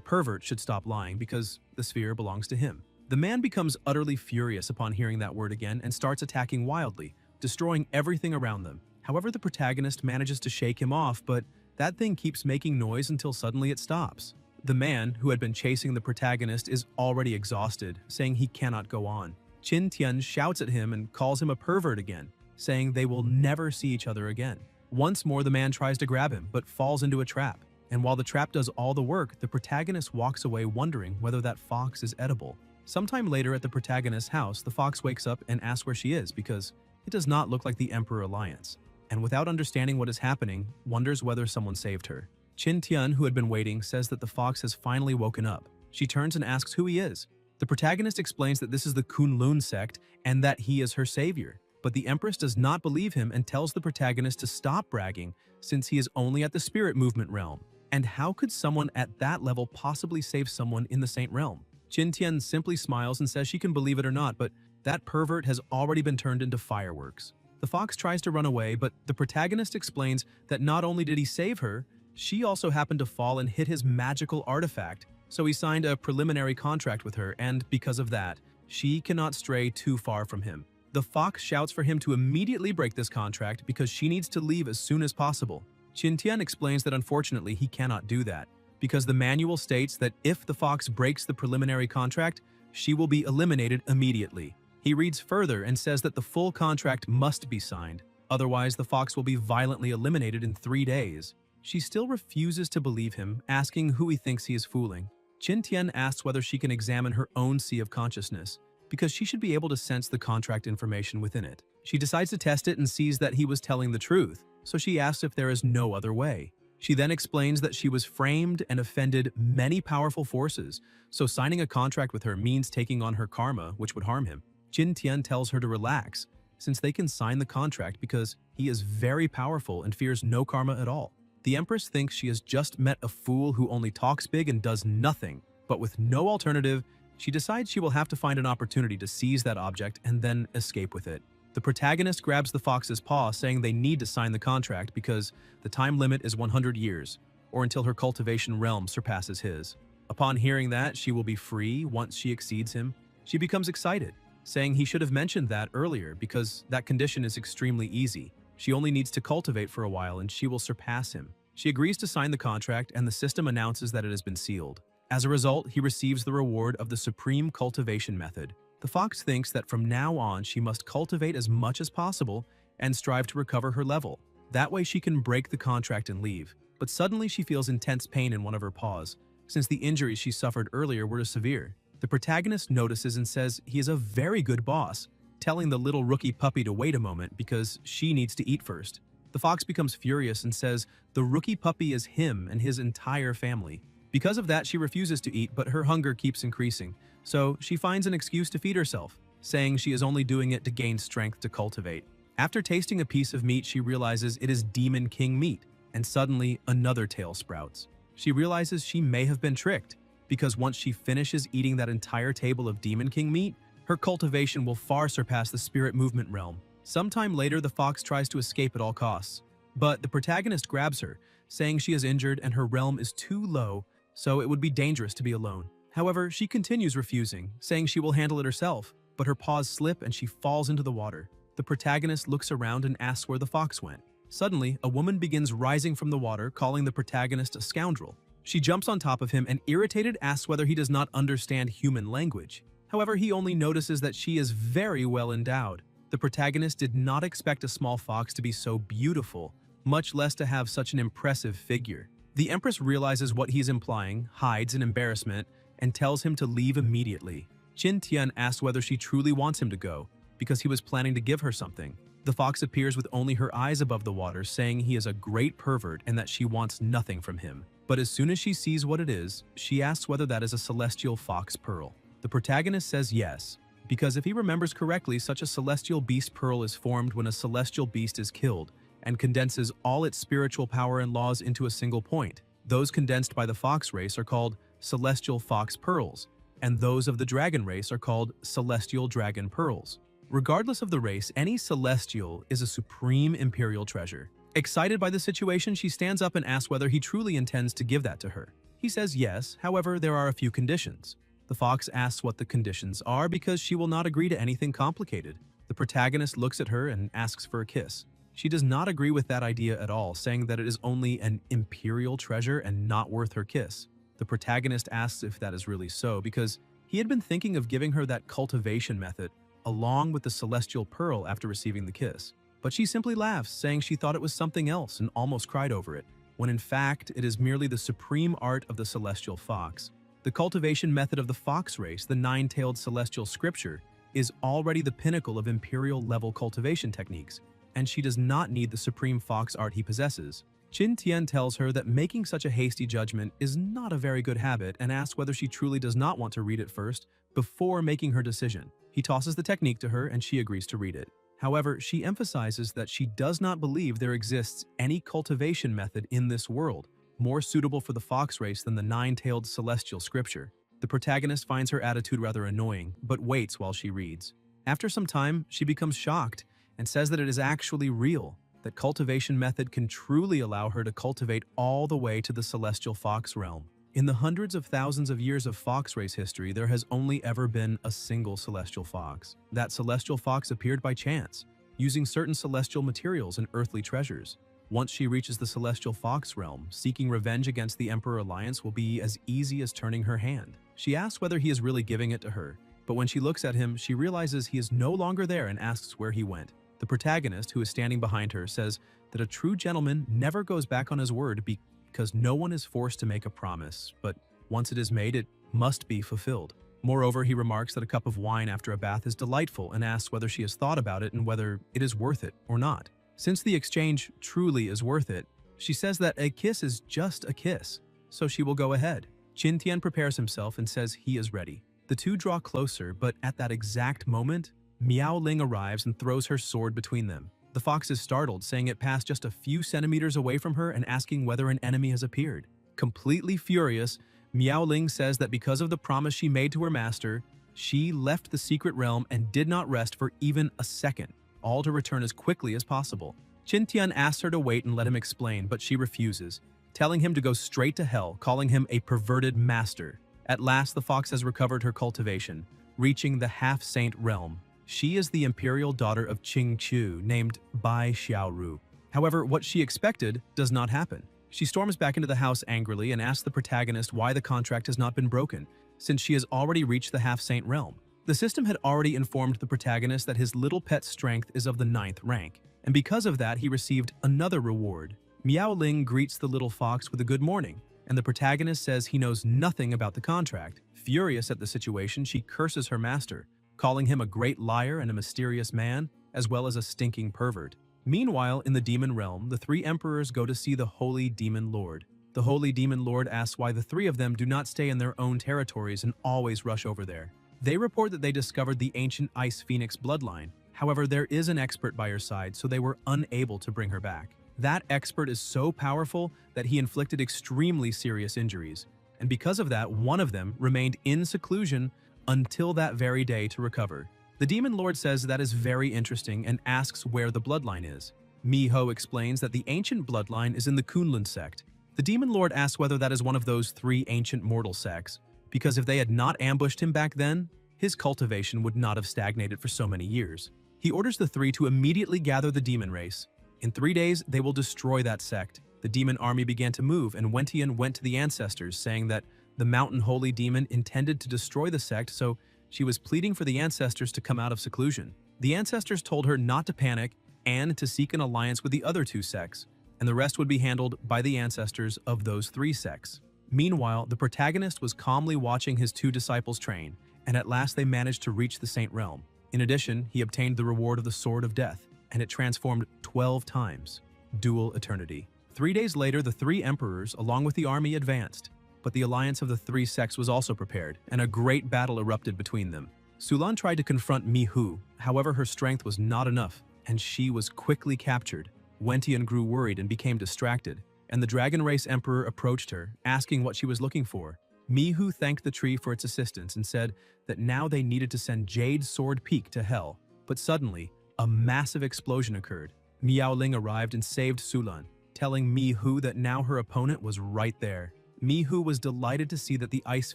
pervert should stop lying because the sphere belongs to him. The man becomes utterly furious upon hearing that word again and starts attacking wildly, destroying everything around them. However, the protagonist manages to shake him off, but that thing keeps making noise until suddenly it stops. The man, who had been chasing the protagonist, is already exhausted, saying he cannot go on. Qin Tian shouts at him and calls him a pervert again, saying they will never see each other again. Once more, the man tries to grab him, but falls into a trap. And while the trap does all the work, the protagonist walks away wondering whether that fox is edible. Sometime later at the protagonist's house, the fox wakes up and asks where she is because it does not look like the Emperor Alliance, and without understanding what is happening, wonders whether someone saved her. Qin Tian, who had been waiting, says that the fox has finally woken up. She turns and asks who he is. The protagonist explains that this is the Kunlun sect and that he is her savior. But the Empress does not believe him and tells the protagonist to stop bragging since he is only at the spirit movement realm. And how could someone at that level possibly save someone in the Saint realm? Qin Tian simply smiles and says she can believe it or not, but that pervert has already been turned into fireworks. The fox tries to run away, but the protagonist explains that not only did he save her, she also happened to fall and hit his magical artifact, so he signed a preliminary contract with her, and because of that, she cannot stray too far from him. The fox shouts for him to immediately break this contract because she needs to leave as soon as possible. Qin Tian explains that unfortunately he cannot do that, because the manual states that if the fox breaks the preliminary contract, she will be eliminated immediately. He reads further and says that the full contract must be signed, otherwise the fox will be violently eliminated in 3 days. She still refuses to believe him, asking who he thinks he is fooling. Qin Tian asks whether she can examine her own sea of consciousness, because she should be able to sense the contract information within it. She decides to test it and sees that he was telling the truth, so she asks if there is no other way. She then explains that she was framed and offended many powerful forces, so signing a contract with her means taking on her karma, which would harm him. Qin Tian tells her to relax, since they can sign the contract because he is very powerful and fears no karma at all. The Empress thinks she has just met a fool who only talks big and does nothing, but with no alternative, she decides she will have to find an opportunity to seize that object and then escape with it. The protagonist grabs the fox's paw, saying they need to sign the contract because the time limit is 100 years, or until her cultivation realm surpasses his. Upon hearing that she will be free once she exceeds him, she becomes excited, saying he should have mentioned that earlier because that condition is extremely easy. She only needs to cultivate for a while and she will surpass him. She agrees to sign the contract and the system announces that it has been sealed. As a result, he receives the reward of the Supreme Cultivation Method. The fox thinks that from now on she must cultivate as much as possible and strive to recover her level. That way she can break the contract and leave. But suddenly she feels intense pain in one of her paws, since the injuries she suffered earlier were severe. The protagonist notices and says he is a very good boss, telling the little rookie puppy to wait a moment because she needs to eat first. The fox becomes furious and says the rookie puppy is him and his entire family. Because of that, she refuses to eat, but her hunger keeps increasing, so she finds an excuse to feed herself, saying she is only doing it to gain strength to cultivate. After tasting a piece of meat, she realizes it is Demon King meat, and suddenly another tale sprouts. She realizes she may have been tricked, because once she finishes eating that entire table of Demon King meat, her cultivation will far surpass the spirit movement realm. Sometime later, the fox tries to escape at all costs, but the protagonist grabs her, saying she is injured and her realm is too low, so it would be dangerous to be alone. However, she continues refusing, saying she will handle it herself, but her paws slip and she falls into the water. The protagonist looks around and asks where the fox went. Suddenly, a woman begins rising from the water, calling the protagonist a scoundrel. She jumps on top of him and, irritated, asks whether he does not understand human language. However, he only notices that she is very well endowed. The protagonist did not expect a small fox to be so beautiful, much less to have such an impressive figure. The Empress realizes what he's implying, hides in embarrassment, and tells him to leave immediately. Qin Tian asks whether she truly wants him to go, because he was planning to give her something. The fox appears with only her eyes above the water, saying he is a great pervert and that she wants nothing from him. But as soon as she sees what it is, she asks whether that is a celestial fox pearl. The protagonist says yes, because if he remembers correctly, such a celestial beast pearl is formed when a celestial beast is killed and condenses all its spiritual power and laws into a single point. Those condensed by the fox race are called celestial fox pearls, and those of the dragon race are called celestial dragon pearls. Regardless of the race, any celestial is a supreme imperial treasure. Excited by the situation, she stands up and asks whether he truly intends to give that to her. He says yes, however, there are a few conditions. The fox asks what the conditions are because she will not agree to anything complicated. The protagonist looks at her and asks for a kiss. She does not agree with that idea at all, saying that it is only an imperial treasure and not worth her kiss. The protagonist asks if that is really so because he had been thinking of giving her that cultivation method along with the celestial pearl after receiving the kiss. But she simply laughs, saying she thought it was something else and almost cried over it, when in fact it is merely the supreme art of the celestial fox. The cultivation method of the fox race, the nine-tailed celestial scripture, is already the pinnacle of imperial-level cultivation techniques, and she does not need the supreme fox art he possesses. Qin Tian tells her that making such a hasty judgment is not a very good habit and asks whether she truly does not want to read it first before making her decision. He tosses the technique to her and she agrees to read it. However, she emphasizes that she does not believe there exists any cultivation method in this world more suitable for the fox race than the nine-tailed celestial scripture. The protagonist finds her attitude rather annoying, but waits while she reads. After some time, she becomes shocked and says that it is actually real, that cultivation method can truly allow her to cultivate all the way to the celestial fox realm. In the hundreds of thousands of years of fox race history, there has only ever been a single celestial fox. That celestial fox appeared by chance, using certain celestial materials and earthly treasures. Once she reaches the celestial fox realm, seeking revenge against the Emperor Alliance will be as easy as turning her hand. She asks whether he is really giving it to her, but when she looks at him, she realizes he is no longer there and asks where he went. The protagonist, who is standing behind her, says that a true gentleman never goes back on his word because no one is forced to make a promise, but once it is made, it must be fulfilled. Moreover, he remarks that a cup of wine after a bath is delightful and asks whether she has thought about it and whether it is worth it or not. Since the exchange truly is worth it, she says that a kiss is just a kiss, so she will go ahead. Qin Tian prepares himself and says he is ready. The two draw closer, but at that exact moment, Miao Ling arrives and throws her sword between them. The fox is startled, saying it passed just a few centimeters away from her and asking whether an enemy has appeared. Completely furious, Miao Ling says that because of the promise she made to her master, she left the secret realm and did not rest for even a second, all to return as quickly as possible. Qin Tian asks her to wait and let him explain, but she refuses, telling him to go straight to hell, calling him a perverted master. At last, the fox has recovered her cultivation, reaching the half-saint realm. She is the imperial daughter of Qing Chu, named Bai Xiaoru. However, what she expected does not happen. She storms back into the house angrily and asks the protagonist why the contract has not been broken, since she has already reached the half-saint realm. The system had already informed the protagonist that his little pet's strength is of the 9th rank, and because of that he received another reward. Miao Ling greets the little fox with a good morning, and the protagonist says he knows nothing about the contract. Furious at the situation, she curses her master, calling him a great liar and a mysterious man, as well as a stinking pervert. Meanwhile, in the demon realm, the three emperors go to see the Holy Demon Lord. The Holy Demon Lord asks why the three of them do not stay in their own territories and always rush over there. They report that they discovered the ancient Ice Phoenix bloodline. However, there is an expert by her side, so they were unable to bring her back. That expert is so powerful that he inflicted extremely serious injuries, and because of that, one of them remained in seclusion until that very day to recover. The Demon Lord says that is very interesting and asks where the bloodline is. Miho explains that the ancient bloodline is in the Kunlun sect. The Demon Lord asks whether that is one of those three ancient mortal sects, because if they had not ambushed him back then, his cultivation would not have stagnated for so many years. He orders the three to immediately gather the demon race. In 3 days, they will destroy that sect. The demon army began to move, and Wentian went to the ancestors, saying that the mountain holy demon intended to destroy the sect, so She was pleading for the ancestors to come out of seclusion. The ancestors told her not to panic and to seek an alliance with the other two sects, and the rest would be handled by the ancestors of those three sects. Meanwhile, the protagonist was calmly watching his two disciples train, and at last they managed to reach the Saint Realm. In addition, he obtained the reward of the Sword of Death, and it transformed 12 times. Dual Eternity. 3 days later, the three emperors, along with the army, advanced, but the alliance of the three sects was also prepared, and a great battle erupted between them. Sulan tried to confront Mihu, however her strength was not enough, and she was quickly captured. Wentian grew worried and became distracted, and the Dragon Race Emperor approached her, asking what she was looking for. Mihu thanked the tree for its assistance and said that now they needed to send Jade Sword Peak to Hell. But suddenly, a massive explosion occurred. Miaoling arrived and saved Sulan, telling Mihu that now her opponent was right there. Mihu was delighted to see that the Ice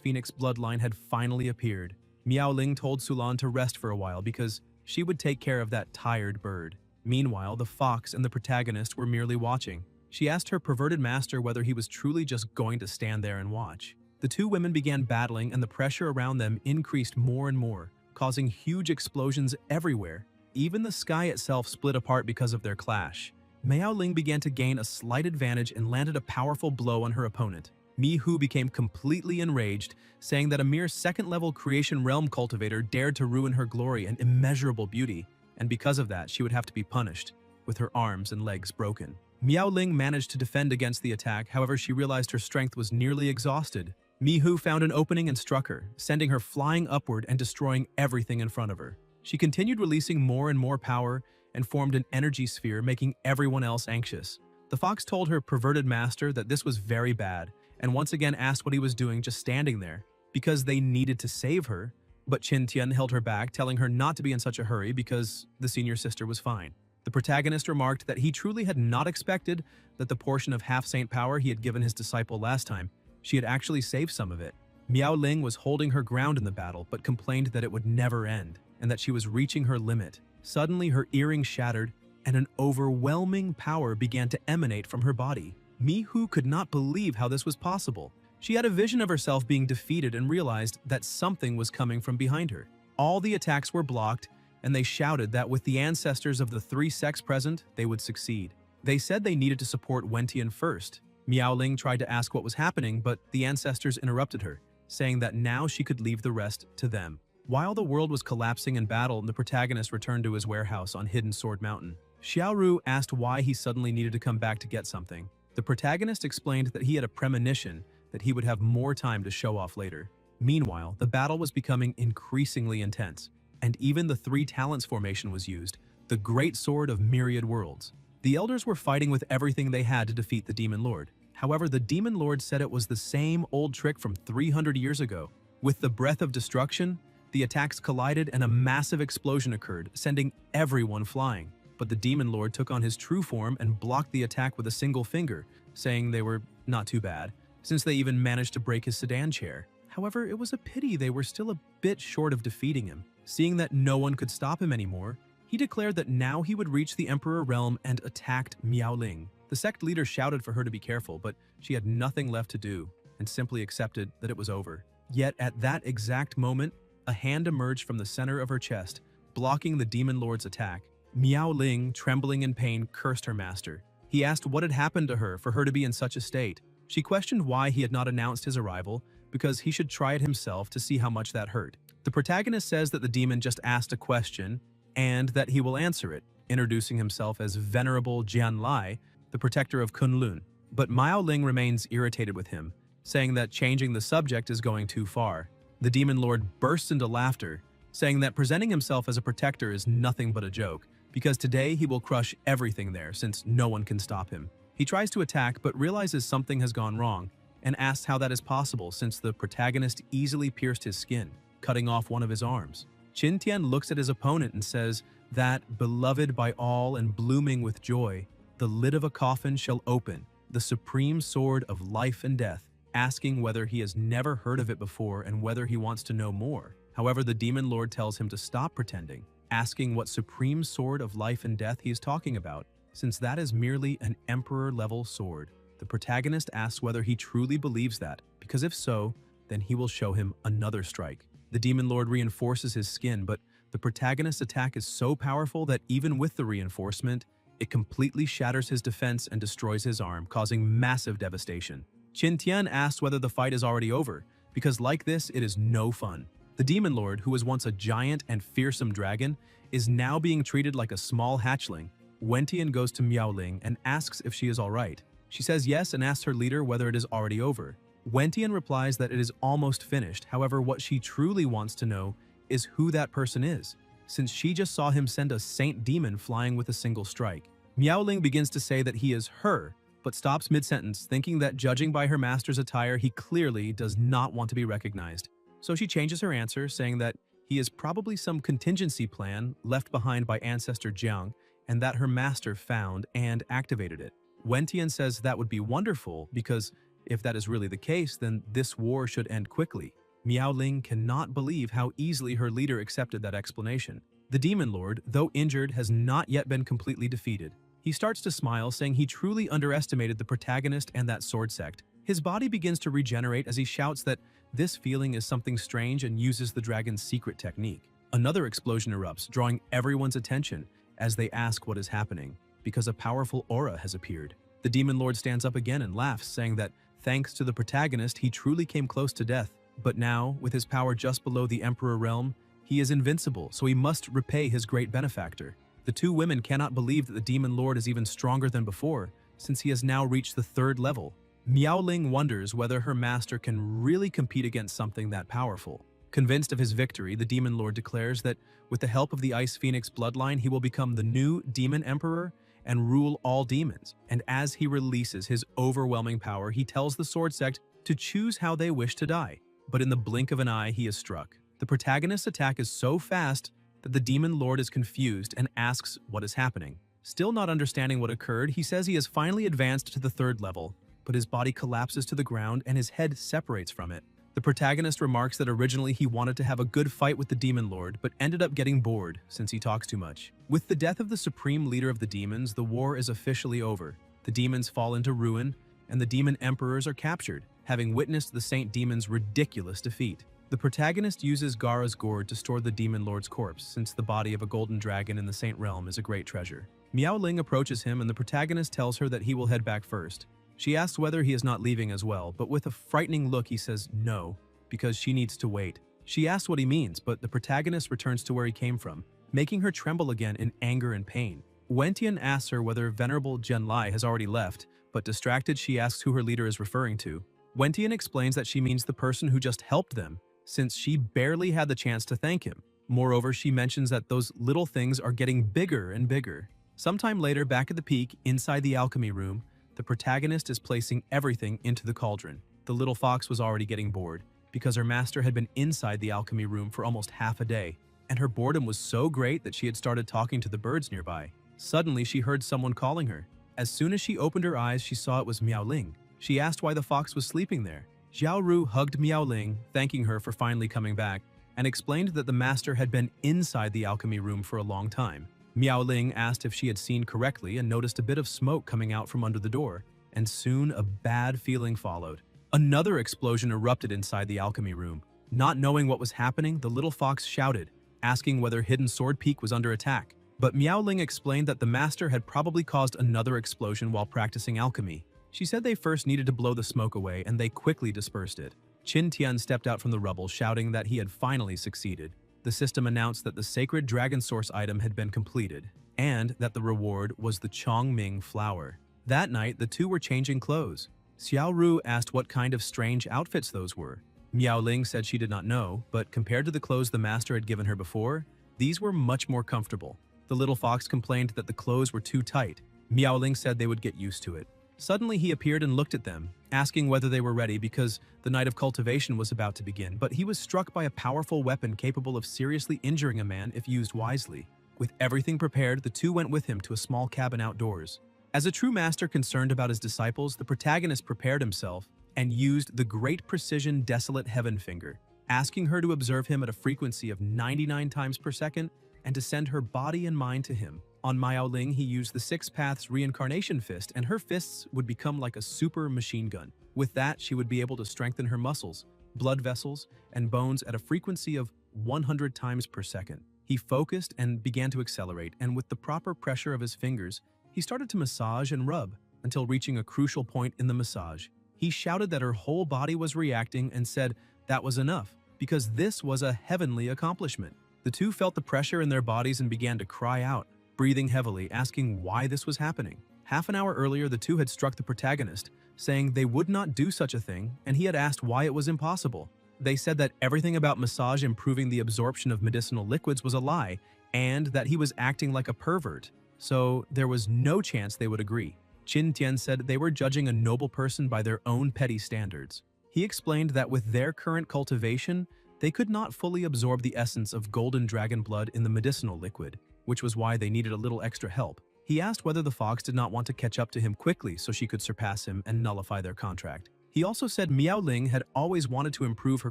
Phoenix bloodline had finally appeared. Miaoling told Sulan to rest for a while because she would take care of that tired bird. Meanwhile, the fox and the protagonist were merely watching. She asked her perverted master whether he was truly just going to stand there and watch. The two women began battling, and the pressure around them increased more and more, causing huge explosions everywhere. Even the sky itself split apart because of their clash. Miaoling began to gain a slight advantage and landed a powerful blow on her opponent. Mihu became completely enraged, saying that a mere second-level creation realm cultivator dared to ruin her glory and immeasurable beauty, and because of that, she would have to be punished, with her arms and legs broken. Miaoling managed to defend against the attack, however she realized her strength was nearly exhausted. Mihu found an opening and struck her, sending her flying upward and destroying everything in front of her. She continued releasing more and more power and formed an energy sphere, making everyone else anxious. The fox told her perverted master that this was very bad, and once again asked what he was doing just standing there, because they needed to save her, but Qin Tian held her back, telling her not to be in such a hurry because the senior sister was fine. The protagonist remarked that he truly had not expected that the portion of half-saint power he had given his disciple last time, she had actually saved some of it. Miaoling was holding her ground in the battle, but complained that it would never end, and that she was reaching her limit. Suddenly, her earring shattered, and an overwhelming power began to emanate from her body. Mihu could not believe how this was possible. She had a vision of herself being defeated and realized that something was coming from behind her. All the attacks were blocked, and they shouted that with the ancestors of the three sects present, they would succeed. They said they needed to support Wentian first. Miaoling tried to ask what was happening, but the ancestors interrupted her, saying that now she could leave the rest to them. While the world was collapsing in battle, the protagonist returned to his warehouse on Hidden Sword Mountain. Xiaoru asked why he suddenly needed to come back to get something. The protagonist explained that he had a premonition that he would have more time to show off later. Meanwhile, the battle was becoming increasingly intense, and even the three talents formation was used, the Great Sword of Myriad Worlds. The elders were fighting with everything they had to defeat the Demon Lord. However, the Demon Lord said it was the same old trick from 300 years ago. With the breath of destruction, the attacks collided and a massive explosion occurred, sending everyone flying. But the Demon Lord took on his true form and blocked the attack with a single finger, saying they were not too bad, since they even managed to break his sedan chair. However, it was a pity they were still a bit short of defeating him. Seeing that no one could stop him anymore, he declared that now he would reach the Emperor Realm and attacked Miaoling. The sect leader shouted for her to be careful, but she had nothing left to do and simply accepted that it was over. Yet at that exact moment, a hand emerged from the center of her chest, blocking the Demon Lord's attack. Miaoling, trembling in pain, cursed her master. He asked what had happened to her for her to be in such a state. She questioned why he had not announced his arrival, because he should try it himself to see how much that hurt. The protagonist says that the demon just asked a question and that he will answer it, introducing himself as Venerable Jianlai, the protector of Kunlun. But Miaoling remains irritated with him, saying that changing the subject is going too far. The Demon Lord bursts into laughter, saying that presenting himself as a protector is nothing but a joke, because today he will crush everything there since no one can stop him. He tries to attack but realizes something has gone wrong and asks how that is possible since the protagonist easily pierced his skin, cutting off one of his arms. Qin Tian looks at his opponent and says that, beloved by all and blooming with joy, the lid of a coffin shall open, the supreme sword of life and death, asking whether he has never heard of it before and whether he wants to know more. However, the Demon Lord tells him to stop pretending, asking what supreme sword of life and death he is talking about, since that is merely an emperor-level sword. The protagonist asks whether he truly believes that, because if so, then he will show him another strike. The demon lord reinforces his skin, but the protagonist's attack is so powerful that even with the reinforcement, it completely shatters his defense and destroys his arm, causing massive devastation. Qin Tian asks whether the fight is already over, because like this, it is no fun. The demon lord, who was once a giant and fearsome dragon, is now being treated like a small hatchling. Wentian goes to Miaoling and asks if she is alright. She says yes and asks her leader whether it is already over. Wentian replies that it is almost finished, however what she truly wants to know is who that person is, since she just saw him send a saint demon flying with a single strike. Miaoling begins to say that he is her, but stops mid-sentence, thinking that judging by her master's attire, he clearly does not want to be recognized. So she changes her answer, saying that he is probably some contingency plan left behind by ancestor Jiang, and that her master found and activated it. Wentian says that would be wonderful, because if that is really the case, then this war should end quickly. Miaoling cannot believe how easily her leader accepted that explanation. The demon lord, though injured, has not yet been completely defeated. He starts to smile, saying he truly underestimated the protagonist and that sword sect. His body begins to regenerate as he shouts that this feeling is something strange and uses the dragon's secret technique. Another explosion erupts, drawing everyone's attention as they ask what is happening, because a powerful aura has appeared. The demon lord stands up again and laughs, saying that thanks to the protagonist, he truly came close to death. But now, with his power just below the Emperor realm, he is invincible, so he must repay his great benefactor. The two women cannot believe that the demon lord is even stronger than before, since he has now reached the 3rd level. Miaoling wonders whether her master can really compete against something that powerful. Convinced of his victory, the demon lord declares that with the help of the Ice Phoenix bloodline, he will become the new demon emperor and rule all demons. And as he releases his overwhelming power, he tells the sword sect to choose how they wish to die. But in the blink of an eye, he is struck. The protagonist's attack is so fast that the demon lord is confused and asks what is happening. Still not understanding what occurred, he says he has finally advanced to the 3rd level, but his body collapses to the ground and his head separates from it. The protagonist remarks that originally he wanted to have a good fight with the demon lord, but ended up getting bored since he talks too much. With the death of the supreme leader of the demons, the war is officially over. The demons fall into ruin, and the demon emperors are captured, having witnessed the saint demon's ridiculous defeat. The protagonist uses Gaara's gourd to store the demon lord's corpse, since the body of a golden dragon in the saint realm is a great treasure. Miaoling approaches him, and the protagonist tells her that he will head back first. She asks whether he is not leaving as well, but with a frightening look he says no, because she needs to wait. She asks what he means, but the protagonist returns to where he came from, making her tremble again in anger and pain. Wentian asks her whether Venerable Zhenlai has already left, but distracted she asks who her leader is referring to. Wentian explains that she means the person who just helped them, since she barely had the chance to thank him. Moreover, she mentions that those little things are getting bigger and bigger. Sometime later, back at the peak, inside the alchemy room, the protagonist is placing everything into the cauldron. The little fox was already getting bored, because her master had been inside the alchemy room for almost half a day, and her boredom was so great that she had started talking to the birds nearby. Suddenly, she heard someone calling her. As soon as she opened her eyes, she saw it was Miaoling. She asked why the fox was sleeping there. Xiao Ru hugged Miaoling, thanking her for finally coming back, and explained that the master had been inside the alchemy room for a long time. Miaoling asked if she had seen correctly and noticed a bit of smoke coming out from under the door, and soon a bad feeling followed. Another explosion erupted inside the alchemy room. Not knowing what was happening, the little fox shouted, asking whether Hidden Sword Peak was under attack. But Miaoling explained that the master had probably caused another explosion while practicing alchemy. She said they first needed to blow the smoke away, and they quickly dispersed it. Qin Tian stepped out from the rubble, shouting that he had finally succeeded. The system announced that the sacred dragon source item had been completed, and that the reward was the Chongming flower. That night, the two were changing clothes. Xiao Ru asked what kind of strange outfits those were. Miaoling said she did not know, but compared to the clothes the master had given her before, these were much more comfortable. The little fox complained that the clothes were too tight. Miaoling said they would get used to it. Suddenly he appeared and looked at them, asking whether they were ready because the night of cultivation was about to begin, but he was struck by a powerful weapon capable of seriously injuring a man if used wisely. With everything prepared, the two went with him to a small cabin outdoors. As a true master concerned about his disciples, the protagonist prepared himself and used the great precision Desolate Heaven Finger, asking her to observe him at a frequency of 99 times per second and to send her body and mind to him. On Miaoling, he used the Six Paths Reincarnation Fist, and her fists would become like a super machine gun. With that, she would be able to strengthen her muscles, blood vessels, and bones at a frequency of 100 times per second. He focused and began to accelerate, and with the proper pressure of his fingers, he started to massage and rub until reaching a crucial point in the massage. He shouted that her whole body was reacting and said that was enough, because this was a heavenly accomplishment. The two felt the pressure in their bodies and began to cry out, breathing heavily, asking why this was happening. Half an hour earlier, the two had struck the protagonist, saying they would not do such a thing, and he had asked why it was impossible. They said that everything about massage improving the absorption of medicinal liquids was a lie, and that he was acting like a pervert, so there was no chance they would agree. Qin Tian said they were judging a noble person by their own petty standards. He explained that with their current cultivation, they could not fully absorb the essence of golden dragon blood in the medicinal liquid, which was why they needed a little extra help. He asked whether the fox did not want to catch up to him quickly so she could surpass him and nullify their contract. He also said Miao Ling had always wanted to improve her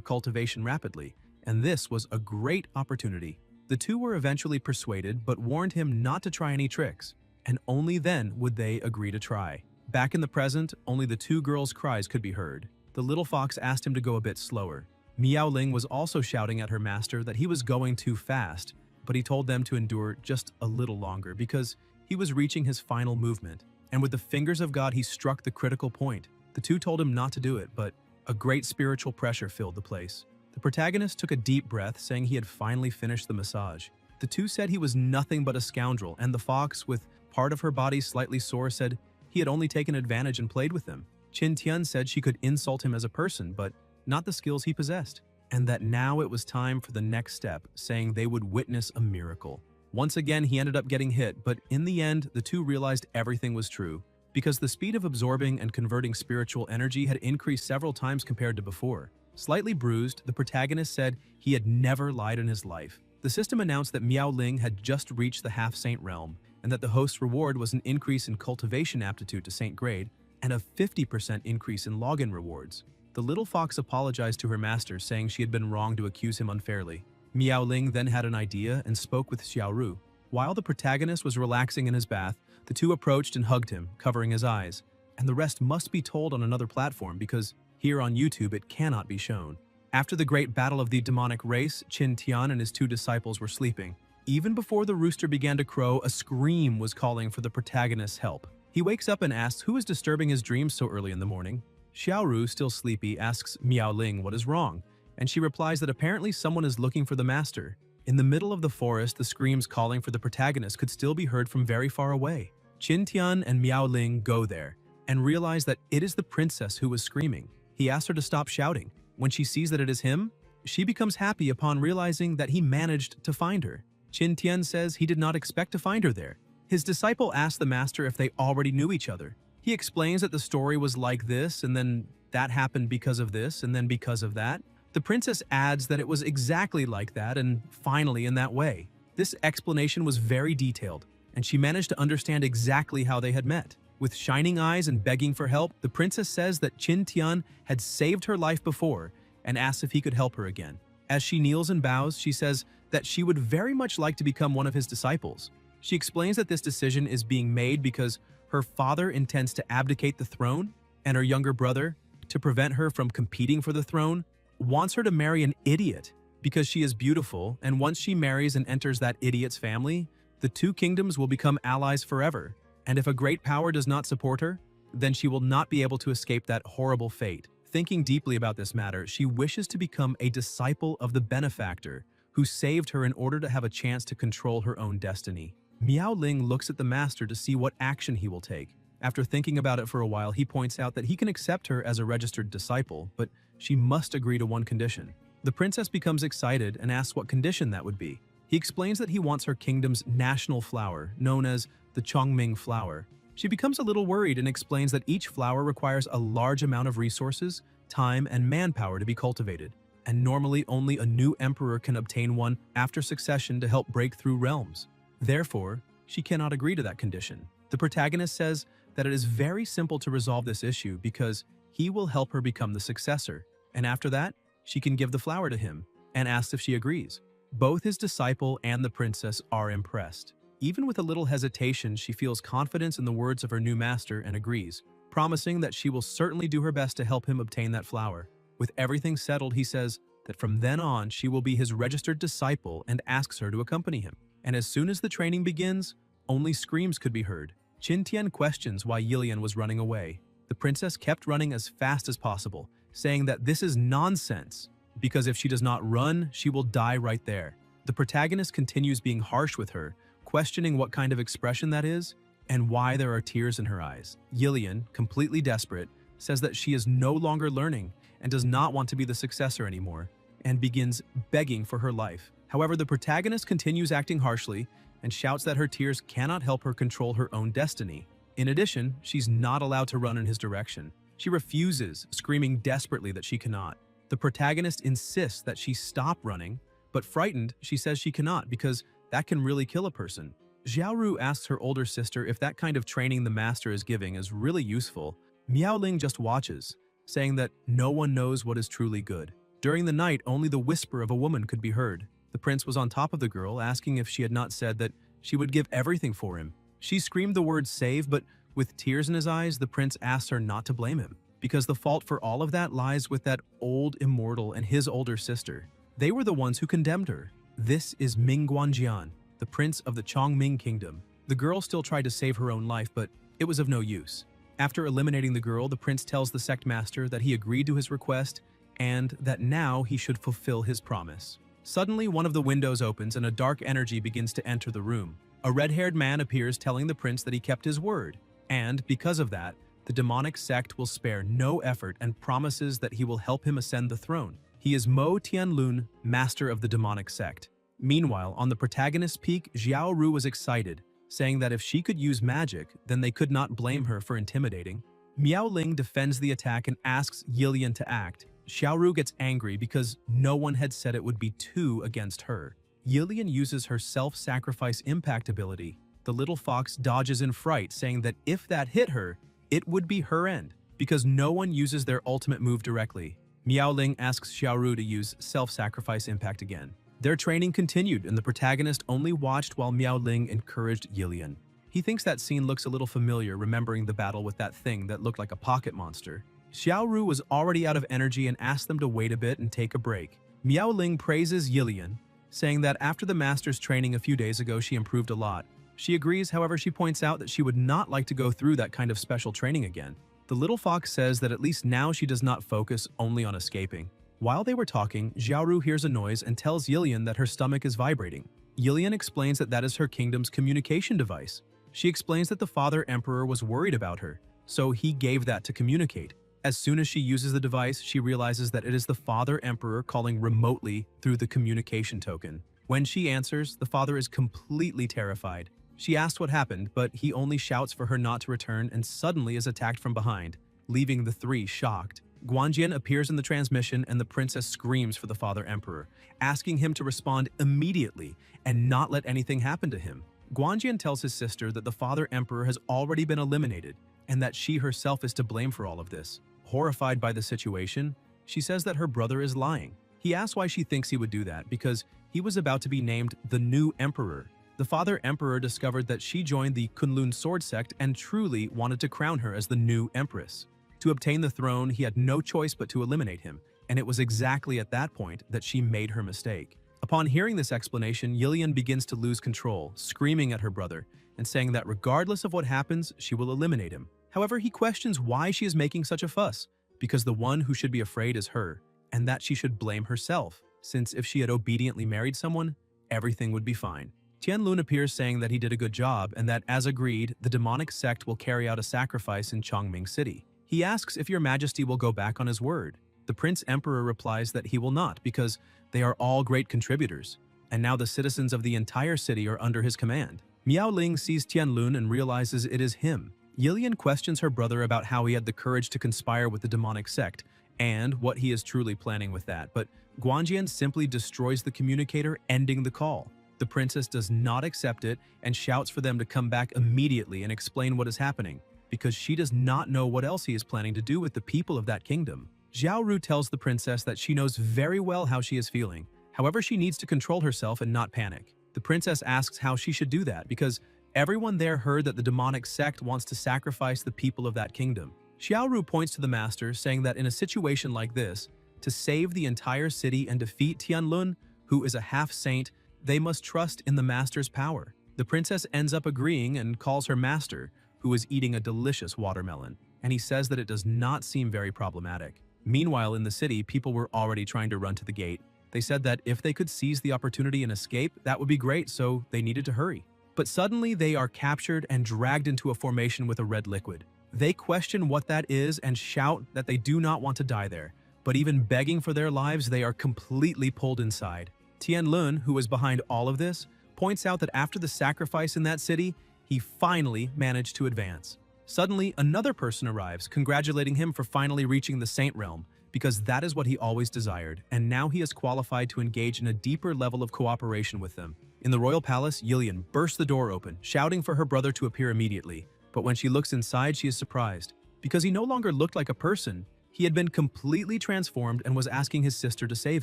cultivation rapidly, and this was a great opportunity. The two were eventually persuaded but warned him not to try any tricks, and only then would they agree to try. Back in the present, only the two girls' cries could be heard. The little fox asked him to go a bit slower. Miao Ling was also shouting at her master that he was going too fast, but he told them to endure just a little longer because he was reaching his final movement, and with the fingers of God he struck the critical point. The two told him not to do it, but a great spiritual pressure filled the place. The protagonist took a deep breath, saying he had finally finished the massage. The two said he was nothing but a scoundrel, and the fox, with part of her body slightly sore, said he had only taken advantage and played with them. Qin Tian said she could insult him as a person, but not the skills he possessed, and that now it was time for the next step, saying they would witness a miracle. Once again, he ended up getting hit, but in the end, the two realized everything was true, because the speed of absorbing and converting spiritual energy had increased several times compared to before. Slightly bruised, the protagonist said he had never lied in his life. The system announced that Miao Ling had just reached the half-saint realm, and that the host's reward was an increase in cultivation aptitude to saint grade and a 50% increase in login rewards. The little fox apologized to her master, saying she had been wrong to accuse him unfairly. Miao Ling then had an idea and spoke with Xiaoru. While the protagonist was relaxing in his bath, the two approached and hugged him, covering his eyes. And the rest must be told on another platform because here on YouTube it cannot be shown. After the great battle of the demonic race, Qin Tian and his two disciples were sleeping. Even before the rooster began to crow, a scream was calling for the protagonist's help. He wakes up and asks who is disturbing his dreams so early in the morning. Xiaoru, still sleepy, asks Miao Ling what is wrong, and she replies that apparently someone is looking for the master. In the middle of the forest, the screams calling for the protagonist could still be heard from very far away. Qin Tian and Miao Ling go there and realize that it is the princess who was screaming. He asks her to stop shouting. When she sees that it is him, she becomes happy upon realizing that he managed to find her. Qin Tian says he did not expect to find her there. His disciple asks the master if they already knew each other. He explains that the story was like this, and then that happened because of this, and then because of that. The princess adds that it was exactly like that, and finally in that way. This explanation was very detailed, and she managed to understand exactly how they had met. With shining eyes and begging for help, the princess says that Qin Tian had saved her life before and asks if he could help her again. As she kneels and bows, she says that she would very much like to become one of his disciples. She explains that this decision is being made because her father intends to abdicate the throne, and her younger brother, to prevent her from competing for the throne, wants her to marry an idiot because she is beautiful, and once she marries and enters that idiot's family, the two kingdoms will become allies forever. And if a great power does not support her, then she will not be able to escape that horrible fate. Thinking deeply about this matter, she wishes to become a disciple of the benefactor who saved her in order to have a chance to control her own destiny. Miao Ling looks at the master to see what action he will take. After thinking about it for a while, he points out that he can accept her as a registered disciple, but she must agree to one condition. The princess becomes excited and asks what condition that would be. He explains that he wants her kingdom's national flower, known as the Chongming flower. She becomes a little worried and explains that each flower requires a large amount of resources, time, and manpower to be cultivated, and normally only a new emperor can obtain one after succession to help break through realms. Therefore, she cannot agree to that condition. The protagonist says that it is very simple to resolve this issue because he will help her become the successor, and after that, she can give the flower to him, and asks if she agrees. Both his disciple and the princess are impressed. Even with a little hesitation, she feels confidence in the words of her new master and agrees, promising that she will certainly do her best to help him obtain that flower. With everything settled, he says that from then on she will be his registered disciple and asks her to accompany him. And as soon as the training begins, only screams could be heard. Qin Tian questions why Yilian was running away. The princess kept running as fast as possible, saying that this is nonsense, because if she does not run, she will die right there. The protagonist continues being harsh with her, questioning what kind of expression that is and why there are tears in her eyes. Yilian, completely desperate, says that she is no longer learning and does not want to be the successor anymore, and begins begging for her life. However, the protagonist continues acting harshly and shouts that her tears cannot help her control her own destiny. In addition, she's not allowed to run in his direction. She refuses, screaming desperately that she cannot. The protagonist insists that she stop running, but frightened, she says she cannot because that can really kill a person. Xiaoru asks her older sister if that kind of training the master is giving is really useful. Miaoling just watches, saying that no one knows what is truly good. During the night, only the whisper of a woman could be heard. The prince was on top of the girl, asking if she had not said that she would give everything for him. She screamed the word save, but with tears in his eyes, the prince asks her not to blame him, because the fault for all of that lies with that old immortal and his older sister. They were the ones who condemned her. This is Ming Guanjian, the prince of the Chongming kingdom. The girl still tried to save her own life, but it was of no use. After eliminating the girl, the prince tells the sect master that he agreed to his request and that now he should fulfill his promise. Suddenly, one of the windows opens and a dark energy begins to enter the room. A red-haired man appears telling the prince that he kept his word, and because of that, the demonic sect will spare no effort and promises that he will help him ascend the throne. He is Mo Tianlun, master of the demonic sect. Meanwhile, on the protagonist's peak, Xiaoru was excited, saying that if she could use magic, then they could not blame her for intimidating. Miaoling defends the attack and asks Yilian to act. Xiaoru gets angry because no one had said it would be two against her. Yilian uses her self-sacrifice impact ability. The little fox dodges in fright, saying that if that hit her, it would be her end, because no one uses their ultimate move directly. Miaoling asks Xiaoru to use self-sacrifice impact again. Their training continued, and the protagonist only watched while Miaoling encouraged Yilian. He thinks that scene looks a little familiar, remembering the battle with that thing that looked like a pocket monster. Xiaoru was already out of energy and asked them to wait a bit and take a break. Miaoling praises Yilian, saying that after the master's training a few days ago, she improved a lot. She agrees, however, she points out that she would not like to go through that kind of special training again. The little fox says that at least now she does not focus only on escaping. While they were talking, Xiaoru hears a noise and tells Yilian that her stomach is vibrating. Yilian explains that that is her kingdom's communication device. She explains that the Father Emperor was worried about her, so he gave that to communicate. As soon as she uses the device, she realizes that it is the Father Emperor calling remotely through the communication token. When she answers, the father is completely terrified. She asks what happened, but he only shouts for her not to return and suddenly is attacked from behind, leaving the three shocked. Guanjian appears in the transmission and the princess screams for the Father Emperor, asking him to respond immediately and not let anything happen to him. Guanjian tells his sister that the Father Emperor has already been eliminated and that she herself is to blame for all of this. Horrified by the situation, she says that her brother is lying. He asks why she thinks he would do that, because he was about to be named the new emperor. The Father Emperor discovered that she joined the Kunlun sword sect and truly wanted to crown her as the new empress. To obtain the throne, he had no choice but to eliminate him, and it was exactly at that point that she made her mistake. Upon hearing this explanation, Yilian begins to lose control, screaming at her brother and saying that regardless of what happens, she will eliminate him. However, he questions why she is making such a fuss, because the one who should be afraid is her, and that she should blame herself, since if she had obediently married someone, everything would be fine. Tianlun appears saying that he did a good job and that, as agreed, the demonic sect will carry out a sacrifice in Chongming City. He asks if Your Majesty will go back on his word. The Prince Emperor replies that he will not, because they are all great contributors, and now the citizens of the entire city are under his command. Miaoling sees Tianlun and realizes it is him. Yilian questions her brother about how he had the courage to conspire with the demonic sect, and what he is truly planning with that, but Guanjian simply destroys the communicator, ending the call. The princess does not accept it and shouts for them to come back immediately and explain what is happening, because she does not know what else he is planning to do with the people of that kingdom. Xiaoru tells the princess that she knows very well how she is feeling. However, she needs to control herself and not panic. The princess asks how she should do that, because everyone there heard that the demonic sect wants to sacrifice the people of that kingdom. Xiaoru points to the master, saying that in a situation like this, To save the entire city and defeat Tianlun, who is a half-saint, they must trust in the master's power. The princess ends up agreeing and calls her master, who is eating a delicious watermelon, and he says that it does not seem very problematic. Meanwhile, in the city, people were already trying to run to the gate. They said that if they could seize the opportunity and escape, that would be great, so they needed to hurry. But suddenly, they are captured and dragged into a formation with a red liquid. They question what that is and shout that they do not want to die there. But even begging for their lives, they are completely pulled inside. Tianlun, who is behind all of this, points out that after the sacrifice in that city, he finally managed to advance. Suddenly, another person arrives, congratulating him for finally reaching the Saint Realm, because that is what he always desired, and now he is qualified to engage in a deeper level of cooperation with them. In the royal palace, Yilian bursts the door open, shouting for her brother to appear immediately. But when she looks inside, she is surprised, because he no longer looked like a person. He had been completely transformed and was asking his sister to save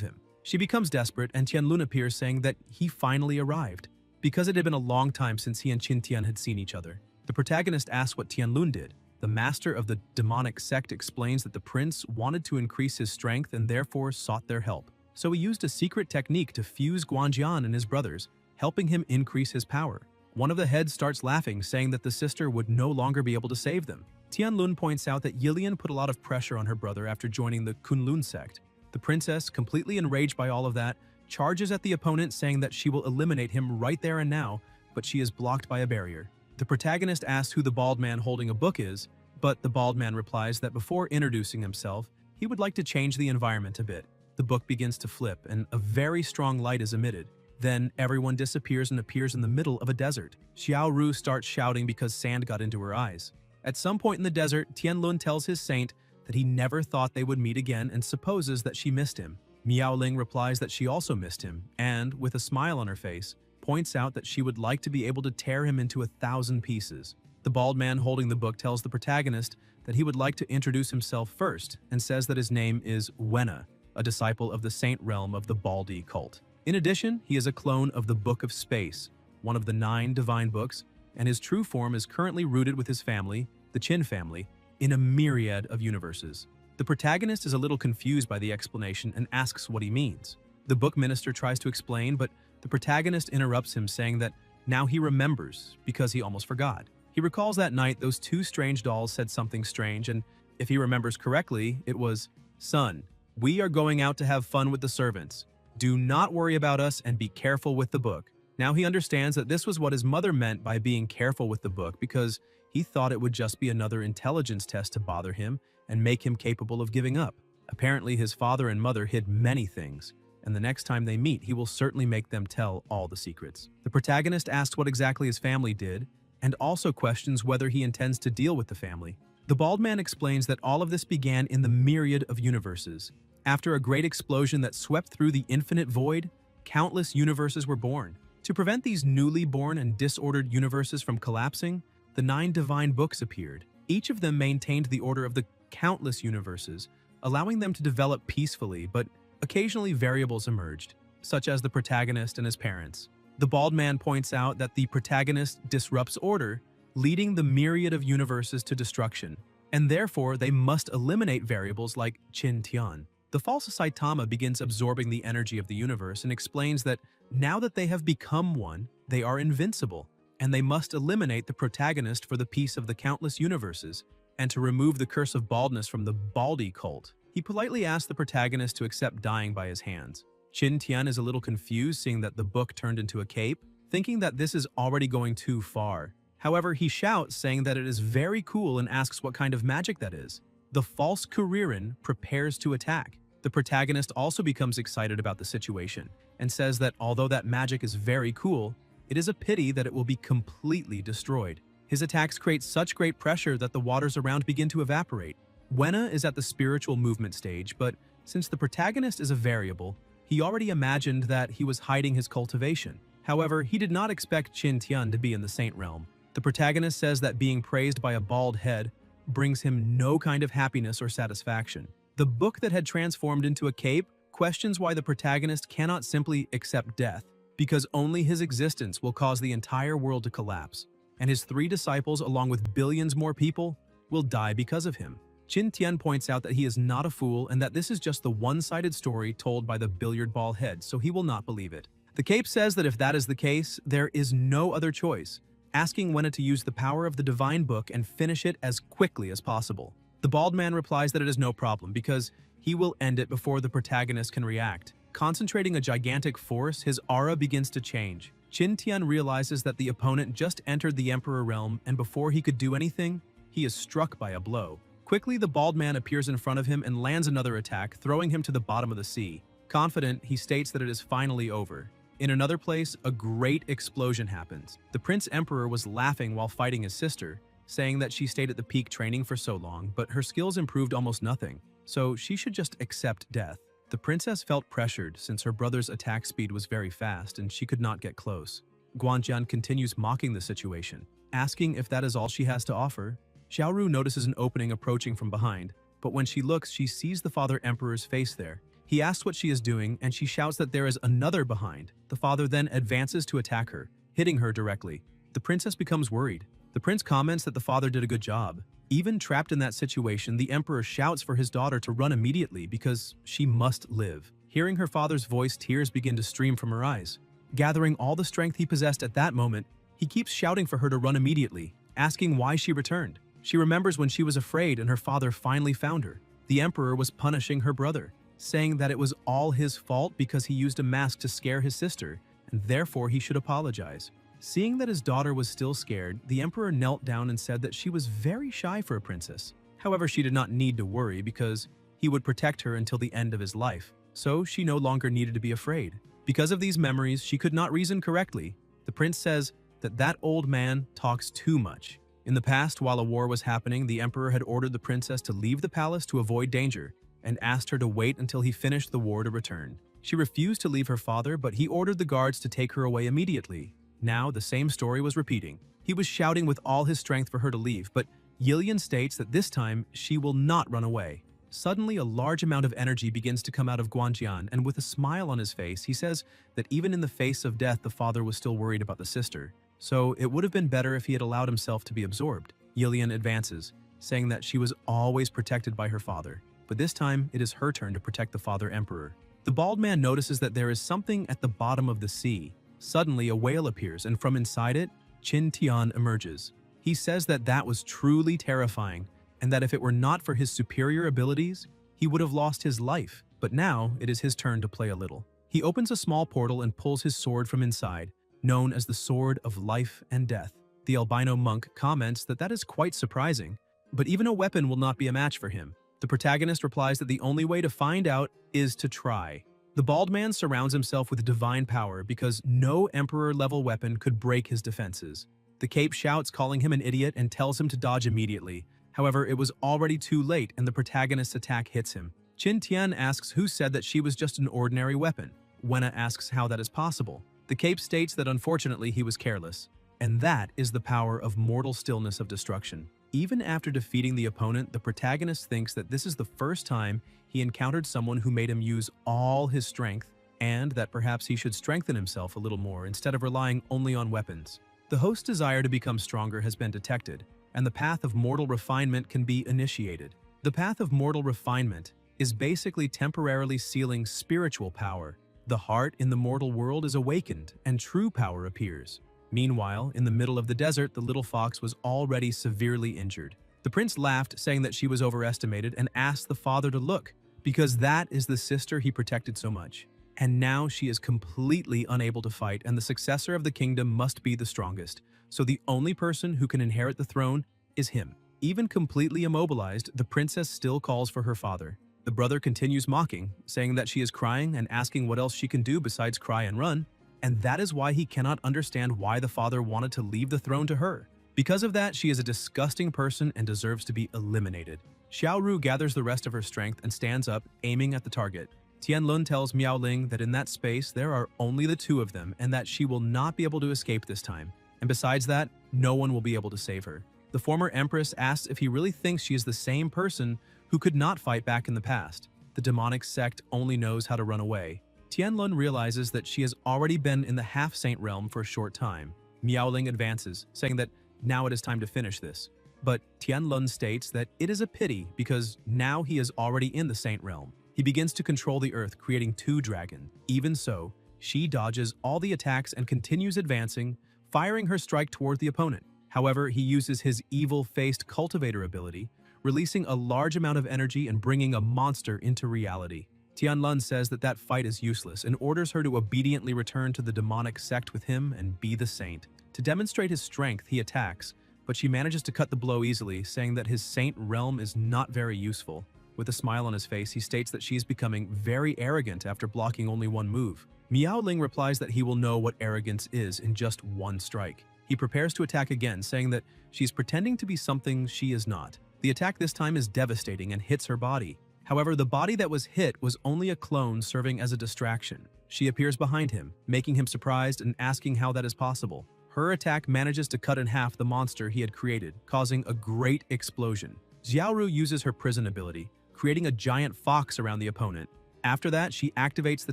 him. She becomes desperate, and Tianlun appears, saying that he finally arrived, because it had been a long time since he and Qin Tian had seen each other. The protagonist asks what Tianlun did. The master of the demonic sect explains that the prince wanted to increase his strength and therefore sought their help. So he used a secret technique to fuse Guanjian and his brothers, helping him increase his power. One of the heads starts laughing, saying that the sister would no longer be able to save them. Tianlun points out that Yilian put a lot of pressure on her brother after joining the Kunlun sect. The princess, completely enraged by all of that, charges at the opponent, saying that she will eliminate him right there and now, but she is blocked by a barrier. The protagonist asks who the bald man holding a book is, but the bald man replies that before introducing himself, he would like to change the environment a bit. The book begins to flip, and a very strong light is emitted. Then everyone disappears and appears in the middle of a desert. Xiao Ru starts shouting because sand got into her eyes. At some point in the desert, Tianlun tells his saint that he never thought they would meet again and supposes that she missed him. Miaoling replies that she also missed him, and, with a smile on her face, points out that she would like to be able to tear him into 1,000 pieces. The bald man holding the book tells the protagonist that he would like to introduce himself first and says that his name is Wenna, a disciple of the Saint Realm of the Baldi cult. In addition, he is a clone of the Book of Space, one of the 9 divine books, and his true form is currently rooted with his family, the Qin family, in a myriad of universes. The protagonist is a little confused by the explanation and asks what he means. The book minister tries to explain, but the protagonist interrupts him, saying that now he remembers because he almost forgot. He recalls that night those 2 strange dolls said something strange, and if he remembers correctly, it was, "Son, we are going out to have fun with the servants. Do not worry about us and be careful with the book." Now he understands that this was what his mother meant by being careful with the book, because he thought it would just be another intelligence test to bother him and make him capable of giving up. Apparently, his father and mother hid many things, and the next time they meet, he will certainly make them tell all the secrets. The protagonist asks what exactly his family did, and also questions whether he intends to deal with the family. The bald man explains that all of this began in the myriad of universes. After a great explosion that swept through the infinite void, countless universes were born. To prevent these newly born and disordered universes from collapsing, the 9 divine books appeared. Each of them maintained the order of the countless universes, allowing them to develop peacefully, but occasionally variables emerged, such as the protagonist and his parents. The bald man points out that the protagonist disrupts order, leading the myriad of universes to destruction, and therefore they must eliminate variables like Qin Tian. The false Saitama begins absorbing the energy of the universe and explains that now that they have become one, they are invincible, and they must eliminate the protagonist for the peace of the countless universes, and to remove the curse of baldness from the Baldi cult. He politely asks the protagonist to accept dying by his hands. Qin Tian is a little confused, seeing that the book turned into a cape, thinking that this is already going too far. However, he shouts, saying that it is very cool, and asks what kind of magic that is. The false Kuririn prepares to attack. The protagonist also becomes excited about the situation, and says that although that magic is very cool, it is a pity that it will be completely destroyed. His attacks create such great pressure that the waters around begin to evaporate. Wenna is at the spiritual movement stage, but since the protagonist is a variable, he already imagined that he was hiding his cultivation. However, he did not expect Qin Tian to be in the Saint Realm. The protagonist says that being praised by a bald head brings him no kind of happiness or satisfaction. The book that had transformed into a cape questions why the protagonist cannot simply accept death, because only his existence will cause the entire world to collapse, and his 3 disciples, along with billions more people, will die because of him. Qin Tian points out that he is not a fool and that this is just the one-sided story told by the billiard ball head, so he will not believe it. The cape says that if that is the case, there is no other choice, asking Wenna to use the power of the divine book and finish it as quickly as possible. The bald man replies that it is no problem because he will end it before the protagonist can react. Concentrating a gigantic force, his aura begins to change. Qin Tian realizes that the opponent just entered the Emperor realm, and before he could do anything, he is struck by a blow. Quickly, the bald man appears in front of him and lands another attack, throwing him to the bottom of the sea. Confident, he states that it is finally over. In another place, a great explosion happens. The Prince Emperor was laughing while fighting his sister, saying that she stayed at the peak training for so long, but her skills improved almost nothing, so she should just accept death. The princess felt pressured since her brother's attack speed was very fast and she could not get close. Guanjian continues mocking the situation, asking if that is all she has to offer. Xiaoru notices an opening approaching from behind, but when she looks, she sees the Father Emperor's face there. He asks what she is doing, and she shouts that there is another behind. The father then advances to attack her, hitting her directly. The princess becomes worried. The prince comments that the father did a good job. Even trapped in that situation, the emperor shouts for his daughter to run immediately because she must live. Hearing her father's voice, tears begin to stream from her eyes. Gathering all the strength he possessed at that moment, he keeps shouting for her to run immediately, asking why she returned. She remembers when she was afraid and her father finally found her. The emperor was punishing her brother, saying that it was all his fault because he used a mask to scare his sister, and therefore he should apologize. Seeing that his daughter was still scared, the emperor knelt down and said that she was very shy for a princess. However, she did not need to worry because he would protect her until the end of his life, so she no longer needed to be afraid. Because of these memories, she could not reason correctly. The prince says that that old man talks too much. In the past, while a war was happening, the emperor had ordered the princess to leave the palace to avoid danger and asked her to wait until he finished the war to return. She refused to leave her father, but he ordered the guards to take her away immediately. Now, the same story was repeating. He was shouting with all his strength for her to leave, but Yilian states that this time she will not run away. Suddenly, a large amount of energy begins to come out of Guanjian, and with a smile on his face, he says that even in the face of death, the father was still worried about the sister. So it would have been better if he had allowed himself to be absorbed. Yilian advances, saying that she was always protected by her father, but this time it is her turn to protect the Father Emperor. The bald man notices that there is something at the bottom of the sea. Suddenly, a whale appears, and from inside it, Qin Tian emerges. He says that that was truly terrifying, and that if it were not for his superior abilities, he would have lost his life. But now, it is his turn to play a little. He opens a small portal and pulls his sword from inside, known as the Sword of Life and Death. The albino monk comments that that is quite surprising, but even a weapon will not be a match for him. The protagonist replies that the only way to find out is to try. The bald man surrounds himself with divine power because no emperor-level weapon could break his defenses. The cape shouts, calling him an idiot, and tells him to dodge immediately. However, it was already too late and the protagonist's attack hits him. Qin Tian asks who said that she was just an ordinary weapon. Wenna asks how that is possible. The cape states that unfortunately he was careless. And that is the power of mortal stillness of destruction. Even after defeating the opponent, the protagonist thinks that this is the first time he encountered someone who made him use all his strength, and that perhaps he should strengthen himself a little more instead of relying only on weapons. The host's desire to become stronger has been detected, and the path of mortal refinement can be initiated. The path of mortal refinement is basically temporarily sealing spiritual power. The heart in the mortal world is awakened, and true power appears. Meanwhile, in the middle of the desert, the little fox was already severely injured. The prince laughed, saying that she was overestimated, and asked the father to look, because that is the sister he protected so much. And now she is completely unable to fight, and the successor of the kingdom must be the strongest. So the only person who can inherit the throne is him. Even completely immobilized, the princess still calls for her father. The brother continues mocking, saying that she is crying and asking what else she can do besides cry and run, and that is why he cannot understand why the father wanted to leave the throne to her. Because of that, she is a disgusting person and deserves to be eliminated. Xiaoru gathers the rest of her strength and stands up, aiming at the target. Tianlun tells Miaoling that in that space there are only the two of them and that she will not be able to escape this time. And besides that, no one will be able to save her. The former empress asks if he really thinks she is the same person who could not fight back in the past. The demonic sect only knows how to run away. Tianlun realizes that she has already been in the half-saint realm for a short time. Miaoling advances, saying that now it is time to finish this. but Tianlun states that it is a pity because now he is already in the Saint Realm. He begins to control the earth, creating 2 dragons. Even so, she dodges all the attacks and continues advancing, firing her strike toward the opponent. However, he uses his evil-faced cultivator ability, releasing a large amount of energy and bringing a monster into reality. Tianlun says that that fight is useless and orders her to obediently return to the demonic sect with him and be the saint. To demonstrate his strength, he attacks, but she manages to cut the blow easily, saying that his saint realm is not very useful. With a smile on his face, he states that she is becoming very arrogant after blocking only 1 move. Miao Ling replies that he will know what arrogance is in just 1 strike. He prepares to attack again, saying that she's pretending to be something she is not. The attack this time is devastating and hits her body. However, the body that was hit was only a clone serving as a distraction. She appears behind him, making him surprised and asking how that is possible. Her attack manages to cut in half the monster he had created, causing a great explosion. Xiaoru uses her prison ability, creating a giant fox around the opponent. After that, she activates the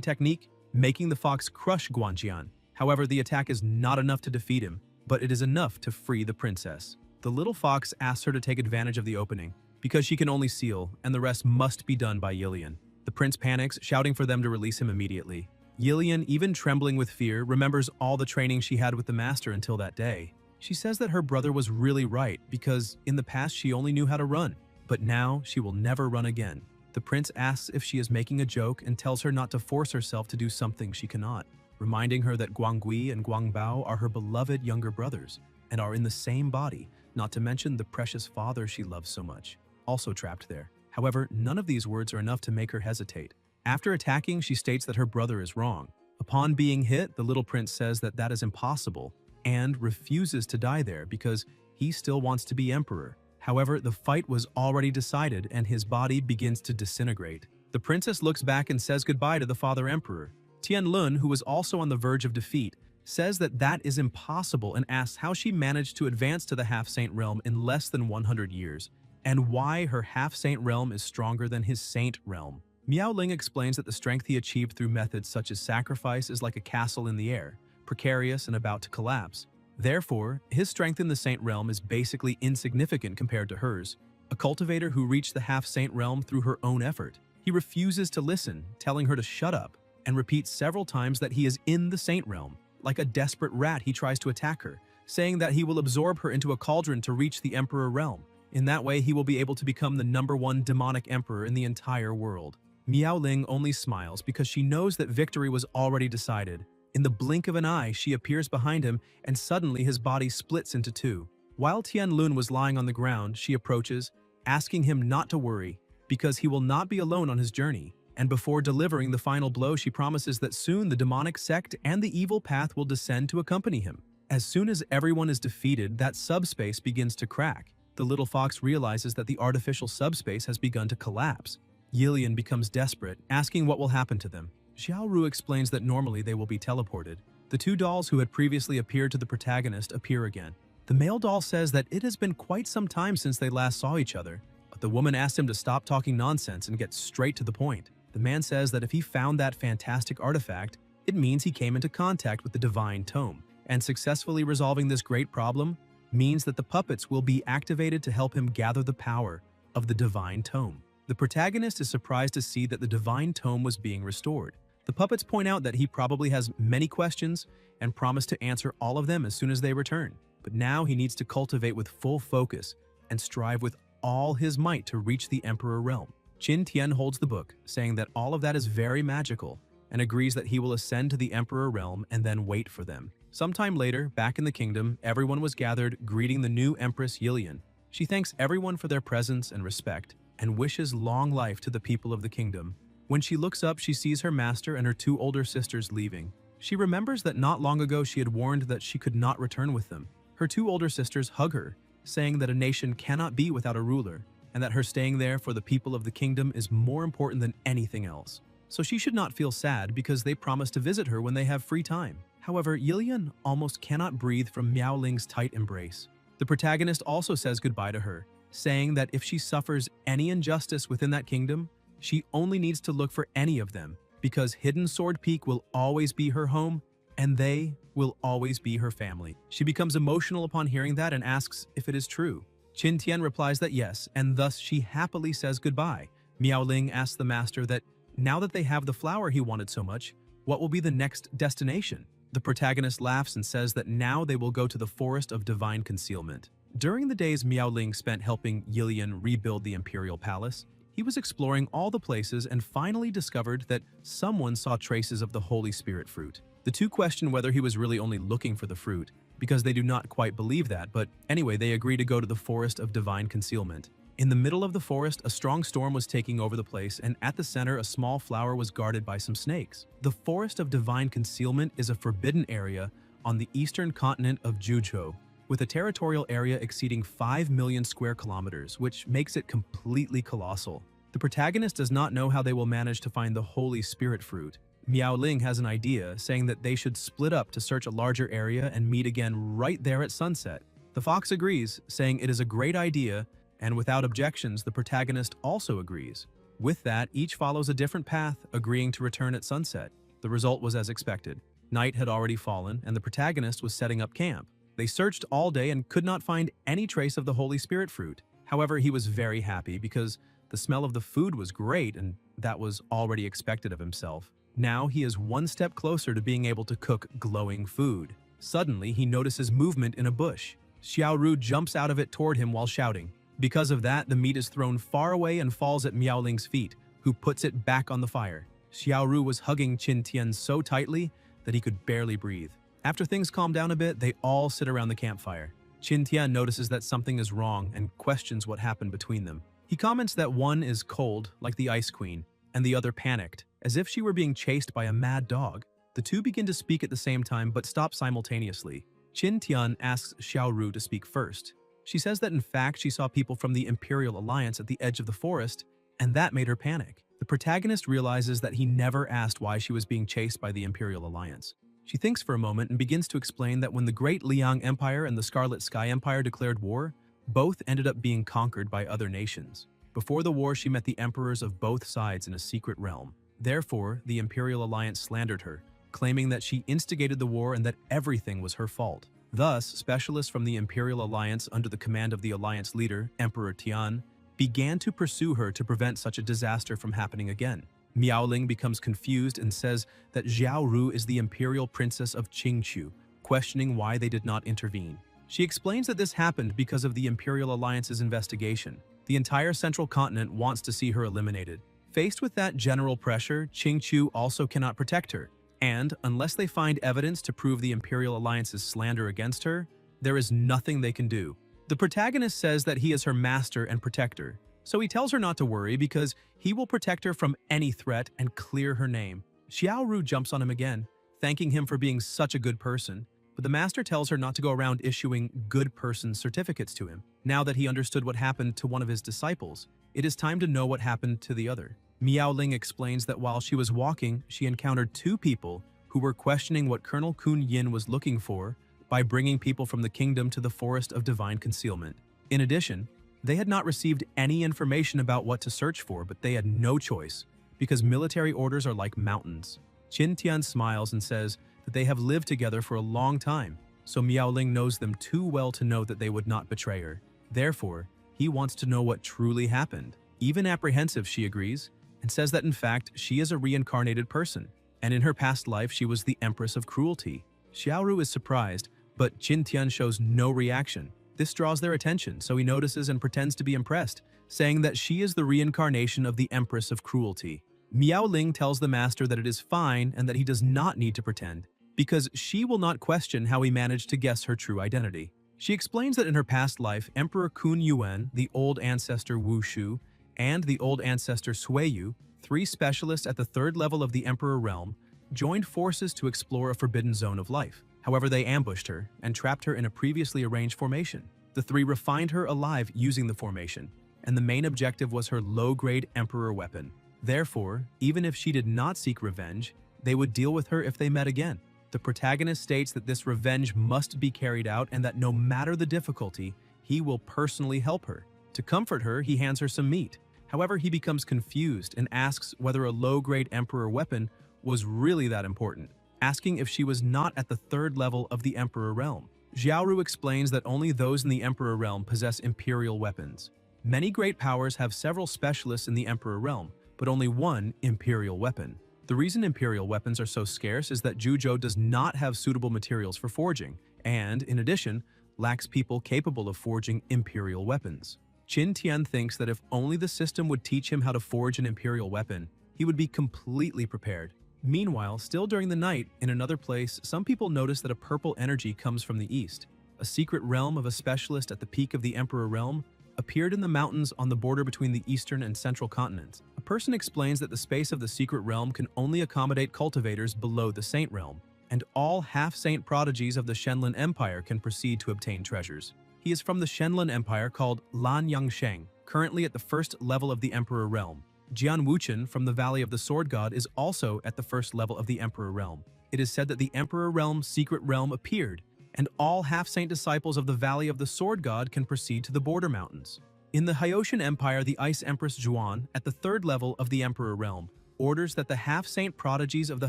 technique, making the fox crush Guanjian. However, the attack is not enough to defeat him, but it is enough to free the princess. The little fox asks her to take advantage of the opening, because she can only seal, and the rest must be done by Yilian. The prince panics, shouting for them to release him immediately. Yilian, even trembling with fear, remembers all the training she had with the master until that day. She says that her brother was really right, because in the past she only knew how to run, but now she will never run again. The prince asks if she is making a joke and tells her not to force herself to do something she cannot, reminding her that Guangui and Guangbao are her beloved younger brothers, and are in the same body, not to mention the precious father she loves so much, also trapped there. However, none of these words are enough to make her hesitate. After attacking, she states that her brother is wrong. Upon being hit, the little prince says that that is impossible and refuses to die there because he still wants to be emperor. However, the fight was already decided and his body begins to disintegrate. The princess looks back and says goodbye to the father emperor. Tianlun, who was also on the verge of defeat, says that that is impossible and asks how she managed to advance to the half-saint realm in less than 100 years, and why her half-saint realm is stronger than his saint realm. Miao Ling explains that the strength he achieved through methods such as sacrifice is like a castle in the air, precarious and about to collapse. Therefore, his strength in the saint realm is basically insignificant compared to hers, a cultivator who reached the half-saint realm through her own effort. He refuses to listen, telling her to shut up, and repeats several times that he is in the saint realm. Like a desperate rat, he tries to attack her, saying that he will absorb her into a cauldron to reach the emperor realm. In that way, he will be able to become the #1 demonic emperor in the entire world. Miao Ling only smiles because she knows that victory was already decided. In the blink of an eye, she appears behind him, and suddenly his body splits into 2. While Tianlun was lying on the ground, she approaches, asking him not to worry, because he will not be alone on his journey. And before delivering the final blow, she promises that soon the demonic sect and the evil path will descend to accompany him. As soon as everyone is defeated, that subspace begins to crack. The little fox realizes that the artificial subspace has begun to collapse. Yilian becomes desperate, asking what will happen to them. Xiaoru explains that normally they will be teleported. The 2 dolls who had previously appeared to the protagonist appear again. The male doll says that it has been quite some time since they last saw each other, but the woman asks him to stop talking nonsense and get straight to the point. The man says that if he found that fantastic artifact, it means he came into contact with the divine tome, and successfully resolving this great problem means that the puppets will be activated to help him gather the power of the divine tome. The protagonist is surprised to see that the divine tome was being restored. The puppets point out that he probably has many questions and promise to answer all of them as soon as they return. But now he needs to cultivate with full focus and strive with all his might to reach the Emperor realm. Qin Tian holds the book, saying that all of that is very magical, and agrees that he will ascend to the Emperor realm and then wait for them. Sometime later, back in the kingdom, everyone was gathered greeting the new Empress Yilian. She thanks everyone for their presence and respect, and wishes long life to the people of the kingdom. When she looks up, she sees her master and her 2 older sisters leaving. She remembers that not long ago she had warned that she could not return with them. Her 2 older sisters hug her, saying that a nation cannot be without a ruler, and that her staying there for the people of the kingdom is more important than anything else. So she should not feel sad because they promise to visit her when they have free time. However, Yilian almost cannot breathe from Miao Ling's tight embrace. The protagonist also says goodbye to her, saying that if she suffers any injustice within that kingdom, she only needs to look for any of them, because Hidden Sword Peak will always be her home, and they will always be her family. She becomes emotional upon hearing that and asks if it is true. Qin Tian replies that yes, and thus she happily says goodbye. Miao Ling asks the master that now that they have the flower he wanted so much, what will be the next destination? The protagonist laughs and says that now they will go to the Forest of Divine Concealment. During the days Miao Ling spent helping Yilian rebuild the Imperial Palace, he was exploring all the places and finally discovered that someone saw traces of the Holy Spirit fruit. The two question whether he was really only looking for the fruit, because they do not quite believe that, but anyway, they agree to go to the Forest of Divine Concealment. In the middle of the forest, a strong storm was taking over the place, and at the center, a small flower was guarded by some snakes. The Forest of Divine Concealment is a forbidden area on the eastern continent of Juzhou, with a territorial area exceeding 5 million square kilometers, which makes it completely colossal. The protagonist does not know how they will manage to find the Holy Spirit fruit. Miao Ling has an idea, saying that they should split up to search a larger area and meet again right there at sunset. The fox agrees, saying it is a great idea, and without objections, the protagonist also agrees. With that, each follows a different path, agreeing to return at sunset. The result was as expected. Night had already fallen, and the protagonist was setting up camp. They searched all day and could not find any trace of the Holy Spirit fruit. However, he was very happy because the smell of the food was great, and that was already expected of himself. Now he is one step closer to being able to cook glowing food. Suddenly, he notices movement in a bush. Xiaoru jumps out of it toward him while shouting. Because of that, the meat is thrown far away and falls at Miao Ling's feet, who puts it back on the fire. Xiaoru was hugging Qin Tian so tightly that he could barely breathe. After things calm down a bit, they all sit around the campfire. Qin Tian notices that something is wrong and questions what happened between them. He comments that one is cold, like the Ice Queen, and the other panicked, as if she were being chased by a mad dog. The two begin to speak at the same time but stop simultaneously. Qin Tian asks Xiaoru to speak first. She says that in fact she saw people from the Imperial Alliance at the edge of the forest, and that made her panic. The protagonist realizes that he never asked why she was being chased by the Imperial Alliance. She thinks for a moment and begins to explain that when the Great Liang Empire and the Scarlet Sky Empire declared war, both ended up being conquered by other nations. Before the war, she met the emperors of both sides in a secret realm. Therefore, the Imperial Alliance slandered her, claiming that she instigated the war and that everything was her fault. Thus, specialists from the Imperial Alliance under the command of the Alliance leader, Emperor Tian, began to pursue her to prevent such a disaster from happening again. Miao Ling becomes confused and says that Zhao Ru is the Imperial Princess of Qingqiu, questioning why they did not intervene. She explains that this happened because of the Imperial Alliance's investigation. The entire central continent wants to see her eliminated. Faced with that general pressure, Qingqiu also cannot protect her, and unless they find evidence to prove the Imperial Alliance's slander against her, there is nothing they can do. The protagonist says that he is her master and protector, so he tells her not to worry because he will protect her from any threat and clear her name. Xiaoru jumps on him again, thanking him for being such a good person, but the master tells her not to go around issuing good person certificates to him. Now that he understood what happened to one of his disciples, it is time to know what happened to the other. Miao Ling explains that while she was walking, she encountered two people who were questioning what Colonel Kun Yin was looking for by bringing people from the kingdom to the Forest of Divine Concealment. In addition, they had not received any information about what to search for, but they had no choice, because military orders are like mountains. Qin Tian smiles and says that they have lived together for a long time, so Miao Ling knows them too well to know that they would not betray her. Therefore, he wants to know what truly happened. Even apprehensive, she agrees, and says that in fact she is a reincarnated person, and in her past life she was the Empress of Cruelty. Xiaoru is surprised, but Qin Tian shows no reaction. This draws their attention, so he notices and pretends to be impressed, saying that she is the reincarnation of the Empress of Cruelty. Miao Ling tells the master that it is fine and that he does not need to pretend, because she will not question how he managed to guess her true identity. She explains that in her past life, Emperor Kun Yuan, the old ancestor Wu Shu, and the old ancestor Suiyu, three specialists at the third level of the Emperor realm, joined forces to explore a forbidden zone of life. However, they ambushed her and trapped her in a previously arranged formation. The three refined her alive using the formation, and the main objective was her low-grade Emperor weapon. Therefore, even if she did not seek revenge, they would deal with her if they met again. The protagonist states that this revenge must be carried out and that no matter the difficulty, he will personally help her. To comfort her, he hands her some meat. However, he becomes confused and asks whether a low-grade Emperor weapon was really that important, asking if she was not at the third level of the Emperor realm. Xiaoru explains that only those in the Emperor realm possess imperial weapons. Many great powers have several specialists in the Emperor realm, but only one imperial weapon. The reason imperial weapons are so scarce is that Juzhou does not have suitable materials for forging, and, in addition, lacks people capable of forging imperial weapons. Qin Tian thinks that if only the system would teach him how to forge an imperial weapon, he would be completely prepared. Meanwhile, still during the night, in another place, some people notice that a purple energy comes from the east. A secret realm of a specialist at the peak of the Emperor realm appeared in the mountains on the border between the eastern and central continents. A person explains that the space of the secret realm can only accommodate cultivators below the Saint realm, and all half-saint prodigies of the Shenlin Empire can proceed to obtain treasures. He is from the Shenlin Empire called Lan Yangsheng, currently at the first level of the Emperor realm. Jian Wuchen from the Valley of the Sword God is also at the first level of the Emperor realm. It is said that the Emperor realm's secret realm appeared, and all half-saint disciples of the Valley of the Sword God can proceed to the border mountains. In the Hyoshan Empire, the Ice Empress Zhuan, at the third level of the Emperor realm, orders that the half-saint prodigies of the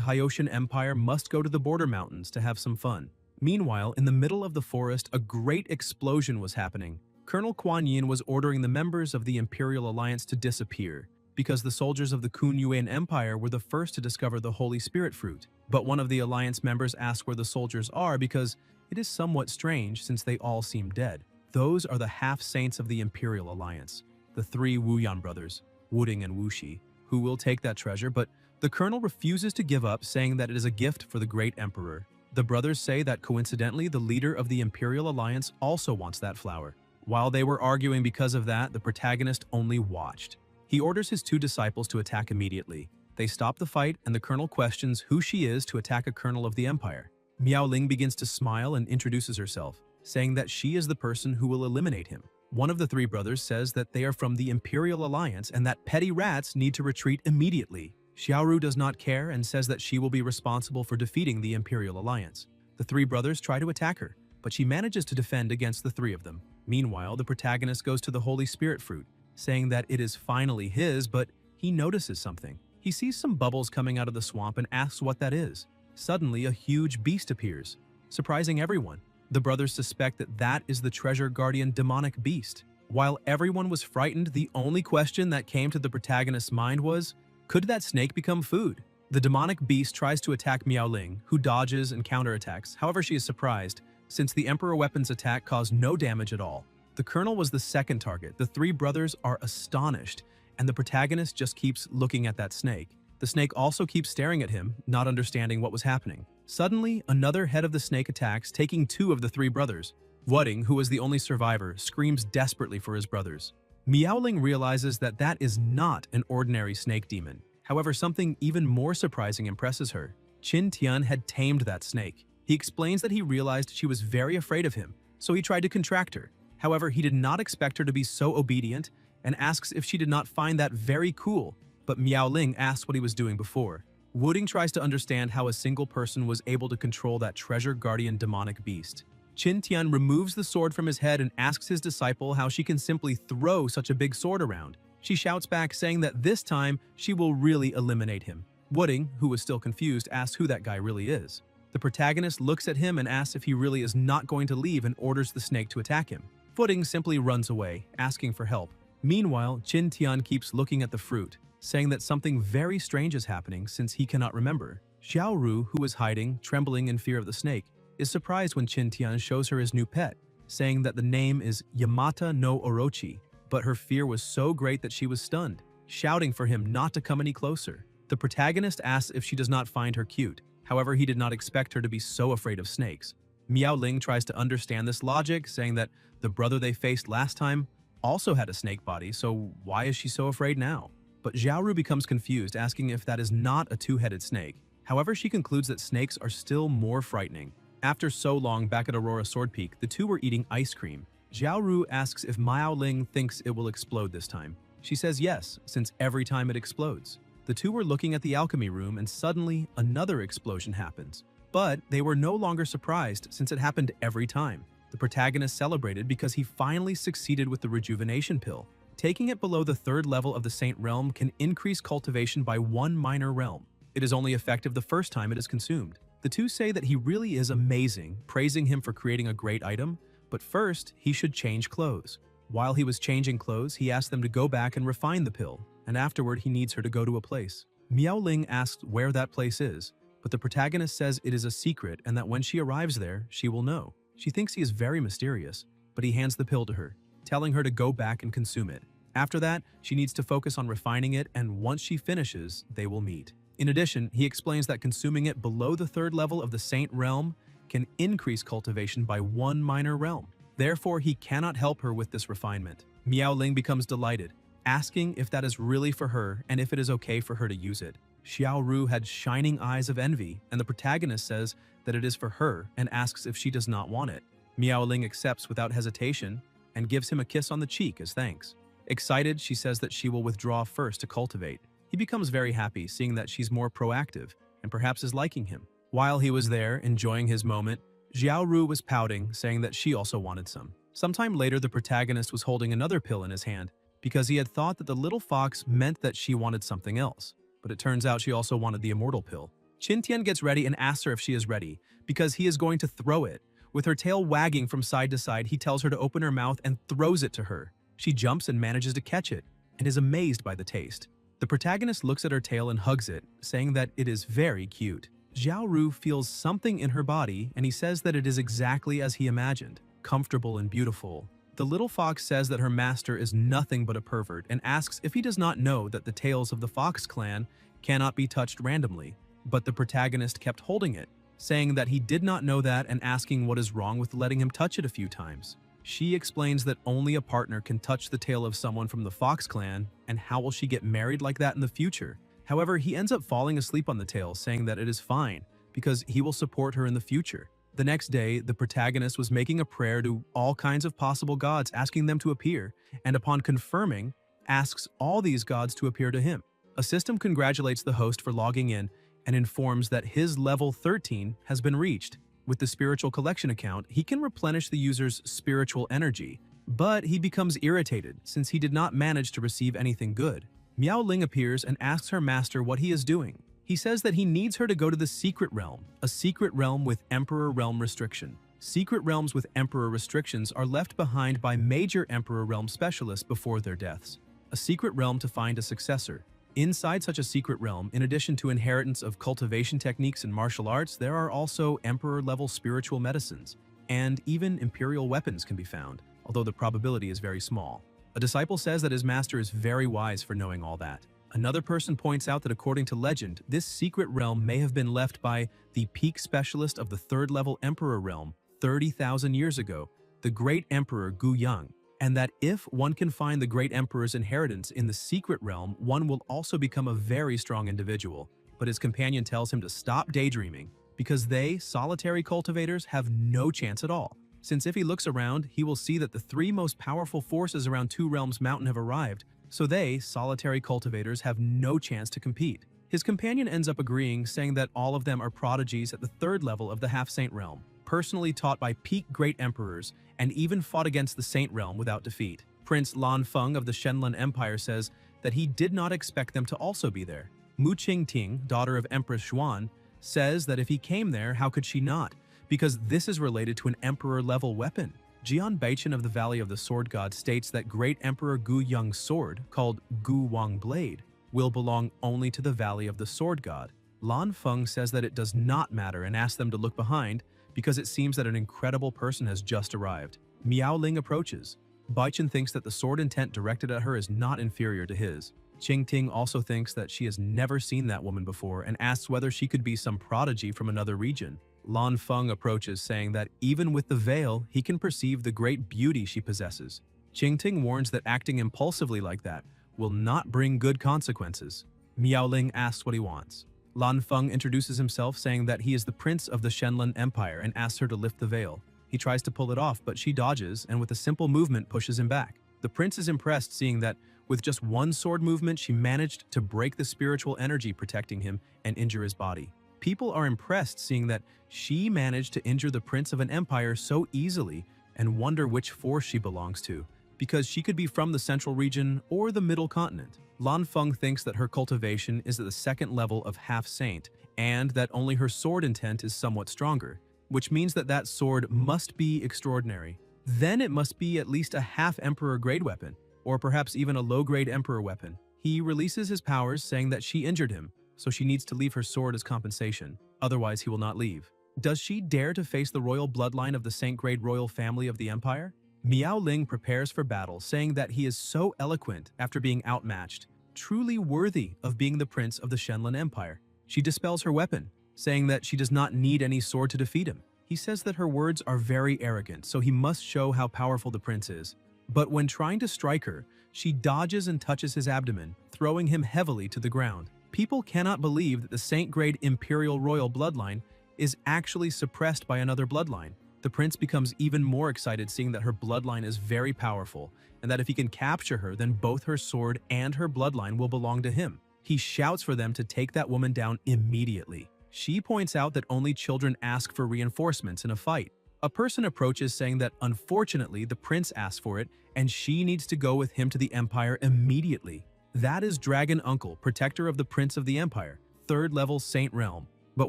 Hyoshan Empire must go to the border mountains to have some fun. Meanwhile, in the middle of the forest, a great explosion was happening. Colonel Kuan Yin was ordering the members of the Imperial Alliance to disappear, because the soldiers of the Kun Yuan Empire were the first to discover the Holy Spirit fruit. But one of the Alliance members asked where the soldiers are because it is somewhat strange since they all seem dead. Those are the half-saints of the Imperial Alliance, the three Wuyan brothers, Wuding and Wuxi, who will take that treasure, but the colonel refuses to give up, saying that it is a gift for the great emperor. The brothers say that coincidentally the leader of the Imperial Alliance also wants that flower. While they were arguing because of that, the protagonist only watched. He orders his two disciples to attack immediately. They stop the fight, and the colonel questions who she is to attack a colonel of the empire. Miao Ling begins to smile and introduces herself, saying that she is the person who will eliminate him. One of the three brothers says that they are from the Imperial Alliance and that petty rats need to retreat immediately. Xiaoru does not care and says that she will be responsible for defeating the Imperial Alliance. The three brothers try to attack her, but she manages to defend against the three of them. Meanwhile, the protagonist goes to the Holy Spirit fruit, saying that it is finally his, but he notices something. He sees some bubbles coming out of the swamp and asks what that is. Suddenly, a huge beast appears, surprising everyone. The brothers suspect that that is the treasure guardian demonic beast. While everyone was frightened, the only question that came to the protagonist's mind was, could that snake become food? The demonic beast tries to attack Miao Ling, who dodges and counterattacks. However, she is surprised, since the Emperor Weapon's attack caused no damage at all. The colonel was the second target. The three brothers are astonished, and the protagonist just keeps looking at that snake. The snake also keeps staring at him, not understanding what was happening. Suddenly, another head of the snake attacks, taking two of the three brothers. Wuding, who was the only survivor, screams desperately for his brothers. Miaoling realizes that that is not an ordinary snake demon. However, something even more surprising impresses her. Qin Tian had tamed that snake. He explains that he realized she was very afraid of him, so he tried to contract her. However, he did not expect her to be so obedient and asks if she did not find that very cool. But Miao Ling asks what he was doing before. Wuding tries to understand how a single person was able to control that treasure guardian demonic beast. Qin Tian removes the sword from his head and asks his disciple how she can simply throw such a big sword around. She shouts back, saying that this time she will really eliminate him. Wuding, who was still confused, asks who that guy really is. The protagonist looks at him and asks if he really is not going to leave and orders the snake to attack him. Wuding simply runs away, asking for help. Meanwhile, Qin Tian keeps looking at the fruit, saying that something very strange is happening since he cannot remember. Xiaoru, who is hiding, trembling in fear of the snake, is surprised when Qin Tian shows her his new pet, saying that the name is Yamata no Orochi, but her fear was so great that she was stunned, shouting for him not to come any closer. The protagonist asks if she does not find her cute, however he did not expect her to be so afraid of snakes. Miao Ling tries to understand this logic, saying that the brother they faced last time also had a snake body, so why is she so afraid now? But Xiaoru becomes confused, asking if that is not a two-headed snake. However, she concludes that snakes are still more frightening. After so long back at Aurora Sword Peak, the two were eating ice cream. Xiaoru asks if Miao Ling thinks it will explode this time. She says yes, since every time it explodes. The two were looking at the alchemy room and suddenly another explosion happens. But they were no longer surprised since it happened every time. The protagonist celebrated because he finally succeeded with the rejuvenation pill. Taking it below the third level of the Saint Realm can increase cultivation by one minor realm. It is only effective the first time it is consumed. The two say that he really is amazing, praising him for creating a great item, but first, he should change clothes. While he was changing clothes, he asked them to go back and refine the pill, and afterward he needs her to go to a place. Miao Ling asks where that place is, but the protagonist says it is a secret and that when she arrives there, she will know. She thinks he is very mysterious, but he hands the pill to her, telling her to go back and consume it. After that, she needs to focus on refining it, and once she finishes, they will meet. In addition, he explains that consuming it below the 3rd level of the Saint realm can increase cultivation by 1 minor realm. Therefore, he cannot help her with this refinement. Miao Ling becomes delighted, asking if that is really for her and if it is okay for her to use it. Xiao Ru had shining eyes of envy, and the protagonist says that it is for her and asks if she does not want it. Miao Ling accepts without hesitation and gives him a kiss on the cheek as thanks. Excited, she says that she will withdraw first to cultivate. He becomes very happy, seeing that she's more proactive and perhaps is liking him. While he was there, enjoying his moment, Xiao Ru was pouting, saying that she also wanted some. Sometime later, the protagonist was holding another pill in his hand because he had thought that the little fox meant that she wanted something else. But it turns out she also wanted the immortal pill. Qin Tian gets ready and asks her if she is ready because he is going to throw it. With her tail wagging from side to side, he tells her to open her mouth and throws it to her. She jumps and manages to catch it and is amazed by the taste. The protagonist looks at her tail and hugs it, saying that it is very cute. Xiao Ru feels something in her body, and he says that it is exactly as he imagined, comfortable and beautiful. The little fox says that her master is nothing but a pervert and asks if he does not know that the tails of the Fox clan cannot be touched randomly, but the protagonist kept holding it, saying that he did not know that and asking what is wrong with letting him touch it a few times. She explains that only a partner can touch the tail of someone from the Fox clan, and how will she get married like that in the future? However, he ends up falling asleep on the tail, saying that it is fine, because he will support her in the future. The next day, the protagonist was making a prayer to all kinds of possible gods, asking them to appear, and upon confirming, asks all these gods to appear to him. A system congratulates the host for logging in and informs that his level 13 has been reached. With the spiritual collection account, he can replenish the user's spiritual energy, but he becomes irritated since he did not manage to receive anything good. Miao Ling appears and asks her master what he is doing. He says that he needs her to go to the secret realm, a secret realm with Emperor Realm restriction. Secret realms with Emperor restrictions are left behind by major Emperor Realm specialists before their deaths. A secret realm to find a successor. Inside such a secret realm, in addition to inheritance of cultivation techniques and martial arts, there are also Emperor-level spiritual medicines, and even Imperial weapons can be found, although the probability is very small. A disciple says that his master is very wise for knowing all that. Another person points out that according to legend, this secret realm may have been left by the peak specialist of the 3rd level Emperor realm 30,000 years ago, the Great Emperor Gu Yang, and that if one can find the Great Emperor's inheritance in the secret realm, one will also become a very strong individual. But his companion tells him to stop daydreaming, because they, solitary cultivators, have no chance at all. Since if he looks around, he will see that the 3 most powerful forces around Two Realms Mountain have arrived, so they, solitary cultivators, have no chance to compete. His companion ends up agreeing, saying that all of them are prodigies at the 3rd level of the Half-Saint realm, personally taught by peak Great Emperors, and even fought against the Saint realm without defeat. Prince Lan Feng of the Shenlan Empire says that he did not expect them to also be there. Mu Qingting, daughter of Empress Xuan, says that if he came there, how could she not? Because this is related to an Emperor-level weapon. Jian Baichen of the Valley of the Sword God states that Great Emperor Gu Yang's sword, called Gu Wang Blade, will belong only to the Valley of the Sword God. Lan Feng says that it does not matter and asks them to look behind because it seems that an incredible person has just arrived. Miao Ling approaches. Baichen thinks that the sword intent directed at her is not inferior to his. Qingting also thinks that she has never seen that woman before and asks whether she could be some prodigy from another region. Lan Feng approaches, saying that even with the veil, he can perceive the great beauty she possesses. Qingting warns that acting impulsively like that will not bring good consequences. Miao Ling asks what he wants. Lan Feng introduces himself, saying that he is the prince of the Shenlan Empire and asks her to lift the veil. He tries to pull it off, but she dodges and with a simple movement pushes him back. The prince is impressed, seeing that with just one sword movement, she managed to break the spiritual energy protecting him and injure his body. People are impressed, seeing that she managed to injure the prince of an empire so easily and wonder which force she belongs to, because she could be from the central region or the middle continent. Lan Feng thinks that her cultivation is at the 2nd level of Half-Saint and that only her sword intent is somewhat stronger, which means that that sword must be extraordinary. Then it must be at least a half-emperor grade weapon, or perhaps even a low-grade emperor weapon. He releases his powers, saying that she injured him, so she needs to leave her sword as compensation, otherwise he will not leave. Does she dare to face the royal bloodline of the Saint-grade royal family of the empire? Miao Ling prepares for battle, saying that he is so eloquent after being outmatched, truly worthy of being the prince of the Shenlin Empire. She dispels her weapon, saying that she does not need any sword to defeat him. He says that her words are very arrogant, so he must show how powerful the prince is. But when trying to strike her, she dodges and touches his abdomen, throwing him heavily to the ground. People cannot believe that the Saint-grade imperial royal bloodline is actually suppressed by another bloodline. The prince becomes even more excited seeing that her bloodline is very powerful, and that if he can capture her, then both her sword and her bloodline will belong to him. He shouts for them to take that woman down immediately. She points out that only children ask for reinforcements in a fight. A person approaches saying that unfortunately the prince asked for it and she needs to go with him to the empire immediately. That is Dragon Uncle, protector of the prince of the empire, 3rd level Saint Realm. But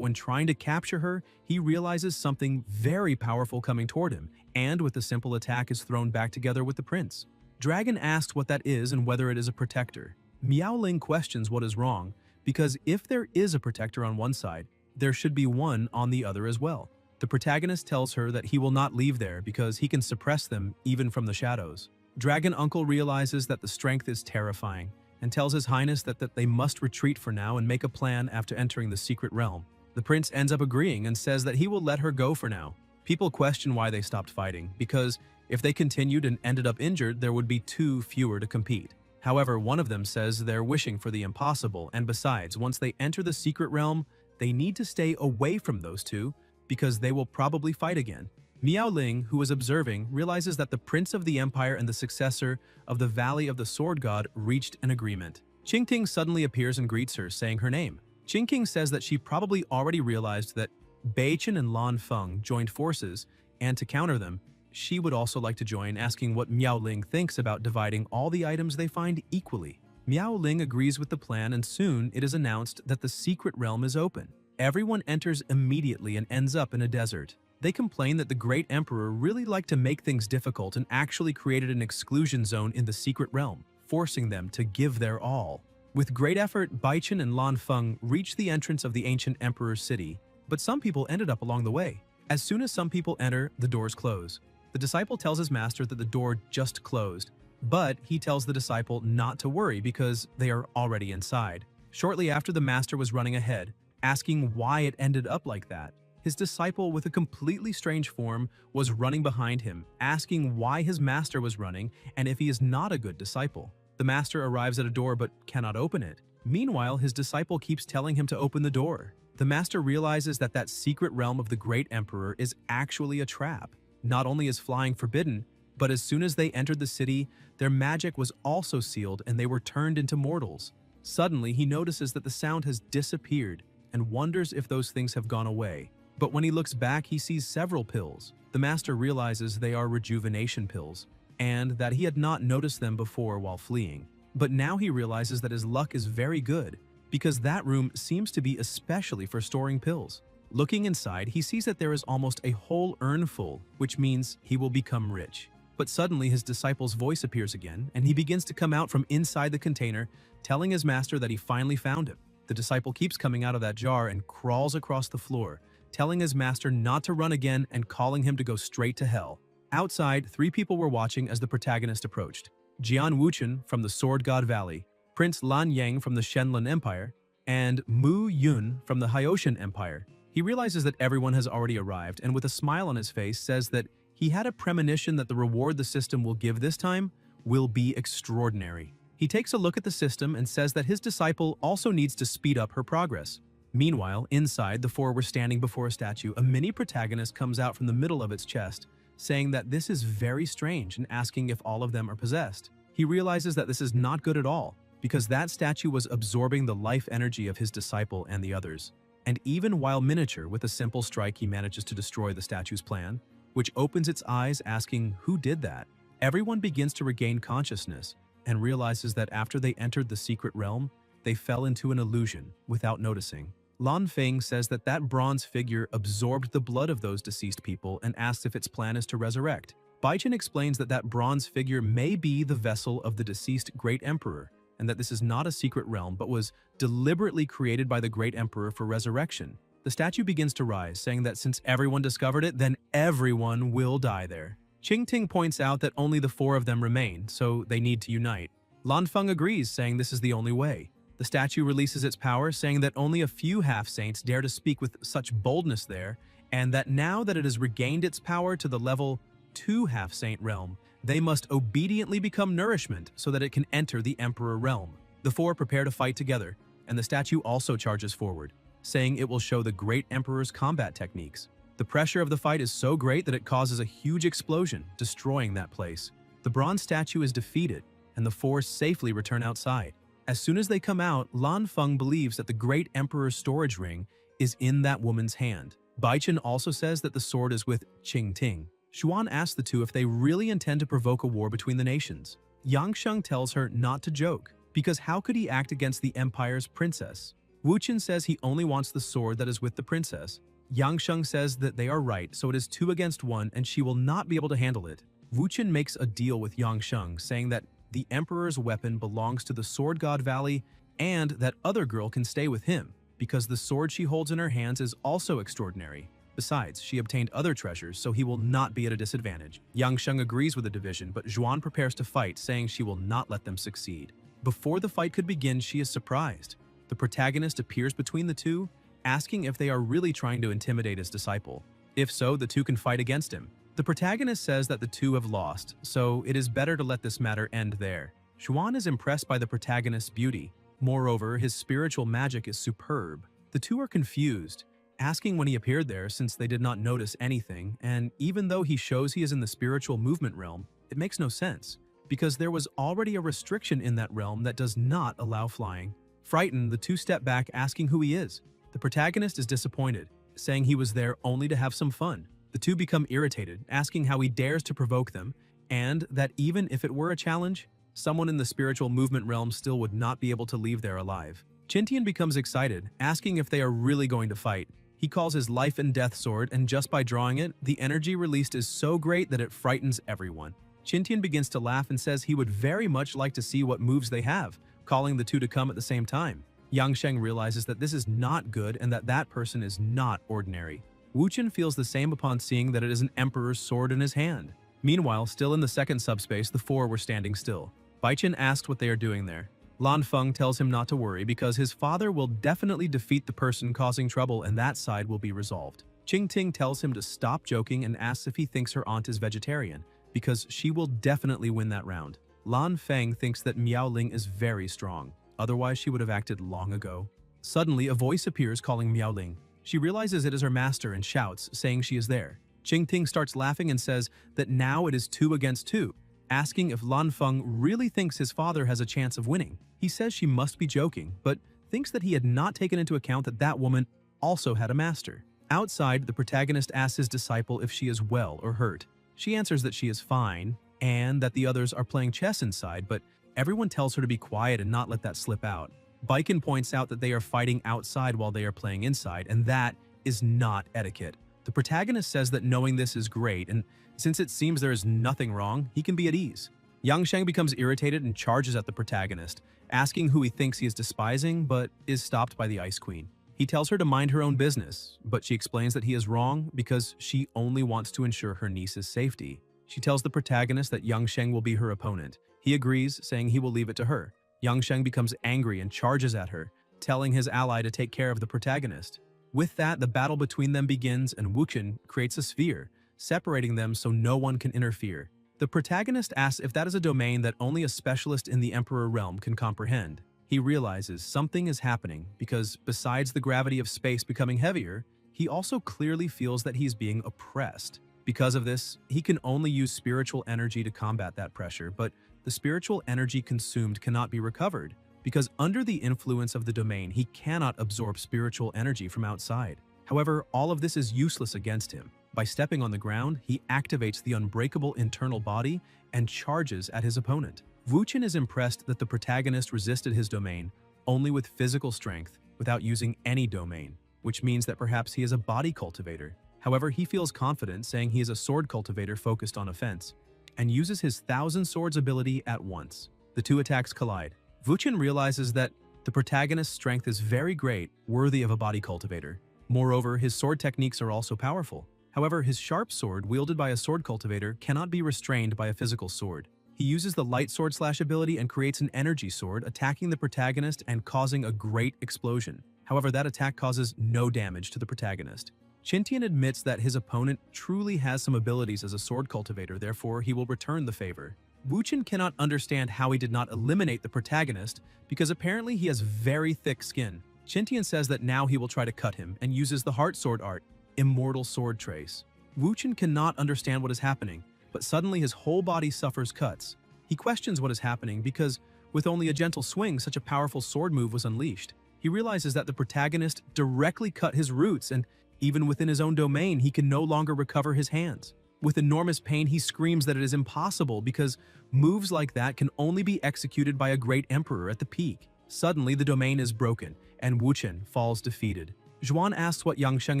when trying to capture her, he realizes something very powerful coming toward him, and with a simple attack is thrown back together with the prince. Dragon asks what that is and whether it is a protector. Miao Ling questions what is wrong, because if there is a protector on one side, there should be one on the other as well. The protagonist tells her that he will not leave there because he can suppress them even from the shadows. Dragon Uncle realizes that the strength is terrifying and tells His Highness that they must retreat for now and make a plan after entering the secret realm. The prince ends up agreeing and says that he will let her go for now. People question why they stopped fighting, because if they continued and ended up injured, there would be 2 fewer to compete. However, one of them says they're wishing for the impossible, and besides, once they enter the secret realm, they need to stay away from those 2 because they will probably fight again. Miao Ling, who is observing, realizes that the prince of the empire and the successor of the Valley of the Sword God reached an agreement. Qingting suddenly appears and greets her, saying her name. Qingting says that she probably already realized that Beichen and Lan Feng joined forces, and to counter them, she would also like to join, asking what Miao Ling thinks about dividing all the items they find equally. Miao Ling agrees with the plan, and soon it is announced that the secret realm is open. Everyone enters immediately and ends up in a desert. They complain that the Great Emperor really liked to make things difficult and actually created an exclusion zone in the secret realm, forcing them to give their all. With great effort, Baichen and Lan Feng reach the entrance of the ancient emperor's city, but some people ended up along the way. As soon as some people enter, the doors close. The disciple tells his master that the door just closed, but he tells the disciple not to worry because they are already inside. Shortly after, the master was running ahead, asking why it ended up like that. His disciple, with a completely strange form, was running behind him, asking why his master was running and if he is not a good disciple. The master arrives at a door but cannot open it. Meanwhile, his disciple keeps telling him to open the door. The master realizes that that secret realm of the Great Emperor is actually a trap. Not only is flying forbidden, but as soon as they entered the city, their magic was also sealed and they were turned into mortals. Suddenly, he notices that the sound has disappeared and wonders if those things have gone away. But when he looks back, he sees several pills. The master realizes they are rejuvenation pills, and that he had not noticed them before while fleeing. But now he realizes that his luck is very good, because that room seems to be especially for storing pills. Looking inside, he sees that there is almost a whole urn full, which means he will become rich. But suddenly his disciple's voice appears again, and he begins to come out from inside the container, telling his master that he finally found him. The disciple keeps coming out of that jar and crawls across the floor, telling his master not to run again and calling him to go straight to hell. Outside, 3 people were watching as the protagonist approached. Jian Wuchen from the Sword God Valley, Prince Lan Yang from the Shenlin Empire, and Mu Yun from the Hyoshan Empire. He realizes that everyone has already arrived, and with a smile on his face says that he had a premonition that the reward the system will give this time will be extraordinary. He takes a look at the system and says that his disciple also needs to speed up her progress. Meanwhile, inside, the 4 were standing before a statue. A mini protagonist comes out from the middle of its chest, saying that this is very strange and asking if all of them are possessed. He realizes that this is not good at all, because that statue was absorbing the life energy of his disciple and the others. And even while miniature, with a simple strike he manages to destroy the statue's plan, which opens its eyes asking who did that. Everyone begins to regain consciousness and realizes that after they entered the secret realm, they fell into an illusion without noticing. Lan Feng says that that bronze figure absorbed the blood of those deceased people and asks if its plan is to resurrect. Baichen explains that that bronze figure may be the vessel of the deceased Great Emperor, and that this is not a secret realm but was deliberately created by the Great Emperor for resurrection. The statue begins to rise, saying that since everyone discovered it, then everyone will die there. Qingting points out that only the 4 of them remain, so they need to unite. Lan Feng agrees, saying this is the only way. The statue releases its power, saying that only a few half-saints dare to speak with such boldness there, and that now that it has regained its power to the level 2 half-saint realm, they must obediently become nourishment so that it can enter the Emperor realm. The 4 prepare to fight together, and the statue also charges forward, saying it will show the Great Emperor's combat techniques. The pressure of the fight is so great that it causes a huge explosion, destroying that place. The bronze statue is defeated, and the 4 safely return outside. As soon as they come out, Lan Feng believes that the Great Emperor's storage ring is in that woman's hand. Baichen also says that the sword is with Qingting. Xuan asks the two if they really intend to provoke a war between the nations. Yangsheng tells her not to joke, because how could he act against the Empire's princess? Wuchen says he only wants the sword that is with the princess. Yangsheng says that they are right, so it is 2 against 1 and she will not be able to handle it. Wuchen makes a deal with Yangsheng, saying that the Emperor's weapon belongs to the Sword God Valley and that other girl can stay with him, because the sword she holds in her hands is also extraordinary. Besides, she obtained other treasures, so he will not be at a disadvantage. Yangsheng agrees with the division, but Zhuan prepares to fight, saying she will not let them succeed. Before the fight could begin, she is surprised. The protagonist appears between the two, asking if they are really trying to intimidate his disciple. If so, the two can fight against him. The protagonist says that the two have lost, so it is better to let this matter end there. Xuan is impressed by the protagonist's beauty. Moreover, his spiritual magic is superb. The two are confused, asking when he appeared there since they did not notice anything, and even though he shows he is in the spiritual movement realm, it makes no sense, because there was already a restriction in that realm that does not allow flying. Frightened, the two step back, asking who he is. The protagonist is disappointed, saying he was there only to have some fun. The two become irritated, asking how he dares to provoke them, and that even if it were a challenge, someone in the spiritual movement realm still would not be able to leave there alive. Qintian becomes excited, asking if they are really going to fight. He calls his life and death sword, and just by drawing it, the energy released is so great that it frightens everyone. Qintian begins to laugh and says he would very much like to see what moves they have, calling the two to come at the same time. Yangsheng realizes that this is not good and that that person is not ordinary. Wuchen feels the same upon seeing that it is an emperor's sword in his hand. Meanwhile, still in the second subspace, the 4 were standing still. Baichen asks what they are doing there. Lan Feng tells him not to worry because his father will definitely defeat the person causing trouble and that side will be resolved. Qingting tells him to stop joking and asks if he thinks her aunt is vegetarian, because she will definitely win that round. Lan Feng thinks that Miao Ling is very strong, otherwise she would have acted long ago. Suddenly, a voice appears calling Miao Ling. She realizes it is her master and shouts, saying she is there. Qingting starts laughing and says that now it is 2 against 2, asking if Lan Feng really thinks his father has a chance of winning. He says she must be joking, but thinks that he had not taken into account that that woman also had a master. Outside, the protagonist asks his disciple if she is well or hurt. She answers that she is fine, and that the others are playing chess inside, but everyone tells her to be quiet and not let that slip out. Baichen points out that they are fighting outside while they are playing inside, and that is not etiquette. The protagonist says that knowing this is great, and since it seems there is nothing wrong, he can be at ease. Yangsheng becomes irritated and charges at the protagonist, asking who he thinks he is despising, but is stopped by the Ice Queen. He tells her to mind her own business, but she explains that he is wrong because she only wants to ensure her niece's safety. She tells the protagonist that Yangsheng will be her opponent. He agrees, saying he will leave it to her. Yangsheng becomes angry and charges at her, telling his ally to take care of the protagonist. With that, the battle between them begins and Wuchen creates a sphere, separating them so no one can interfere. The protagonist asks if that is a domain that only a specialist in the Emperor realm can comprehend. He realizes something is happening because besides the gravity of space becoming heavier, he also clearly feels that he's being oppressed. Because of this, he can only use spiritual energy to combat that pressure, but the spiritual energy consumed cannot be recovered, because under the influence of the domain, he cannot absorb spiritual energy from outside. However, all of this is useless against him. By stepping on the ground, he activates the unbreakable internal body and charges at his opponent. Wuchen is impressed that the protagonist resisted his domain only with physical strength, without using any domain, which means that perhaps he is a body cultivator. However, he feels confident saying he is a sword cultivator focused on offense, and uses his 1,000 Swords ability at once. The two attacks collide. Wuchen realizes that the protagonist's strength is very great, worthy of a body cultivator. Moreover, his sword techniques are also powerful. However, his sharp sword, wielded by a sword cultivator, cannot be restrained by a physical sword. He uses the light sword slash ability and creates an energy sword, attacking the protagonist and causing a great explosion. However, that attack causes no damage to the protagonist. Qintian admits that his opponent truly has some abilities as a sword cultivator, therefore he will return the favor. Wuchen cannot understand how he did not eliminate the protagonist because apparently he has very thick skin. Qintian says that now he will try to cut him and uses the heart sword art, Immortal Sword Trace. Wuchen cannot understand what is happening, but suddenly his whole body suffers cuts. He questions what is happening because with only a gentle swing, such a powerful sword move was unleashed. He realizes that the protagonist directly cut his roots, and even within his own domain, he can no longer recover his hands. With enormous pain, he screams that it is impossible because moves like that can only be executed by a great emperor at the peak. Suddenly, the domain is broken, and Wuchen falls defeated. Zhuan asks what Yang Sheng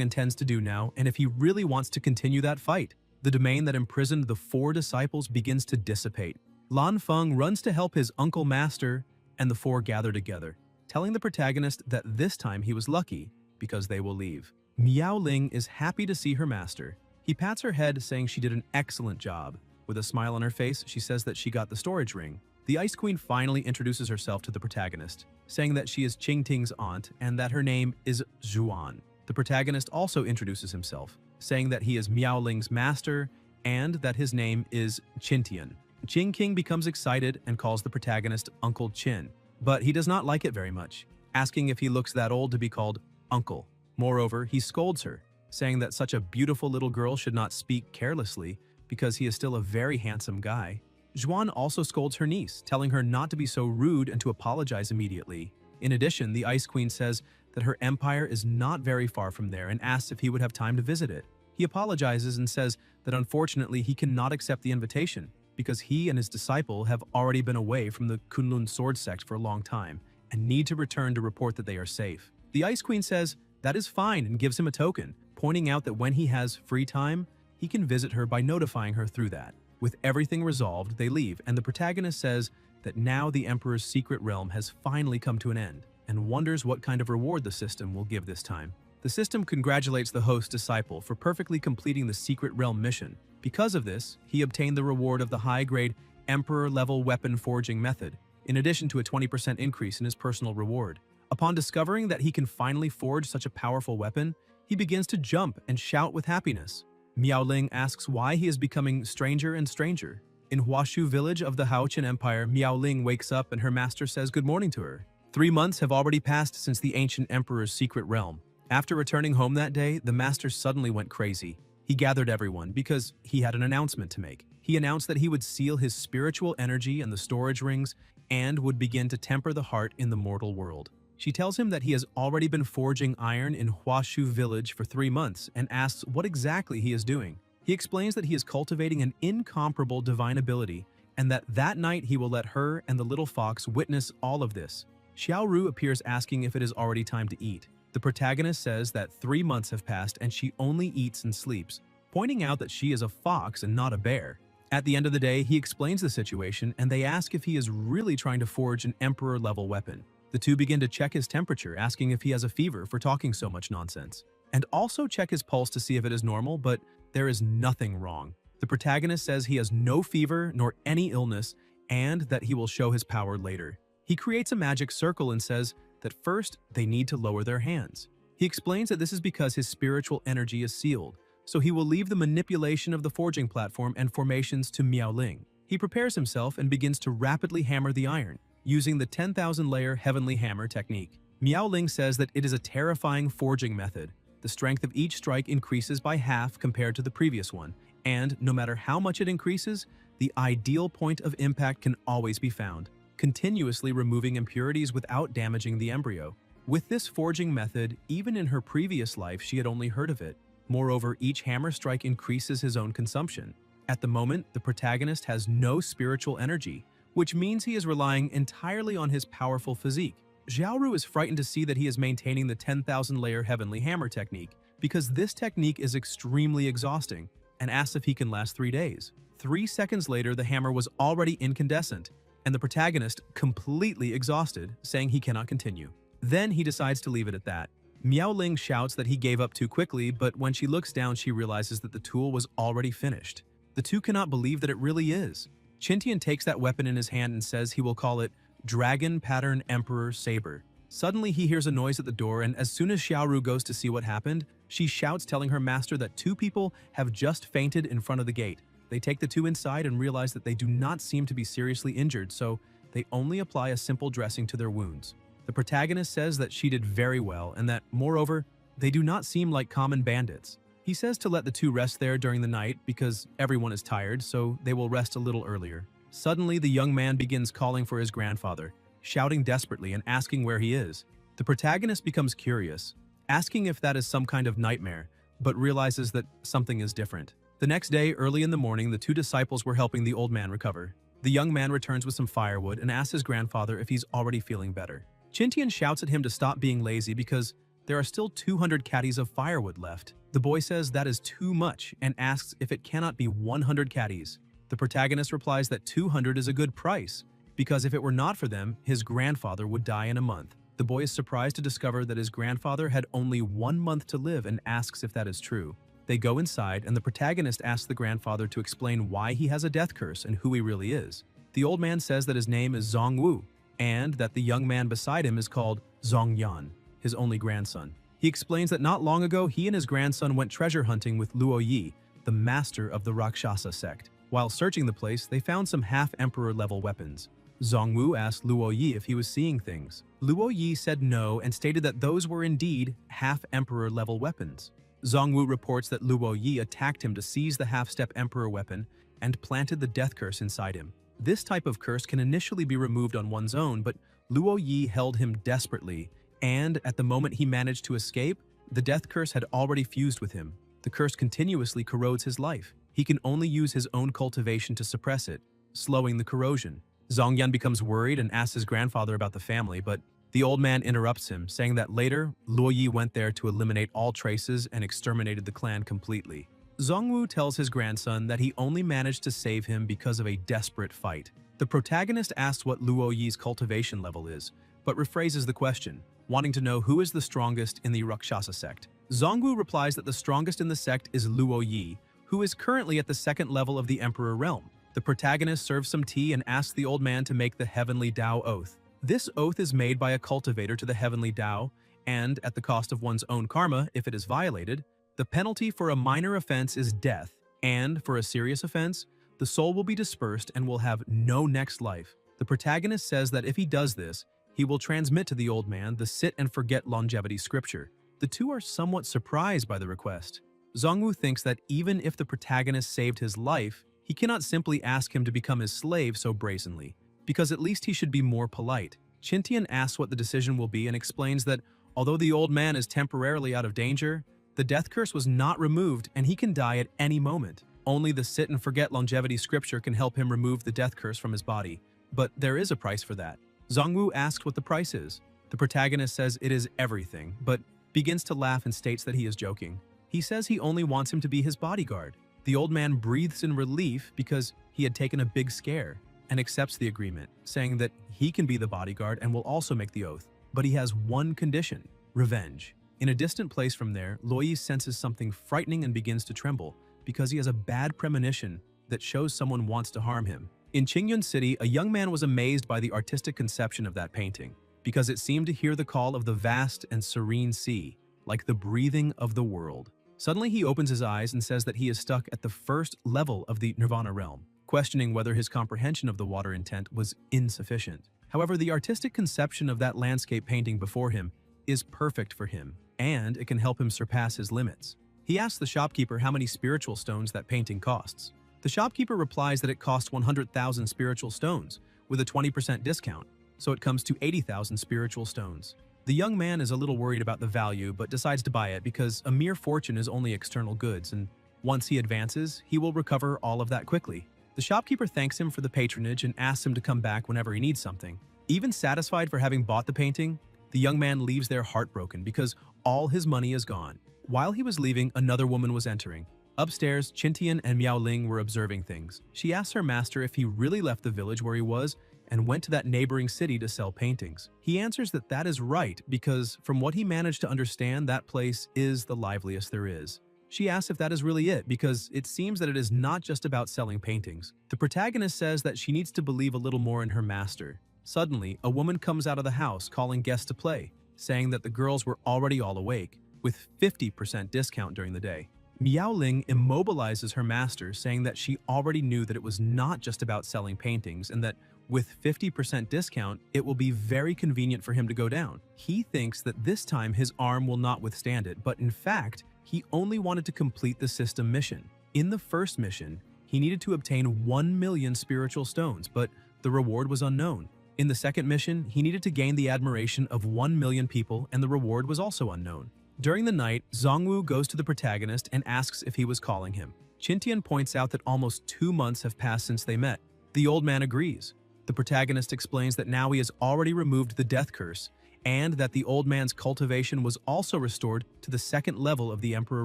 intends to do now and if he really wants to continue that fight. The domain that imprisoned the 4 disciples begins to dissipate. Lan Feng runs to help his uncle master, and the 4 gather together, telling the protagonist that this time he was lucky because they will leave. Miao Ling is happy to see her master. He pats her head, saying she did an excellent job. With a smile on her face, she says that she got the storage ring. The Ice Queen finally introduces herself to the protagonist, saying that she is Qingting's aunt and that her name is Zhuan. The protagonist also introduces himself, saying that he is Miao Ling's master and that his name is Qintian. Qingting becomes excited and calls the protagonist Uncle Qin, but he does not like it very much, asking if he looks that old to be called uncle. Moreover, he scolds her, saying that such a beautiful little girl should not speak carelessly because he is still a very handsome guy. Zhuan also scolds her niece, telling her not to be so rude and to apologize immediately. In addition, the Ice Queen says that her empire is not very far from there and asks if he would have time to visit it. He apologizes and says that unfortunately he cannot accept the invitation because he and his disciple have already been away from the Kunlun sword sect for a long time and need to return to report that they are safe. The Ice Queen says that is fine and gives him a token, pointing out that when he has free time, he can visit her by notifying her through that. With everything resolved, they leave, and the protagonist says that now the Emperor's secret realm has finally come to an end, and wonders what kind of reward the system will give this time. The system congratulates the host disciple for perfectly completing the secret realm mission. Because of this, he obtained the reward of the high-grade Emperor-level weapon forging method, in addition to a 20% increase in his personal reward. Upon discovering that he can finally forge such a powerful weapon, he begins to jump and shout with happiness. Miao Ling asks why he is becoming stranger and stranger. In Huashu village of the Haochen Empire, Miao Ling wakes up and her master says good morning to her. 3 months have already passed since the ancient emperor's secret realm. After returning home that day, the master suddenly went crazy. He gathered everyone because he had an announcement to make. He announced that he would seal his spiritual energy in the storage rings and would begin to temper the heart in the mortal world. She tells him that he has already been forging iron in Huashu village for 3 months and asks what exactly he is doing. He explains that he is cultivating an incomparable divine ability and that night he will let her and the little fox witness all of this. Xiaoru appears asking if it is already time to eat. The protagonist says that 3 months have passed and she only eats and sleeps, pointing out that she is a fox and not a bear. At the end of the day, he explains the situation and they ask if he is really trying to forge an emperor-level weapon. The two begin to check his temperature, asking if he has a fever for talking so much nonsense, and also check his pulse to see if it is normal, but there is nothing wrong. The protagonist says he has no fever nor any illness and that he will show his power later. He creates a magic circle and says that first they need to lower their hands. He explains that this is because his spiritual energy is sealed, so he will leave the manipulation of the forging platform and formations to Miao Ling. He prepares himself and begins to rapidly hammer the iron, using the 10,000-layer heavenly hammer technique. Miao Ling says that it is a terrifying forging method. The strength of each strike increases by half compared to the previous one, and no matter how much it increases, the ideal point of impact can always be found, continuously removing impurities without damaging the embryo. With this forging method, even in her previous life she had only heard of it. Moreover, each hammer strike increases his own consumption. At the moment, the protagonist has no spiritual energy, which means he is relying entirely on his powerful physique. Xiaoru is frightened to see that he is maintaining the 10,000-layer heavenly hammer technique because this technique is extremely exhausting and asks if he can last 3 days. 3 seconds later, the hammer was already incandescent and the protagonist completely exhausted, saying he cannot continue. Then he decides to leave it at that. Miao Ling shouts that he gave up too quickly, but when she looks down, she realizes that the tool was already finished. The two cannot believe that it really is. Qintian takes that weapon in his hand and says he will call it Dragon Pattern Emperor Saber. Suddenly, he hears a noise at the door, and as soon as Xiaoru goes to see what happened, she shouts, telling her master that 2 people have just fainted in front of the gate. They take the 2 inside and realize that they do not seem to be seriously injured, so they only apply a simple dressing to their wounds. The protagonist says that she did very well and that, moreover, they do not seem like common bandits. He says to let the 2 rest there during the night because everyone is tired, so they will rest a little earlier. Suddenly, the young man begins calling for his grandfather, shouting desperately and asking where he is. The protagonist becomes curious, asking if that is some kind of nightmare, but realizes that something is different. The next day, early in the morning, the 2 disciples were helping the old man recover. The young man returns with some firewood and asks his grandfather if he's already feeling better. Qintian shouts at him to stop being lazy because there are still 200 caddies of firewood left. The boy says that is too much and asks if it cannot be 100 caddies. The protagonist replies that 200 is a good price because if it were not for them, his grandfather would die in a month. The boy is surprised to discover that his grandfather had only 1 month to live and asks if that is true. They go inside and the protagonist asks the grandfather to explain why he has a death curse and who he really is. The old man says that his name is Zongwu and that the young man beside him is called Zongyan, his only grandson. He explains that not long ago he and his grandson went treasure hunting with Luo Yi, the master of the Rakshasa sect. While searching the place, they found some half-emperor level weapons. Zongwu asked Luo Yi if he was seeing things. Luo Yi said no and stated that those were indeed half-emperor level weapons. Zongwu reports that Luo Yi attacked him to seize the half-step emperor weapon and planted the death curse inside him. This type of curse can initially be removed on one's own, but Luo Yi held him desperately, and at the moment he managed to escape, the death curse had already fused with him. The curse continuously corrodes his life. He can only use his own cultivation to suppress it, slowing the corrosion. Zongyan becomes worried and asks his grandfather about the family, but the old man interrupts him, saying that later, Luo Yi went there to eliminate all traces and exterminated the clan completely. Zongwu tells his grandson that he only managed to save him because of a desperate fight. The protagonist asks what Luo Yi's cultivation level is, but rephrases the question, wanting to know who is the strongest in the Rakshasa sect. Zongwu replies that the strongest in the sect is Luo Yi, who is currently at the 2nd level of the Emperor realm. The protagonist serves some tea and asks the old man to make the Heavenly Tao Oath. This oath is made by a cultivator to the Heavenly Tao, and at the cost of one's own karma if it is violated. The penalty for a minor offense is death, and for a serious offense, the soul will be dispersed and will have no next life. The protagonist says that if he does this, he will transmit to the old man the sit and forget longevity scripture. The 2 are somewhat surprised by the request. Zongwu thinks that even if the protagonist saved his life, he cannot simply ask him to become his slave so brazenly, because at least he should be more polite. Qintian asks what the decision will be and explains that although the old man is temporarily out of danger, the death curse was not removed and he can die at any moment. Only the sit and forget longevity scripture can help him remove the death curse from his body, but there is a price for that. Zongwu asks what the price is. The protagonist says it is everything, but begins to laugh and states that he is joking. He says he only wants him to be his bodyguard. The old man breathes in relief because he had taken a big scare and accepts the agreement, saying that he can be the bodyguard and will also make the oath. But he has one condition: revenge. In a distant place from there, Luo Yi senses something frightening and begins to tremble because he has a bad premonition that shows someone wants to harm him. In Qingyun City, a young man was amazed by the artistic conception of that painting because it seemed to hear the call of the vast and serene sea, like the breathing of the world. Suddenly he opens his eyes and says that he is stuck at the 1st level of the Nirvana realm, questioning whether his comprehension of the water intent was insufficient. However, the artistic conception of that landscape painting before him is perfect for him, and it can help him surpass his limits. He asks the shopkeeper how many spiritual stones that painting costs. The shopkeeper replies that it costs 100,000 spiritual stones, with a 20% discount, so it comes to 80,000 spiritual stones. The young man is a little worried about the value, but decides to buy it because a mere fortune is only external goods, and once he advances, he will recover all of that quickly. The shopkeeper thanks him for the patronage and asks him to come back whenever he needs something. Even satisfied for having bought the painting, the young man leaves there heartbroken because all his money is gone. While he was leaving, another woman was entering. Upstairs, Qintian and Miao Ling were observing things. She asked her master if he really left the village where he was and went to that neighboring city to sell paintings. He answers that that is right because, from what he managed to understand, that place is the liveliest there is. She asks if that is really it because it seems that it is not just about selling paintings. The protagonist says that she needs to believe a little more in her master. Suddenly, a woman comes out of the house calling guests to play, saying that the girls were already all awake, with 50% discount during the day. Miao Ling immobilizes her master, saying that she already knew that it was not just about selling paintings and that with 50% discount, it will be very convenient for him to go down. He thinks that this time his arm will not withstand it, but in fact, he only wanted to complete the system mission. In the first mission, he needed to obtain 1 million spiritual stones, but the reward was unknown. In the second mission, he needed to gain the admiration of 1 million people, and the reward was also unknown. During the night, Zongwu goes to the protagonist and asks if he was calling him. Qintian points out that almost 2 months have passed since they met. The old man agrees. The protagonist explains that now he has already removed the death curse, and that the old man's cultivation was also restored to the second level of the Emperor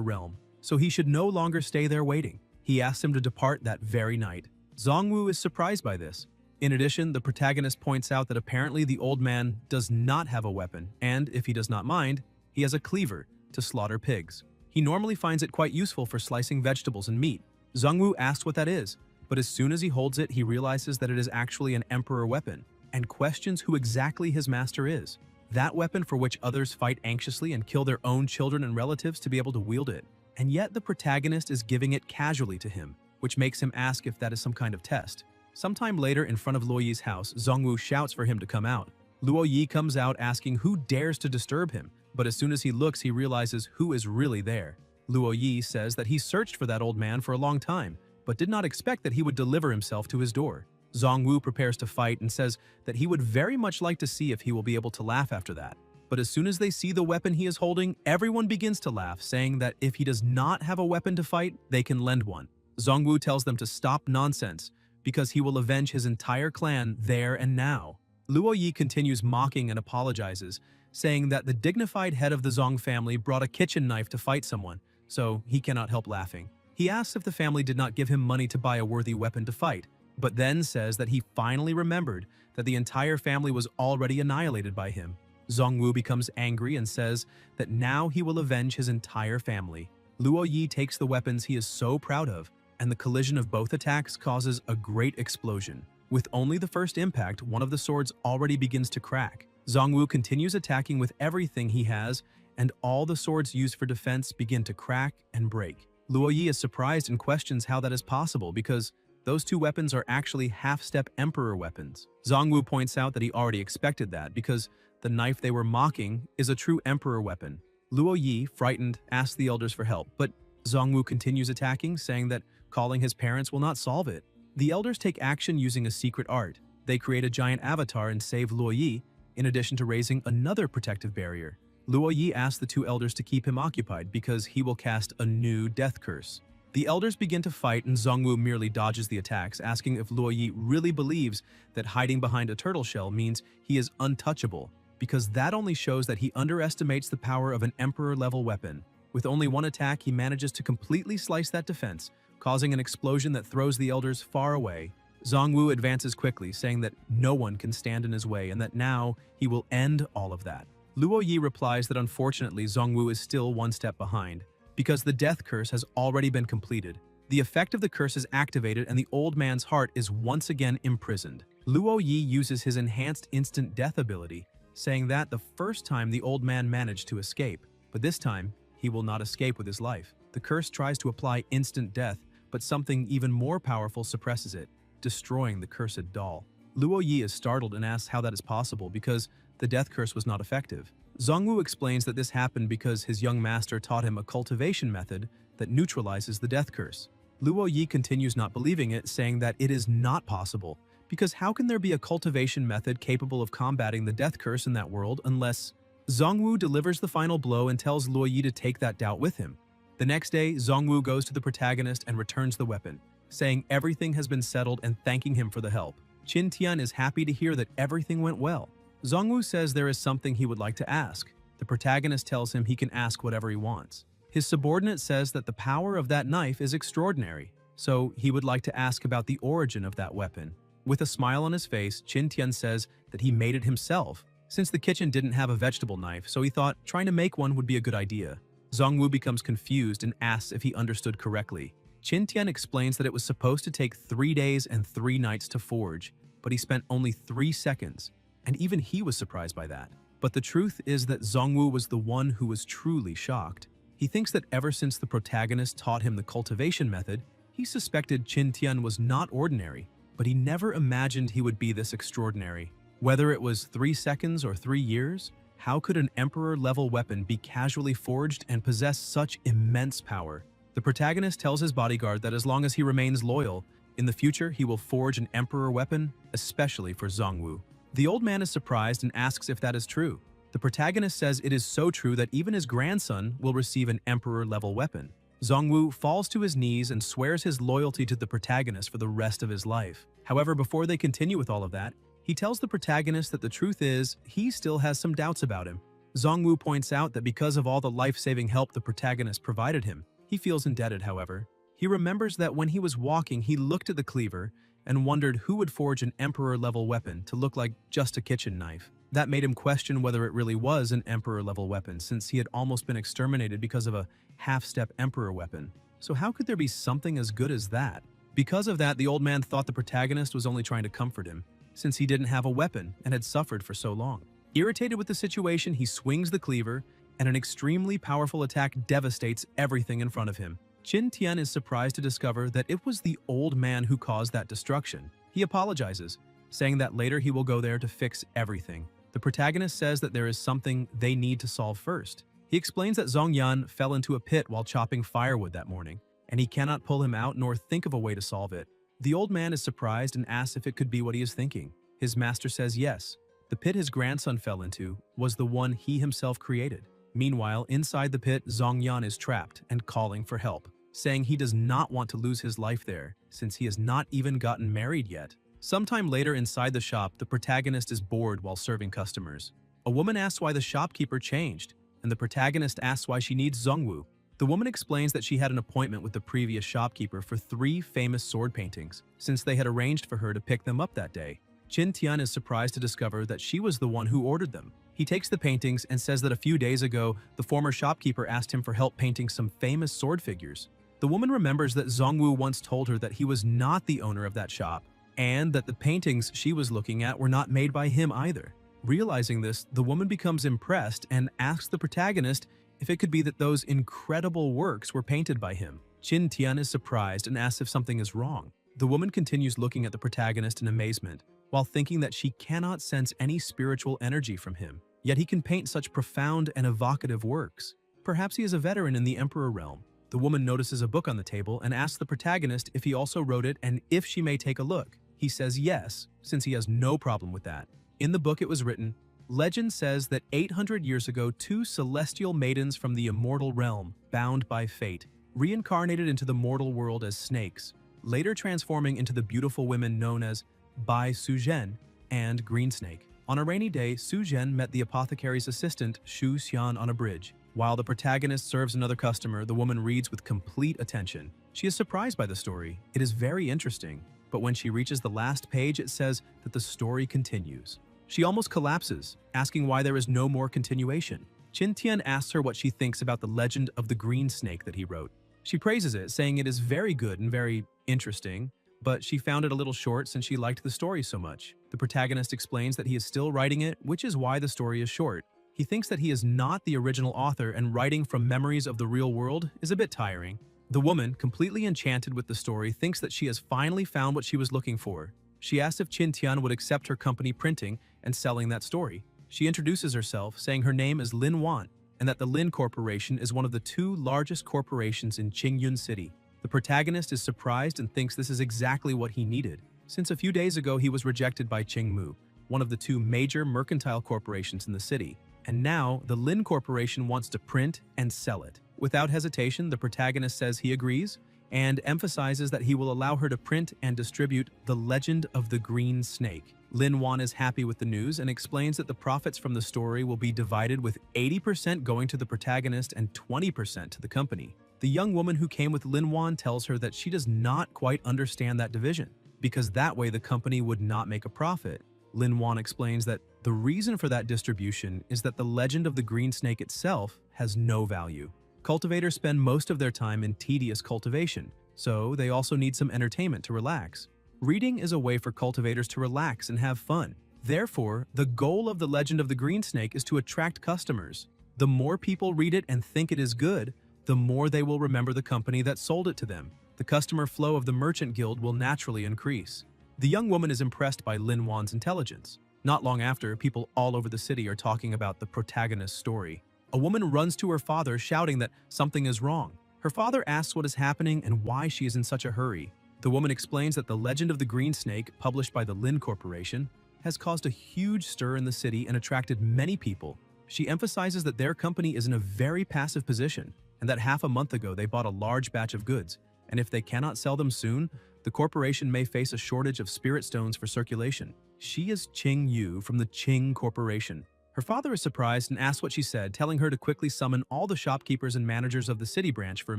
realm, so he should no longer stay there waiting. He asks him to depart that very night. Zongwu is surprised by this. In addition, the protagonist points out that apparently the old man does not have a weapon, and if he does not mind, he has a cleaver to slaughter pigs. He normally finds it quite useful for slicing vegetables and meat. Zongwu asks what that is, but as soon as he holds it, he realizes that it is actually an emperor weapon, and questions who exactly his master is. That weapon for which others fight anxiously and kill their own children and relatives to be able to wield it. And yet the protagonist is giving it casually to him, which makes him ask if that is some kind of test. Sometime later, in front of Luo Yi's house, Zongwu shouts for him to come out. Luo Yi comes out asking who dares to disturb him, but as soon as he looks, he realizes who is really there. Luo Yi says that he searched for that old man for a long time, but did not expect that he would deliver himself to his door. Zongwu prepares to fight and says that he would very much like to see if he will be able to laugh after that. But as soon as they see the weapon he is holding, everyone begins to laugh, saying that if he does not have a weapon to fight, they can lend one. Zongwu tells them to stop nonsense, because he will avenge his entire clan there and now. Luo Yi continues mocking and apologizes, saying that the dignified head of the Zong family brought a kitchen knife to fight someone, so he cannot help laughing. He asks if the family did not give him money to buy a worthy weapon to fight, but then says that he finally remembered that the entire family was already annihilated by him. Zongwu becomes angry and says that now he will avenge his entire family. Luo Yi takes the weapons he is so proud of, and the collision of both attacks causes a great explosion. With only the first impact, one of the swords already begins to crack. Zongwu continues attacking with everything he has, and all the swords used for defense begin to crack and break. Luo Yi is surprised and questions how that is possible because those two weapons are actually half-step emperor weapons. Zongwu points out that he already expected that because the knife they were mocking is a true emperor weapon. Luo Yi, frightened, asks the elders for help, but Zongwu continues attacking, saying that calling his parents will not solve it. The elders take action using a secret art. They create a giant avatar and save Luo Yi, in addition to raising another protective barrier. Luo Yi asks the two elders to keep him occupied because he will cast a new death curse. The elders begin to fight and Zongwu merely dodges the attacks, asking if Luo Yi really believes that hiding behind a turtle shell means he is untouchable, because that only shows that he underestimates the power of an emperor-level weapon. With only one attack, he manages to completely slice that defense, causing an explosion that throws the elders far away. Zongwu advances quickly, saying that no one can stand in his way and that now he will end all of that. Luo Yi replies that unfortunately Zongwu is still one step behind, because the death curse has already been completed. The effect of the curse is activated and the old man's heart is once again imprisoned. Luo Yi uses his enhanced instant death ability, saying that the first time the old man managed to escape, but this time he will not escape with his life. The curse tries to apply instant death, but something even more powerful suppresses it, destroying the cursed doll. Luo Yi is startled and asks how that is possible because the death curse was not effective. Zongwu explains that this happened because his young master taught him a cultivation method that neutralizes the death curse. Luo Yi continues not believing it, saying that it is not possible, because how can there be a cultivation method capable of combating the death curse in that world unless... Zongwu delivers the final blow and tells Luo Yi to take that doubt with him. The next day, Zongwu goes to the protagonist and returns the weapon, saying everything has been settled and thanking him for the help. Qin Tian is happy to hear that everything went well. Zongwu says there is something he would like to ask. The protagonist tells him he can ask whatever he wants. His subordinate says that the power of that knife is extraordinary, so he would like to ask about the origin of that weapon. With a smile on his face, Qin Tian says that he made it himself, since the kitchen didn't have a vegetable knife, so he thought trying to make one would be a good idea. Zongwu becomes confused and asks if he understood correctly. Qin Tian explains that it was supposed to take 3 days and 3 nights to forge, but he spent only 3 seconds, and even he was surprised by that. But the truth is that Zongwu was the one who was truly shocked. He thinks that ever since the protagonist taught him the cultivation method, he suspected Qin Tian was not ordinary, but he never imagined he would be this extraordinary. Whether it was 3 seconds or 3 years, how could an emperor-level weapon be casually forged and possess such immense power? The protagonist tells his bodyguard that as long as he remains loyal, in the future he will forge an emperor weapon, especially for Zongwu. The old man is surprised and asks if that is true. The protagonist says it is so true that even his grandson will receive an emperor-level weapon. Zongwu falls to his knees and swears his loyalty to the protagonist for the rest of his life. However, before they continue with all of that, he tells the protagonist that the truth is, he still has some doubts about him. Zongwu points out that because of all the life-saving help the protagonist provided him, he feels indebted, however. He remembers that when he was walking, he looked at the cleaver and wondered who would forge an emperor-level weapon to look like just a kitchen knife. That made him question whether it really was an emperor-level weapon, since he had almost been exterminated because of a half-step emperor weapon. So how could there be something as good as that? Because of that, the old man thought the protagonist was only trying to comfort him, since he didn't have a weapon and had suffered for so long. Irritated with the situation, he swings the cleaver, and an extremely powerful attack devastates everything in front of him. Qin Tian is surprised to discover that it was the old man who caused that destruction. He apologizes, saying that later he will go there to fix everything. The protagonist says that there is something they need to solve first. He explains that Zongyan fell into a pit while chopping firewood that morning, and he cannot pull him out nor think of a way to solve it. The old man is surprised and asks if it could be what he is thinking. His master says yes. The pit his grandson fell into was the one he himself created. Meanwhile, inside the pit, Zongyan is trapped and calling for help, saying he does not want to lose his life there, since he has not even gotten married yet. Sometime later inside the shop, the protagonist is bored while serving customers. A woman asks why the shopkeeper changed, and the protagonist asks why she needs Zongwu. The woman explains that she had an appointment with the previous shopkeeper for 3 famous sword paintings, since they had arranged for her to pick them up that day. Qin Tian is surprised to discover that she was the one who ordered them. He takes the paintings and says that a few days ago, the former shopkeeper asked him for help painting some famous sword figures. The woman remembers that Zongwu once told her that he was not the owner of that shop, and that the paintings she was looking at were not made by him either. Realizing this, the woman becomes impressed and asks the protagonist if it could be that those incredible works were painted by him. Qin Tian is surprised and asks if something is wrong. The woman continues looking at the protagonist in amazement, while thinking that she cannot sense any spiritual energy from him, yet he can paint such profound and evocative works. Perhaps he is a veteran in the Emperor realm. The woman notices a book on the table and asks the protagonist if he also wrote it and if she may take a look. He says yes, since he has no problem with that. In the book it was written, "Legend says that 800 years ago 2 celestial maidens from the immortal realm, bound by fate, reincarnated into the mortal world as snakes, later transforming into the beautiful women known as Bai Suzhen and Green Snake. On a rainy day, Suzhen met the apothecary's assistant, Shu Xian, on a bridge. While the protagonist serves another customer, the woman reads with complete attention. She is surprised by the story. It is very interesting, but when she reaches the last page, it says that the story continues. She almost collapses, asking why there is no more continuation. Qin Tian asks her what she thinks about the legend of the green snake that he wrote. She praises it, saying it is very good and very interesting, but she found it a little short since she liked the story so much. The protagonist explains that he is still writing it, which is why the story is short. He thinks that he is not the original author and writing from memories of the real world is a bit tiring. The woman, completely enchanted with the story, thinks that she has finally found what she was looking for. She asks if Qin Tian would accept her company printing and selling that story. She introduces herself, saying her name is Lin Wan, and that the Lin Corporation is one of the 2 largest corporations in Qingyun City. The protagonist is surprised and thinks this is exactly what he needed, since a few days ago he was rejected by Qingmu, one of the 2 major mercantile corporations in the city, and now the Lin Corporation wants to print and sell it. Without hesitation, the protagonist says he agrees, and emphasizes that he will allow her to print and distribute The Legend of the Green Snake. Lin Wan is happy with the news and explains that the profits from the story will be divided, with 80% going to the protagonist and 20% to the company. The young woman who came with Lin Wan tells her that she does not quite understand that division, because that way the company would not make a profit. Lin Wan explains that the reason for that distribution is that the legend of the green snake itself has no value. Cultivators spend most of their time in tedious cultivation, so they also need some entertainment to relax. Reading is a way for cultivators to relax and have fun. Therefore, the goal of The Legend of the Green Snake is to attract customers. The more people read it and think it is good, the more they will remember the company that sold it to them. The customer flow of the Merchant Guild will naturally increase. The young woman is impressed by Lin Wan's intelligence. Not long after, people all over the city are talking about the protagonist's story. A woman runs to her father shouting that something is wrong. Her father asks what is happening and why she is in such a hurry. The woman explains that The Legend of the Green Snake, published by the Lin Corporation, has caused a huge stir in the city and attracted many people. She emphasizes that their company is in a very passive position and that half a month ago they bought a large batch of goods, and if they cannot sell them soon, the corporation may face a shortage of spirit stones for circulation. She is Qing Yu from the Qing Corporation. Her father is surprised and asks what she said, telling her to quickly summon all the shopkeepers and managers of the city branch for a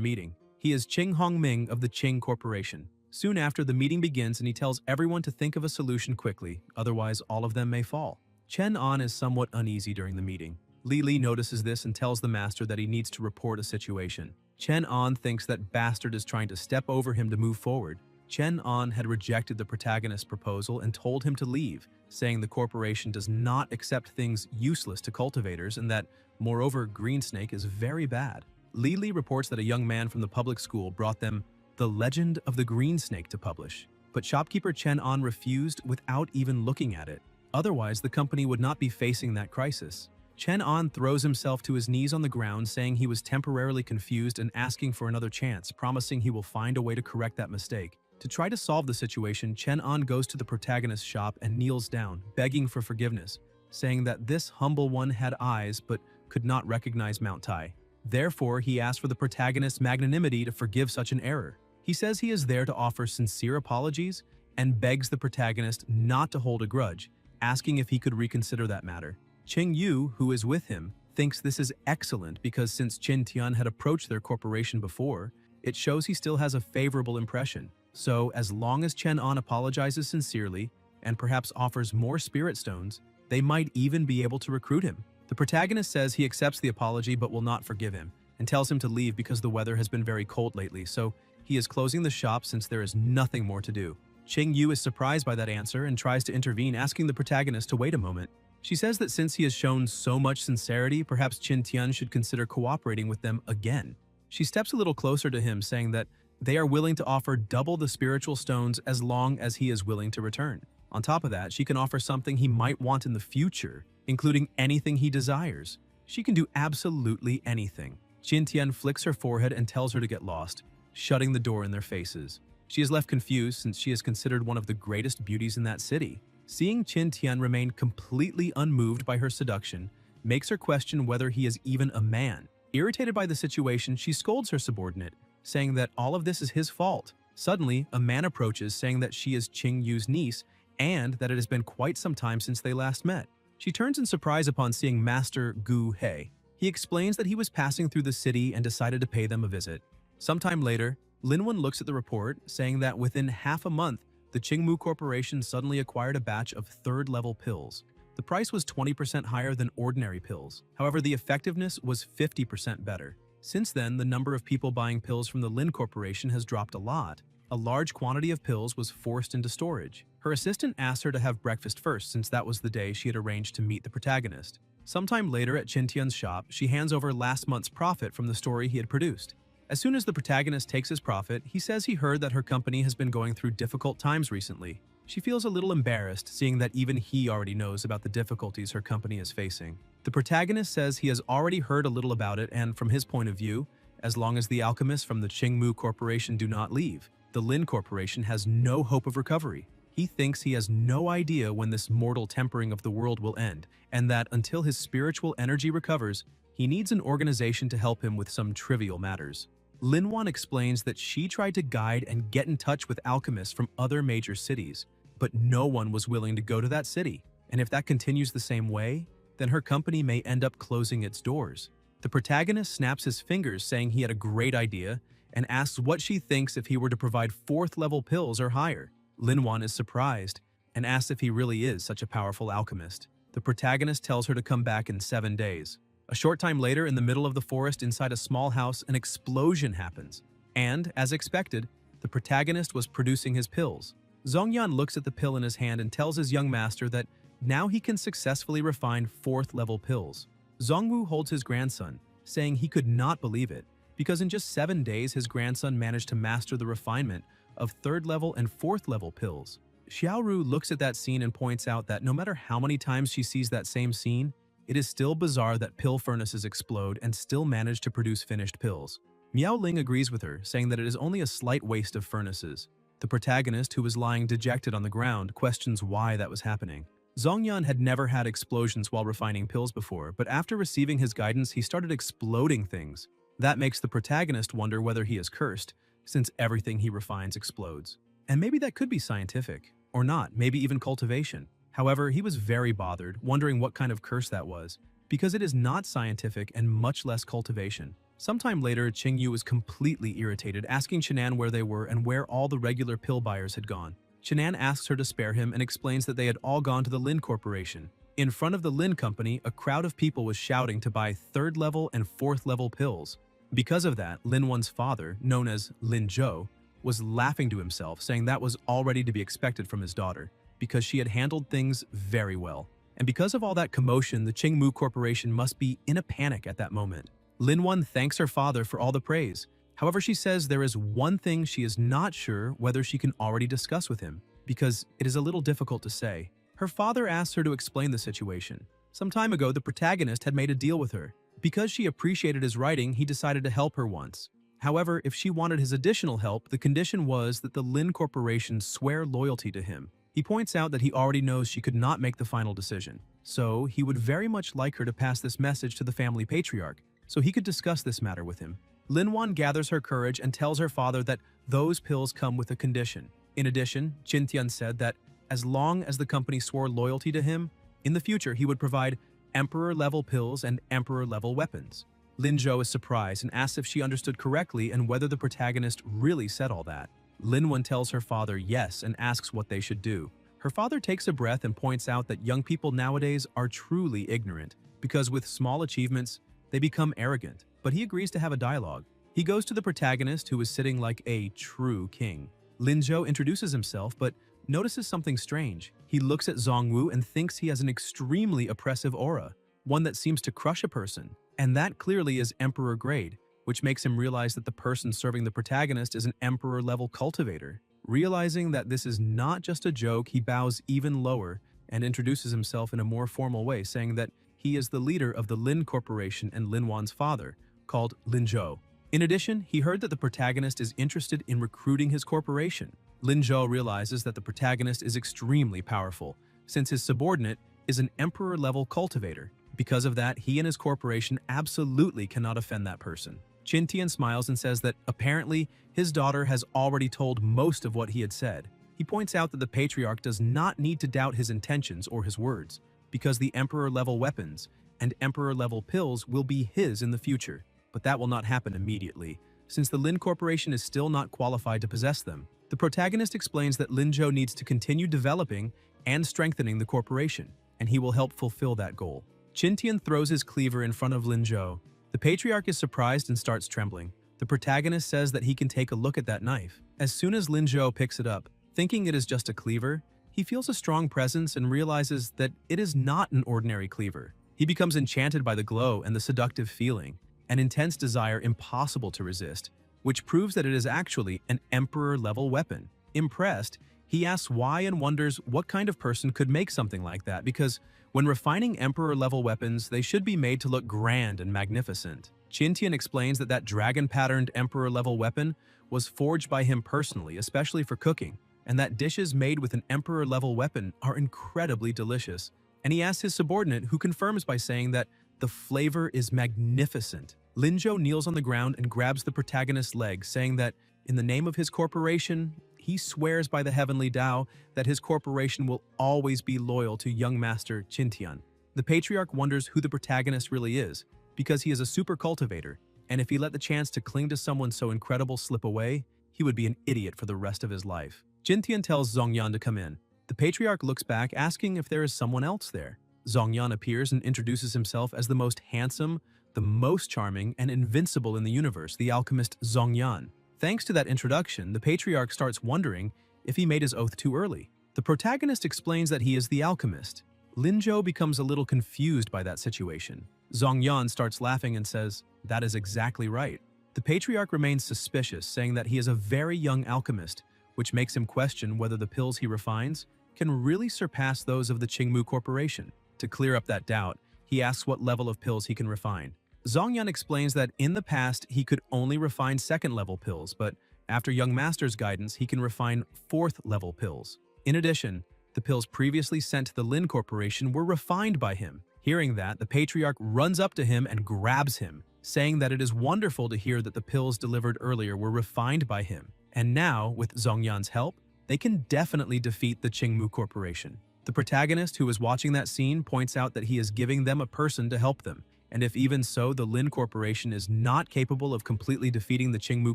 meeting. He is Qing Hongming of the Qing Corporation. Soon after, the meeting begins and he tells everyone to think of a solution quickly, otherwise all of them may fall. Chen An is somewhat uneasy during the meeting. Li Li notices this and tells the master that he needs to report a situation. Chen An thinks that Bastard is trying to step over him to move forward. Chen An had rejected the protagonist's proposal and told him to leave, saying the corporation does not accept things useless to cultivators and that, moreover, Green Snake is very bad. Li Li reports that a young man from the public school brought them The Legend of the Green Snake to publish, but shopkeeper Chen An refused without even looking at it. Otherwise, the company would not be facing that crisis. Chen An throws himself to his knees on the ground, saying he was temporarily confused and asking for another chance, promising he will find a way to correct that mistake. To try to solve the situation, Chen An goes to the protagonist's shop and kneels down, begging for forgiveness, saying that this humble one had eyes but could not recognize Mount Tai. Therefore, he asks for the protagonist's magnanimity to forgive such an error. He says he is there to offer sincere apologies and begs the protagonist not to hold a grudge, asking if he could reconsider that matter. Qing Yu, who is with him, thinks this is excellent because since Qin Tian had approached their corporation before, it shows he still has a favorable impression. So, as long as Chen An apologizes sincerely and perhaps offers more spirit stones, they might even be able to recruit him. The protagonist says he accepts the apology but will not forgive him, and tells him to leave because the weather has been very cold lately, so he is closing the shop since there is nothing more to do. Qing Yu is surprised by that answer and tries to intervene, asking the protagonist to wait a moment. She says that since he has shown so much sincerity, perhaps Qin Tian should consider cooperating with them again. She steps a little closer to him, saying that they are willing to offer double the spiritual stones as long as he is willing to return. On top of that, she can offer something he might want in the future, including anything he desires. She can do absolutely anything. Qin Tian flicks her forehead and tells her to get lost, shutting the door in their faces. She is left confused since she is considered one of the greatest beauties in that city. Seeing Qin Tian remain completely unmoved by her seduction makes her question whether he is even a man. Irritated by the situation, she scolds her subordinate, saying that all of this is his fault. Suddenly, a man approaches, saying that she is Qing Yu's niece and that it has been quite some time since they last met. She turns in surprise upon seeing Master Gu He. He explains that he was passing through the city and decided to pay them a visit. Sometime later, Linwen looks at the report, saying that within half a month, the Qingmu Corporation suddenly acquired a batch of third-level pills. The price was 20% higher than ordinary pills. However, the effectiveness was 50% better. Since then, the number of people buying pills from the Lin Corporation has dropped a lot. A large quantity of pills was forced into storage. Her assistant asked her to have breakfast first, since that was the day she had arranged to meet the protagonist. Sometime later at Qin Tian's shop, she hands over last month's profit from the story he had produced. As soon as the protagonist takes his profit, he says he heard that her company has been going through difficult times recently. She feels a little embarrassed, seeing that even he already knows about the difficulties her company is facing. The protagonist says he has already heard a little about it, and from his point of view, as long as the alchemists from the Qingmu Corporation do not leave, the Lin Corporation has no hope of recovery. He thinks he has no idea when this mortal tempering of the world will end, and that until his spiritual energy recovers, he needs an organization to help him with some trivial matters. Linwan explains that she tried to guide and get in touch with alchemists from other major cities, but no one was willing to go to that city. And if that continues the same way, then her company may end up closing its doors. The protagonist snaps his fingers, saying he had a great idea, and asks what she thinks if he were to provide 4th level pills or higher. Linwan is surprised and asks if he really is such a powerful alchemist. The protagonist tells her to come back in 7 days. A short time later, in the middle of the forest inside a small house, an explosion happens. And, as expected, the protagonist was producing his pills. Zongyan looks at the pill in his hand and tells his young master that now he can successfully refine 4th level pills. Zongwu holds his grandson, saying he could not believe it, because in just 7 days his grandson managed to master the refinement of 3rd level and 4th level pills. Xiaoru looks at that scene and points out that no matter how many times she sees that same scene, it is still bizarre that pill furnaces explode and still manage to produce finished pills. Miao Ling agrees with her, saying that it is only a slight waste of furnaces. The protagonist, who was lying dejected on the ground, questions why that was happening. Zongyan had never had explosions while refining pills before, but after receiving his guidance, he started exploding things. That makes the protagonist wonder whether he is cursed, since everything he refines explodes. And maybe that could be scientific, or not, maybe even cultivation. However, he was very bothered, wondering what kind of curse that was, because it is not scientific and much less cultivation. Sometime later, Qingyu was completely irritated, asking Qinan where they were and where all the regular pill buyers had gone. Qinan asks her to spare him and explains that they had all gone to the Lin Corporation. In front of the Lin Company, a crowd of people was shouting to buy 3rd level and 4th level pills. Because of that, Linwan's father, known as Lin Zhou, was laughing to himself, saying that was already to be expected from his daughter, because she had handled things very well. And because of all that commotion, the Qingmu Corporation must be in a panic at that moment. Linwan thanks her father for all the praise. However, she says there is one thing she is not sure whether she can already discuss with him, because it is a little difficult to say. Her father asks her to explain the situation. Some time ago, the protagonist had made a deal with her. Because she appreciated his writing, he decided to help her once. However, if she wanted his additional help, the condition was that the Lin Corporation swear loyalty to him. He points out that he already knows she could not make the final decision, so he would very much like her to pass this message to the family patriarch, so he could discuss this matter with him. Linwan gathers her courage and tells her father that those pills come with a condition. In addition, Qintian said that as long as the company swore loyalty to him, in the future he would provide Emperor-level pills and Emperor-level weapons. Lin Zhou is surprised and asks if she understood correctly and whether the protagonist really said all that. Linwan tells her father yes and asks what they should do. Her father takes a breath and points out that young people nowadays are truly ignorant, because with small achievements, they become arrogant. But he agrees to have a dialogue. He goes to the protagonist, who is sitting like a true king. Lin Zhou introduces himself, but notices something strange. He looks at Zongwu and thinks he has an extremely oppressive aura, one that seems to crush a person. And that clearly is Emperor grade, which makes him realize that the person serving the protagonist is an Emperor-level cultivator. Realizing that this is not just a joke, he bows even lower and introduces himself in a more formal way, saying that he is the leader of the Lin Corporation and Linwan's father, called Lin Zhou. In addition, he heard that the protagonist is interested in recruiting his corporation. Lin Zhou realizes that the protagonist is extremely powerful, since his subordinate is an Emperor-level cultivator. Because of that, he and his corporation absolutely cannot offend that person. Qintian smiles and says that apparently his daughter has already told most of what he had said. He points out that the patriarch does not need to doubt his intentions or his words, because the Emperor-level weapons and Emperor-level pills will be his in the future. But that will not happen immediately, since the Lin Corporation is still not qualified to possess them. The protagonist explains that Lin Zhou needs to continue developing and strengthening the corporation, and he will help fulfill that goal. Qintian throws his cleaver in front of Lin Zhou. The patriarch is surprised and starts trembling. The protagonist says that he can take a look at that knife. As soon as Lin Zhou picks it up, thinking it is just a cleaver, he feels a strong presence and realizes that it is not an ordinary cleaver. He becomes enchanted by the glow and the seductive feeling, an intense desire impossible to resist, which proves that it is actually an Emperor-level weapon. Impressed, he asks why and wonders what kind of person could make something like that, because when refining Emperor-level weapons, they should be made to look grand and magnificent. Qintian explains that that dragon-patterned Emperor-level weapon was forged by him personally, especially for cooking, and that dishes made with an Emperor-level weapon are incredibly delicious. And he asks his subordinate, who confirms by saying that the flavor is magnificent. Linzhou kneels on the ground and grabs the protagonist's leg, saying that in the name of his corporation, he swears by the heavenly Tao that his corporation will always be loyal to young master Qintian. The patriarch wonders who the protagonist really is, because he is a super cultivator, and if he let the chance to cling to someone so incredible slip away, he would be an idiot for the rest of his life. Qintian tells Zhongyan to come in. The patriarch looks back, asking if there is someone else there. Zhongyan appears and introduces himself as the most handsome, the most charming, and invincible in the universe, the alchemist Zhongyan. Thanks to that introduction, the patriarch starts wondering if he made his oath too early. The protagonist explains that he is the alchemist. Linzhou becomes a little confused by that situation. Zhongyan starts laughing and says, "That is exactly right." The patriarch remains suspicious, saying that he is a very young alchemist, which makes him question whether the pills he refines can really surpass those of the Qingmu Corporation. To clear up that doubt, he asks what level of pills he can refine. Zhongyan explains that in the past he could only refine second-level pills, but after Young Master's guidance, he can refine fourth-level pills. In addition, the pills previously sent to the Lin Corporation were refined by him. Hearing that, the patriarch runs up to him and grabs him, saying that it is wonderful to hear that the pills delivered earlier were refined by him. And now, with Zhongyan's help, they can definitely defeat the Qingmu Corporation. The protagonist who is watching that scene points out that he is giving them a person to help them, and if even so the Lin Corporation is not capable of completely defeating the Qingmu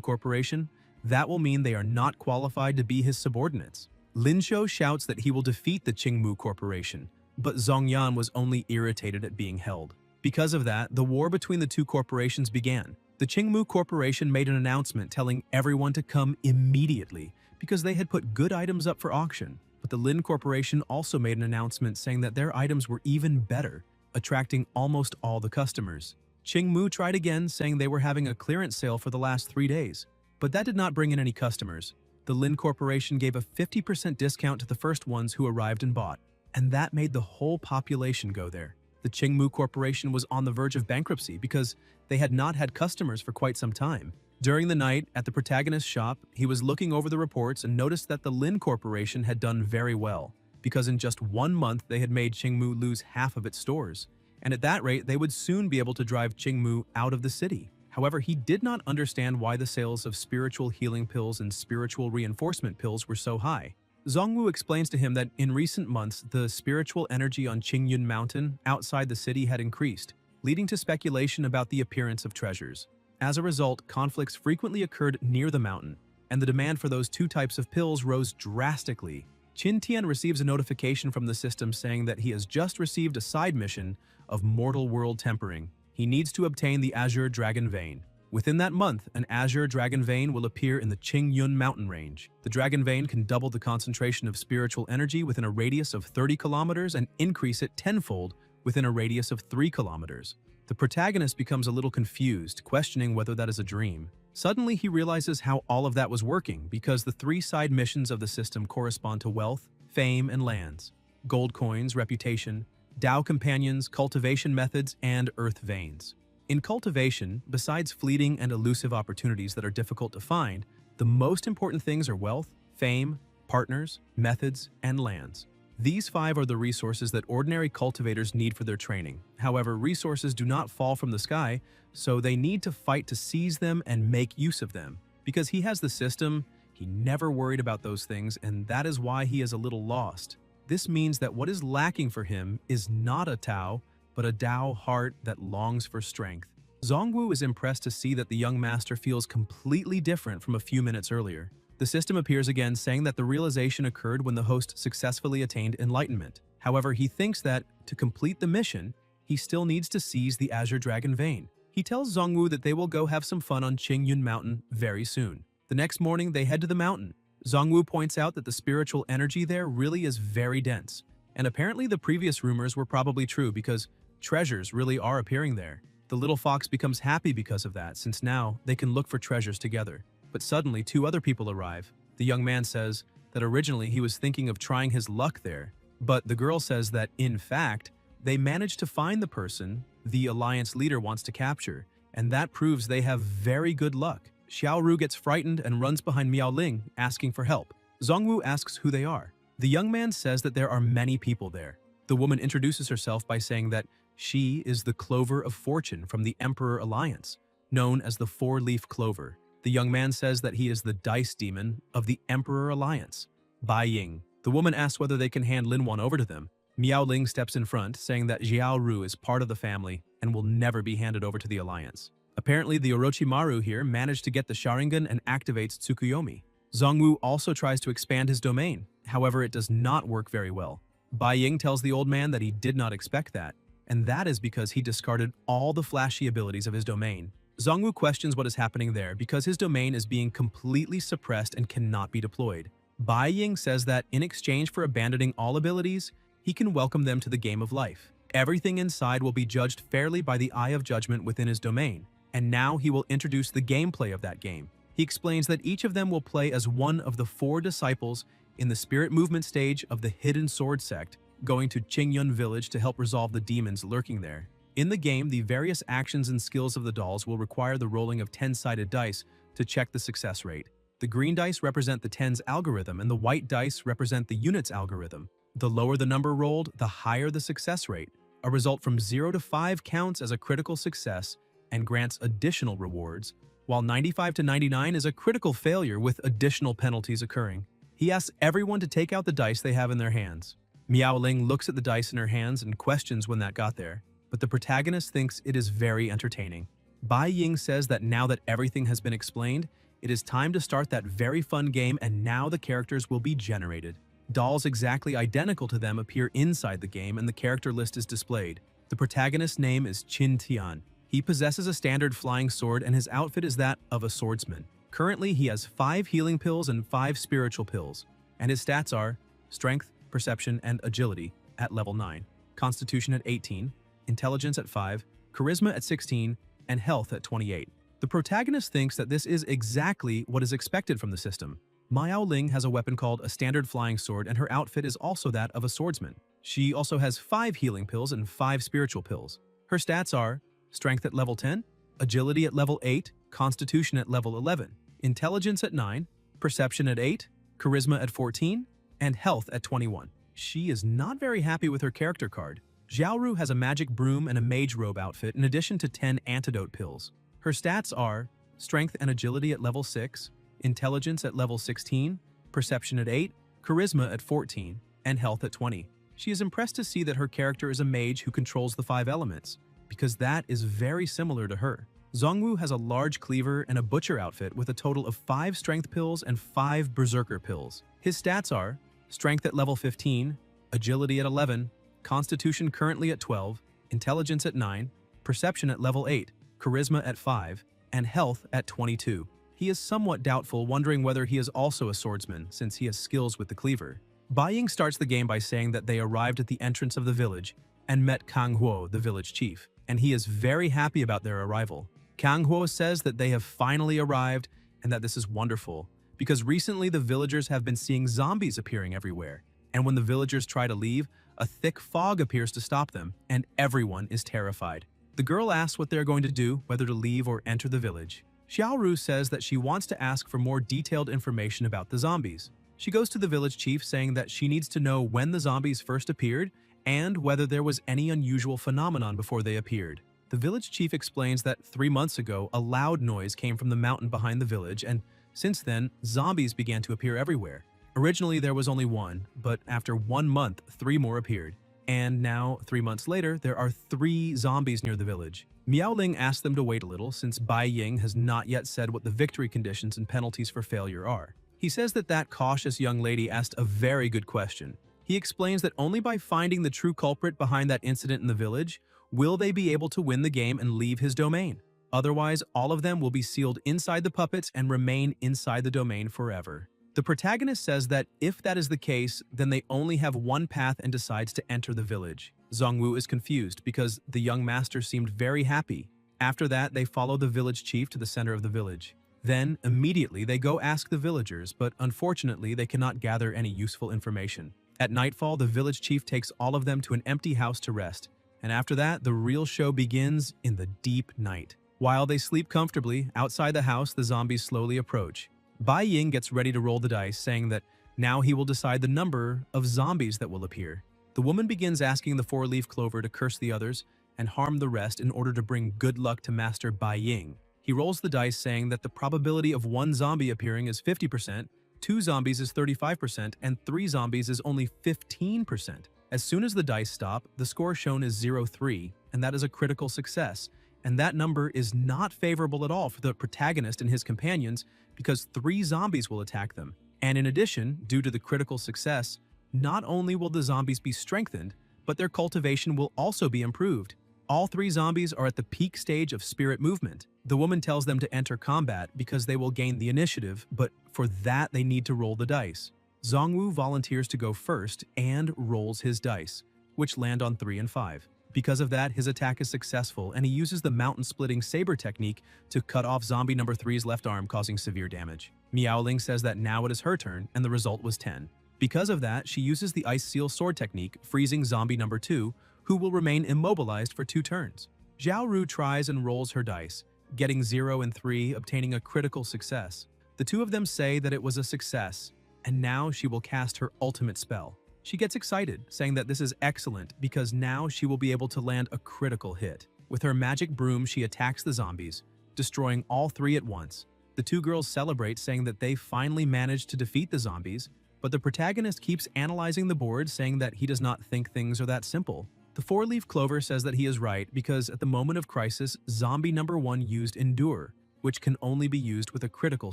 Corporation, that will mean they are not qualified to be his subordinates. Linzhou shouts that he will defeat the Qingmu Corporation, but Zhongyan was only irritated at being held. Because of that, the war between the two corporations began. The Qingmu Corporation made an announcement telling everyone to come immediately because they had put good items up for auction. But the Lin Corporation also made an announcement saying that their items were even better, attracting almost all the customers. Qingmu tried again, saying they were having a clearance sale for the last 3 days, but that did not bring in any customers. The Lin Corporation gave a 50% discount to the first ones who arrived and bought, and that made the whole population go there. The Qingmu Corporation was on the verge of bankruptcy because they had not had customers for quite some time. During the night, at the protagonist's shop, he was looking over the reports and noticed that the Lin Corporation had done very well, because in just 1 month they had made Qingmu lose half of its stores, and at that rate they would soon be able to drive Qingmu out of the city. However, he did not understand why the sales of spiritual healing pills and spiritual reinforcement pills were so high. Zhongwu explains to him that in recent months, the spiritual energy on Qingyun Mountain outside the city had increased, leading to speculation about the appearance of treasures. As a result, conflicts frequently occurred near the mountain, and the demand for those two types of pills rose drastically. Qintian receives a notification from the system saying that he has just received a side mission of mortal world tempering. He needs to obtain the Azure Dragon Vein. Within that month, an Azure Dragon Vein will appear in the Qingyun mountain range. The Dragon Vein can double the concentration of spiritual energy within a radius of 30 kilometers and increase it tenfold within a radius of 3 kilometers. The protagonist becomes a little confused, questioning whether that is a dream. Suddenly, he realizes how all of that was working because the 3 side missions of the system correspond to wealth, fame, and lands, gold coins, reputation, Tao companions, cultivation methods, and earth veins. In cultivation, besides fleeting and elusive opportunities that are difficult to find, the most important things are wealth, fame, partners, methods, and lands. These 5 are the resources that ordinary cultivators need for their training. However, resources do not fall from the sky, so they need to fight to seize them and make use of them. Because he has the system, he never worried about those things, and that is why he is a little lost. This means that what is lacking for him is not a Tao, but a Tao heart that longs for strength. Zhongwu is impressed to see that the young master feels completely different from a few minutes earlier. The system appears again, saying that the realization occurred when the host successfully attained enlightenment. However, he thinks that, to complete the mission, he still needs to seize the Azure Dragon Vein. He tells Zhongwu that they will go have some fun on Qingyun Mountain very soon. The next morning, they head to the mountain. Zhongwu points out that the spiritual energy there really is very dense, and apparently the previous rumors were probably true because treasures really are appearing there. The little fox becomes happy because of that, since now they can look for treasures together. But suddenly 2 other people arrive. The young man says that originally he was thinking of trying his luck there, but the girl says that, in fact, they managed to find the person the Alliance leader wants to capture, and that proves they have very good luck. Xiaoru gets frightened and runs behind Miao Ling, asking for help. Zhongwu asks who they are. The young man says that there are many people there. The woman introduces herself by saying that she is the Clover of Fortune from the Emperor Alliance. known as the four-leaf clover. The young man says that he is the dice demon of the Emperor Alliance. Bai Ying. The woman asks whether they can hand Lin Wan over to them. Miao Ling steps in front, saying that Xiao Ru is part of the family and will never be handed over to the Alliance. Apparently, the Orochimaru here managed to get the Sharingan and activates Tsukuyomi. Zongwu also tries to expand his domain, however it does not work very well. Bai Ying tells the old man that he did not expect that, and that is because he discarded all the flashy abilities of his domain. Zongwu questions what is happening there because his domain is being completely suppressed and cannot be deployed. Bai Ying says that in exchange for abandoning all abilities, he can welcome them to the game of life. Everything inside will be judged fairly by the Eye of Judgment within his domain, and now he will introduce the gameplay of that game. He explains that each of them will play as one of the four disciples in the spirit movement stage of the Hidden Sword sect, going to Qingyun village to help resolve the demons lurking there. In the game, the various actions and skills of the dolls will require the rolling of 10-sided dice to check the success rate. The green dice represent the tens algorithm and the white dice represent the units algorithm. The lower the number rolled, the higher the success rate. A result from 0 to 5 counts as a critical success and grants additional rewards, while 95 to 99 is a critical failure with additional penalties occurring. He asks everyone to take out the dice they have in their hands. Miao Ling looks at the dice in her hands and questions when that got there, but the protagonist thinks it is very entertaining. Bai Ying says that now that everything has been explained, it is time to start that very fun game, and now the characters will be generated. Dolls exactly identical to them appear inside the game and the character list is displayed. The protagonist's name is Qin Tian. He possesses a standard flying sword and his outfit is that of a swordsman. Currently, he has 5 healing pills and 5 spiritual pills, and his stats are Strength, Perception, and Agility at level 9, Constitution at 18, Intelligence at 5, Charisma at 16, and Health at 28. The protagonist thinks that this is exactly what is expected from the system. Miao Ling has a weapon called a standard flying sword and her outfit is also that of a swordsman. She also has 5 healing pills and 5 spiritual pills. Her stats are Strength at level 10, Agility at level 8, Constitution at level 11, Intelligence at 9, Perception at 8, Charisma at 14, and Health at 21. She is not very happy with her character card. Xiaoru has a magic broom and a mage robe outfit in addition to 10 antidote pills. Her stats are Strength and Agility at level 6, Intelligence at level 16, Perception at 8, Charisma at 14, and Health at 20. She is impressed to see that her character is a mage who controls the 5 elements, because that is very similar to her. Zongwu has a large cleaver and a butcher outfit with a total of 5 strength pills and 5 berserker pills. His stats are Strength at level 15, Agility at 11, Constitution currently at 12, Intelligence at 9, Perception at level 8, Charisma at 5, and Health at 22. He is somewhat doubtful, wondering whether he is also a swordsman since he has skills with the cleaver. Bai Ying starts the game by saying that they arrived at the entrance of the village and met Kang Huo, the village chief, and he is very happy about their arrival. Kang Huo says that they have finally arrived and that this is wonderful, because recently the villagers have been seeing zombies appearing everywhere, and when the villagers try to leave, a thick fog appears to stop them, and everyone is terrified. The girl asks what they're going to do, whether to leave or enter the village. Xiaoru says that she wants to ask for more detailed information about the zombies. She goes to the village chief saying that she needs to know when the zombies first appeared and whether there was any unusual phenomenon before they appeared. The village chief explains that 3 months ago, a loud noise came from the mountain behind the village, and since then, zombies began to appear everywhere. Originally, there was only 1, but after 1 month, 3 more appeared. And now, 3 months later, there are 3 zombies near the village. Miao Ling asks them to wait a little since Bai Ying has not yet said what the victory conditions and penalties for failure are. He says that that cautious young lady asked a very good question. He explains that only by finding the true culprit behind that incident in the village will they be able to win the game and leave his domain. Otherwise, all of them will be sealed inside the puppets and remain inside the domain forever. The protagonist says that if that is the case, then they only have one path and decides to enter the village. Zongwu is confused because the young master seemed very happy. After that, they follow the village chief to the center of the village. Then, immediately, they go ask the villagers, but unfortunately, they cannot gather any useful information. At nightfall, the village chief takes all of them to an empty house to rest, and after that, the real show begins in the deep night. While they sleep comfortably, outside the house, the zombies slowly approach. Bai Ying gets ready to roll the dice, saying that now he will decide the number of zombies that will appear. The woman begins asking the 4-leaf clover to curse the others and harm the rest in order to bring good luck to Master Bai Ying. He rolls the dice saying that the probability of one zombie appearing is 50%, 2 zombies is 35%, and 3 zombies is only 15%. As soon as the dice stop, the score shown is 0-3, and that is a critical success. And that number is not favorable at all for the protagonist and his companions because 3 zombies will attack them. And in addition, due to the critical success, not only will the zombies be strengthened, but their cultivation will also be improved. All 3 zombies are at the peak stage of spirit movement. The woman tells them to enter combat because they will gain the initiative, but for that they need to roll the dice. Zongwoo volunteers to go first and rolls his dice, which land on 3 and 5. Because of that, his attack is successful, and he uses the mountain-splitting saber technique to cut off zombie number 3's left arm, causing severe damage. Miaoling says that now it is her turn, and the result was 10. Because of that, she uses the Ice Seal Sword technique, freezing zombie number 2, who will remain immobilized for 2 turns. Xiaoru tries and rolls her dice, getting 0 and 3, obtaining a critical success. The 2 of them say that it was a success, and now she will cast her ultimate spell. She gets excited, saying that this is excellent because now she will be able to land a critical hit. With her magic broom, she attacks the zombies, destroying all 3 at once. The 2 girls celebrate, saying that they finally managed to defeat the zombies, but the protagonist keeps analyzing the board, saying that he does not think things are that simple. The 4-leaf clover says that he is right because at the moment of crisis, zombie number 1 used Endure, which can only be used with a critical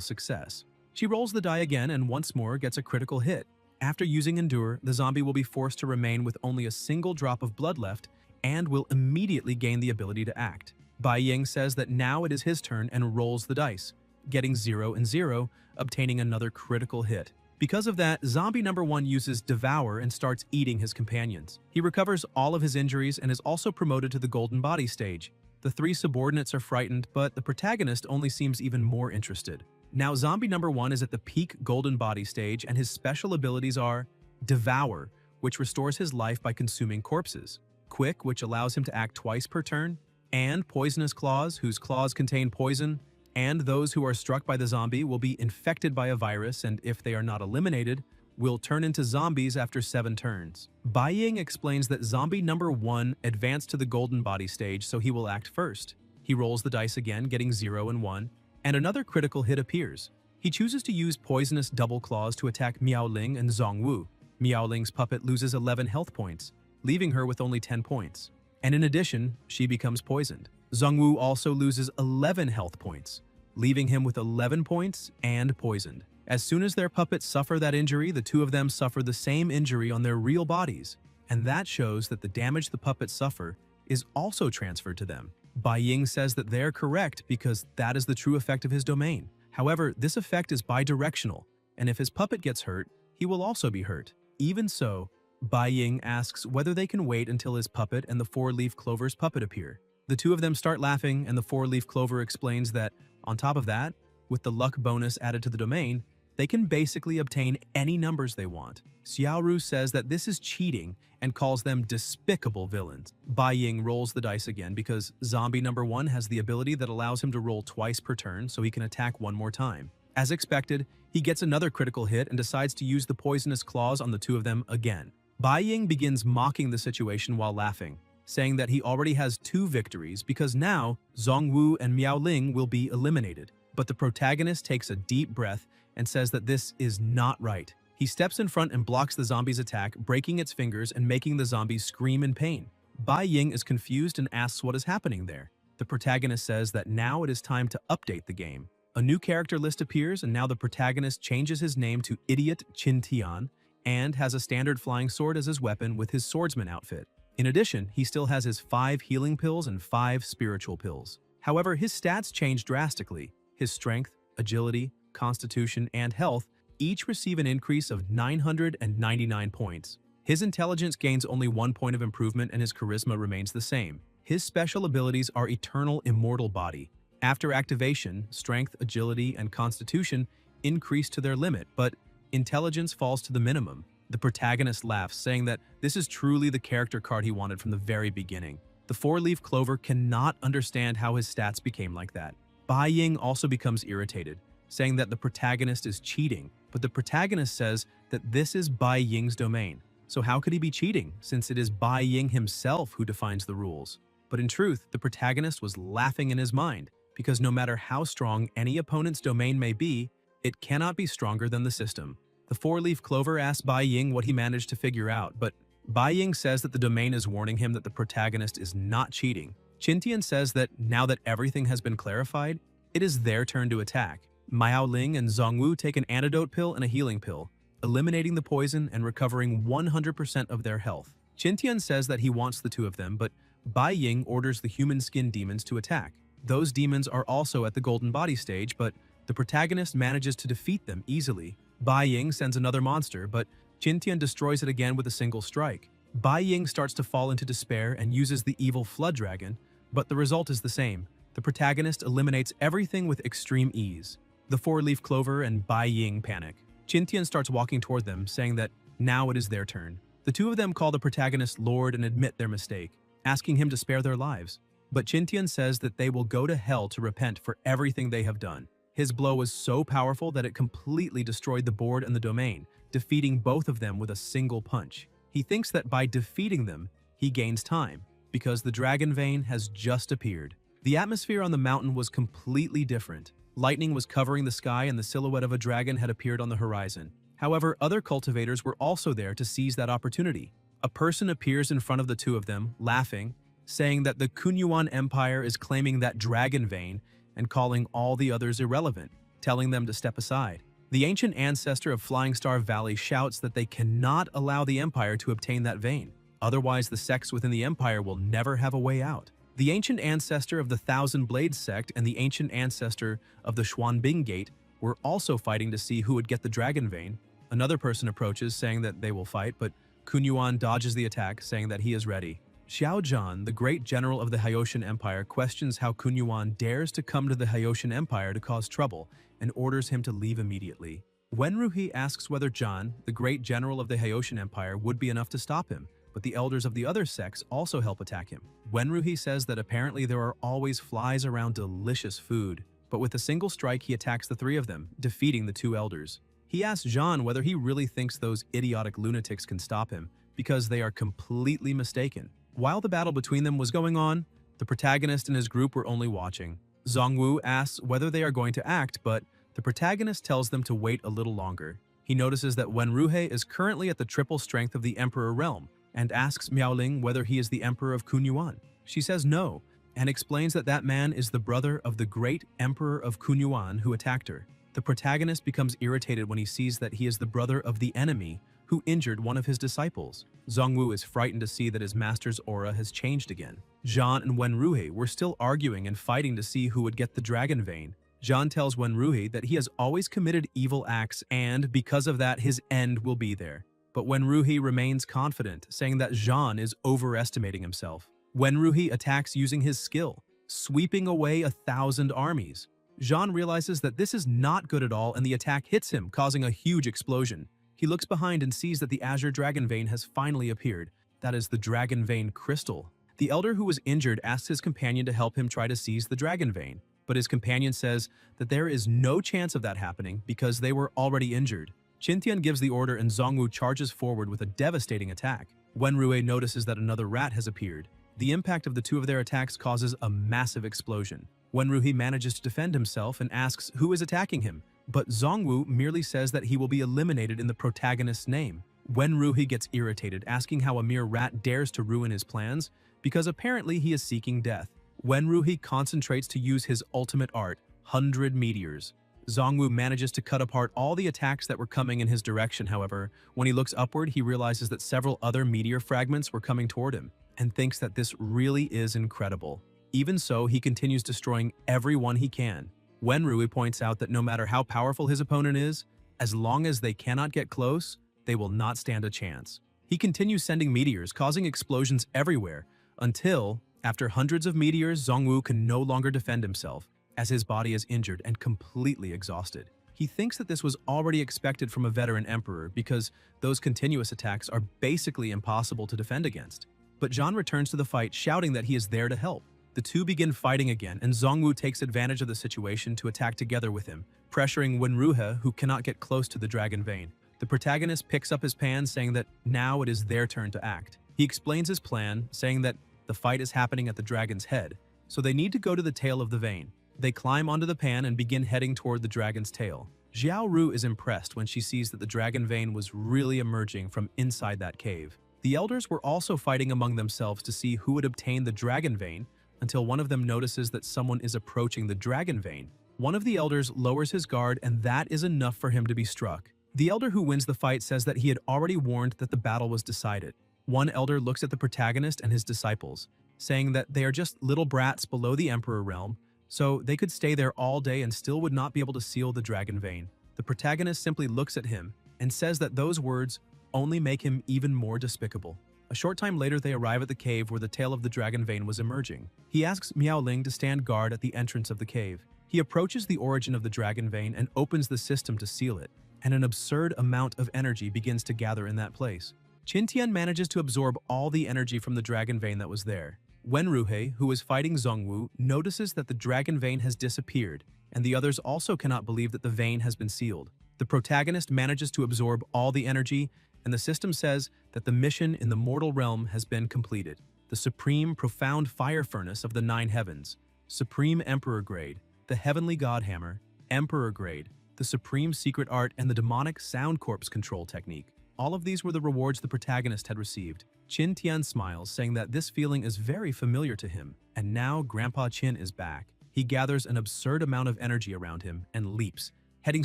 success. She rolls the die again and once more gets a critical hit. After using Endure, the zombie will be forced to remain with only a single drop of blood left and will immediately gain the ability to act. Bai Ying says that now it is his turn and rolls the dice, getting 0 and 0, obtaining another critical hit. Because of that, zombie number 1 uses Devour and starts eating his companions. He recovers all of his injuries and is also promoted to the Golden Body stage. The 3 subordinates are frightened, but the protagonist only seems even more interested. Now zombie number 1 is at the peak Golden Body stage and his special abilities are Devour, which restores his life by consuming corpses, Quick, which allows him to act twice per turn, and Poisonous Claws, whose claws contain poison, and those who are struck by the zombie will be infected by a virus and if they are not eliminated, will turn into zombies after 7 turns. Bai Ying explains that zombie number 1 advanced to the Golden Body stage, so he will act first. He rolls the dice again, getting 0 and 1, and another critical hit appears. He chooses to use Poisonous Double Claws to attack Miaoling and Zongwu. Miaoling's puppet loses 11 health points, leaving her with only 10 points. And in addition, she becomes poisoned. Zongwu also loses 11 health points, leaving him with 11 points and poisoned. As soon as their puppets suffer that injury, the 2 of them suffer the same injury on their real bodies, and that shows that the damage the puppets suffer is also transferred to them. Bai Ying says that they're correct because that is the true effect of his domain. However, this effect is bidirectional, and if his puppet gets hurt, he will also be hurt. Even so, Bai Ying asks whether they can wait until his puppet and the 4-leaf clover's puppet appear. The 2 of them start laughing, and the 4-leaf clover explains that, on top of that, with the luck bonus added to the domain, they can basically obtain any numbers they want. Xiaoru says that this is cheating and calls them despicable villains. Bai Ying rolls the dice again because zombie number 1 has the ability that allows him to roll twice per turn so he can attack 1 more time. As expected, he gets another critical hit and decides to use the Poisonous Claws on the 2 of them again. Bai Ying begins mocking the situation while laughing, saying that he already has 2 victories because now Zongwu and Miaoling will be eliminated. But the protagonist takes a deep breath and says that this is not right. He steps in front and blocks the zombie's attack, breaking its fingers and making the zombies scream in pain. Bai Ying is confused and asks what is happening there. The protagonist says that now it is time to update the game. A new character list appears and now the protagonist changes his name to Idiot Qin Tian and has a standard flying sword as his weapon with his swordsman outfit. In addition, he still has his 5 healing pills and 5 spiritual pills. However, his stats change drastically. His strength, agility, constitution, and health each receive an increase of 999 points. His intelligence gains only 1 point of improvement and his charisma remains the same. His special abilities are Eternal Immortal Body. After activation, strength, agility, and constitution increase to their limit, but intelligence falls to the minimum. The protagonist laughs, saying that this is truly the character card he wanted from the very beginning. The 4-leaf clover cannot understand how his stats became like that. Bai Ying also becomes irritated, saying that the protagonist is cheating, but the protagonist says that this is Bai Ying's domain. So how could he be cheating, since it is Bai Ying himself who defines the rules? But in truth, the protagonist was laughing in his mind, because no matter how strong any opponent's domain may be, it cannot be stronger than the system. The four-leaf clover asks Bai Ying what he managed to figure out, but Bai Ying says that the domain is warning him that the protagonist is not cheating. Qintian says that now that everything has been clarified, it is their turn to attack. Miao Ling and Zhongwu take an antidote pill and a healing pill, eliminating the poison and recovering 100% of their health. Qintian says that he wants the two of them, but Bai Ying orders the human skin demons to attack. Those demons are also at the golden body stage, but the protagonist manages to defeat them easily. Bai Ying sends another monster, but Qintian destroys it again with a single strike. Bai Ying starts to fall into despair and uses the evil flood dragon, but the result is the same. The protagonist eliminates everything with extreme ease. The four-leaf clover and Bai Ying panic. Qintian starts walking toward them, saying that now it is their turn. The two of them call the protagonist Lord and admit their mistake, asking him to spare their lives. But Qintian says that they will go to hell to repent for everything they have done. His blow was so powerful that it completely destroyed the board and the domain, defeating both of them with a single punch. He thinks that by defeating them, he gains time, because the dragon vein has just appeared. The atmosphere on the mountain was completely different. Lightning was covering the sky and the silhouette of a dragon had appeared on the horizon. However, other cultivators were also there to seize that opportunity. A person appears in front of the two of them, laughing, saying that the Kunyuan Empire is claiming that dragon vein and calling all the others irrelevant, telling them to step aside. The ancient ancestor of Flying Star Valley shouts that they cannot allow the Empire to obtain that vein, otherwise the sects within the Empire will never have a way out. The ancient ancestor of the Thousand Blades sect and the ancient ancestor of the Xuanbing Gate were also fighting to see who would get the dragon vein. Another person approaches, saying that they will fight, but Kunyuan dodges the attack, saying that he is ready. Xiao Zhan, the great general of the Hyoshan Empire, questions how Kunyuan dares to come to the Hyoshan Empire to cause trouble and orders him to leave immediately. Wenruhi asks whether Zhan, the great general of the Hyoshan Empire, would be enough to stop him, but the elders of the other sects also help attack him. Wenruhi says that apparently there are always flies around delicious food, but with a single strike he attacks the three of them, defeating the two elders. He asks Zhan whether he really thinks those idiotic lunatics can stop him, because they are completely mistaken. While the battle between them was going on, the protagonist and his group were only watching. Zhongwu asks whether they are going to act, but the protagonist tells them to wait a little longer. He notices that Wenruhe is currently at the triple strength of the Emperor realm, and asks Miaoling whether he is the Emperor of Kunyuan. She says no, and explains that that man is the brother of the great Emperor of Kunyuan who attacked her. The protagonist becomes irritated when he sees that he is the brother of the enemy who injured one of his disciples. Zhongwu is frightened to see that his master's aura has changed again. Zhan and Wenruhe were still arguing and fighting to see who would get the dragon vein. Zhan tells Wenruhe that he has always committed evil acts and, because of that, his end will be there. But Wenruhe remains confident, saying that Zhan is overestimating himself. Wenruhe attacks using his skill, sweeping away 1,000 armies. Zhan realizes that this is not good at all and the attack hits him, causing a huge explosion. He looks behind and sees that the Azure Dragon Vein has finally appeared. That is the Dragon Vein Crystal. The elder who was injured asks his companion to help him try to seize the Dragon Vein, but his companion says that there is no chance of that happening because they were already injured. Qintian gives the order and Zhongwu charges forward with a devastating attack. Wenruhe notices that another rat has appeared. The impact of the two of their attacks causes a massive explosion. Wenruhe manages to defend himself and asks who is attacking him, but Zhongwu merely says that he will be eliminated in the protagonist's name. Wenruhe gets irritated, asking how a mere rat dares to ruin his plans, because apparently he is seeking death. Wenruhe concentrates to use his ultimate art, 100 meteors. Zhongwu manages to cut apart all the attacks that were coming in his direction, however. When he looks upward, he realizes that several other meteor fragments were coming toward him, and thinks that this really is incredible. Even so, he continues destroying everyone he can. Wenruhe points out that no matter how powerful his opponent is, as long as they cannot get close, they will not stand a chance. He continues sending meteors, causing explosions everywhere, until, after hundreds of meteors, Zhongwu can no longer defend himself, as his body is injured and completely exhausted. He thinks that this was already expected from a veteran emperor because those continuous attacks are basically impossible to defend against. But Zhan returns to the fight, shouting that he is there to help. The two begin fighting again, and Zhongwu takes advantage of the situation to attack together with him, pressuring Wenruhe, who cannot get close to the Dragon Vein. The protagonist picks up his pan, saying that now it is their turn to act. He explains his plan, saying that the fight is happening at the dragon's head, so they need to go to the tail of the vein. They climb onto the pan and begin heading toward the dragon's tail. Xiao Ru is impressed when she sees that the dragon vein was really emerging from inside that cave. The elders were also fighting among themselves to see who would obtain the dragon vein until one of them notices that someone is approaching the dragon vein. One of the elders lowers his guard, and that is enough for him to be struck. The elder who wins the fight says that he had already warned that the battle was decided. One elder looks at the protagonist and his disciples, saying that they are just little brats below the Emperor realm, so they could stay there all day and still would not be able to seal the dragon vein. The protagonist simply looks at him and says that those words only make him even more despicable. A short time later, they arrive at the cave where the tail of the dragon vein was emerging. He asks Miao Ling to stand guard at the entrance of the cave. He approaches the origin of the dragon vein and opens the system to seal it, and an absurd amount of energy begins to gather in that place. Qin Tian manages to absorb all the energy from the dragon vein that was there. Wen Ruhei, who is fighting Zhongwu, notices that the dragon vein has disappeared, and the others also cannot believe that the vein has been sealed. The protagonist manages to absorb all the energy, and the system says that the mission in the mortal realm has been completed. The supreme, profound fire furnace of the 9 heavens, supreme emperor grade, the heavenly god hammer, emperor grade, the supreme secret art, and the demonic sound corpse control technique. All of these were the rewards the protagonist had received. Qin Tian smiles, saying that this feeling is very familiar to him, and now Grandpa Qin is back. He gathers an absurd amount of energy around him and leaps, heading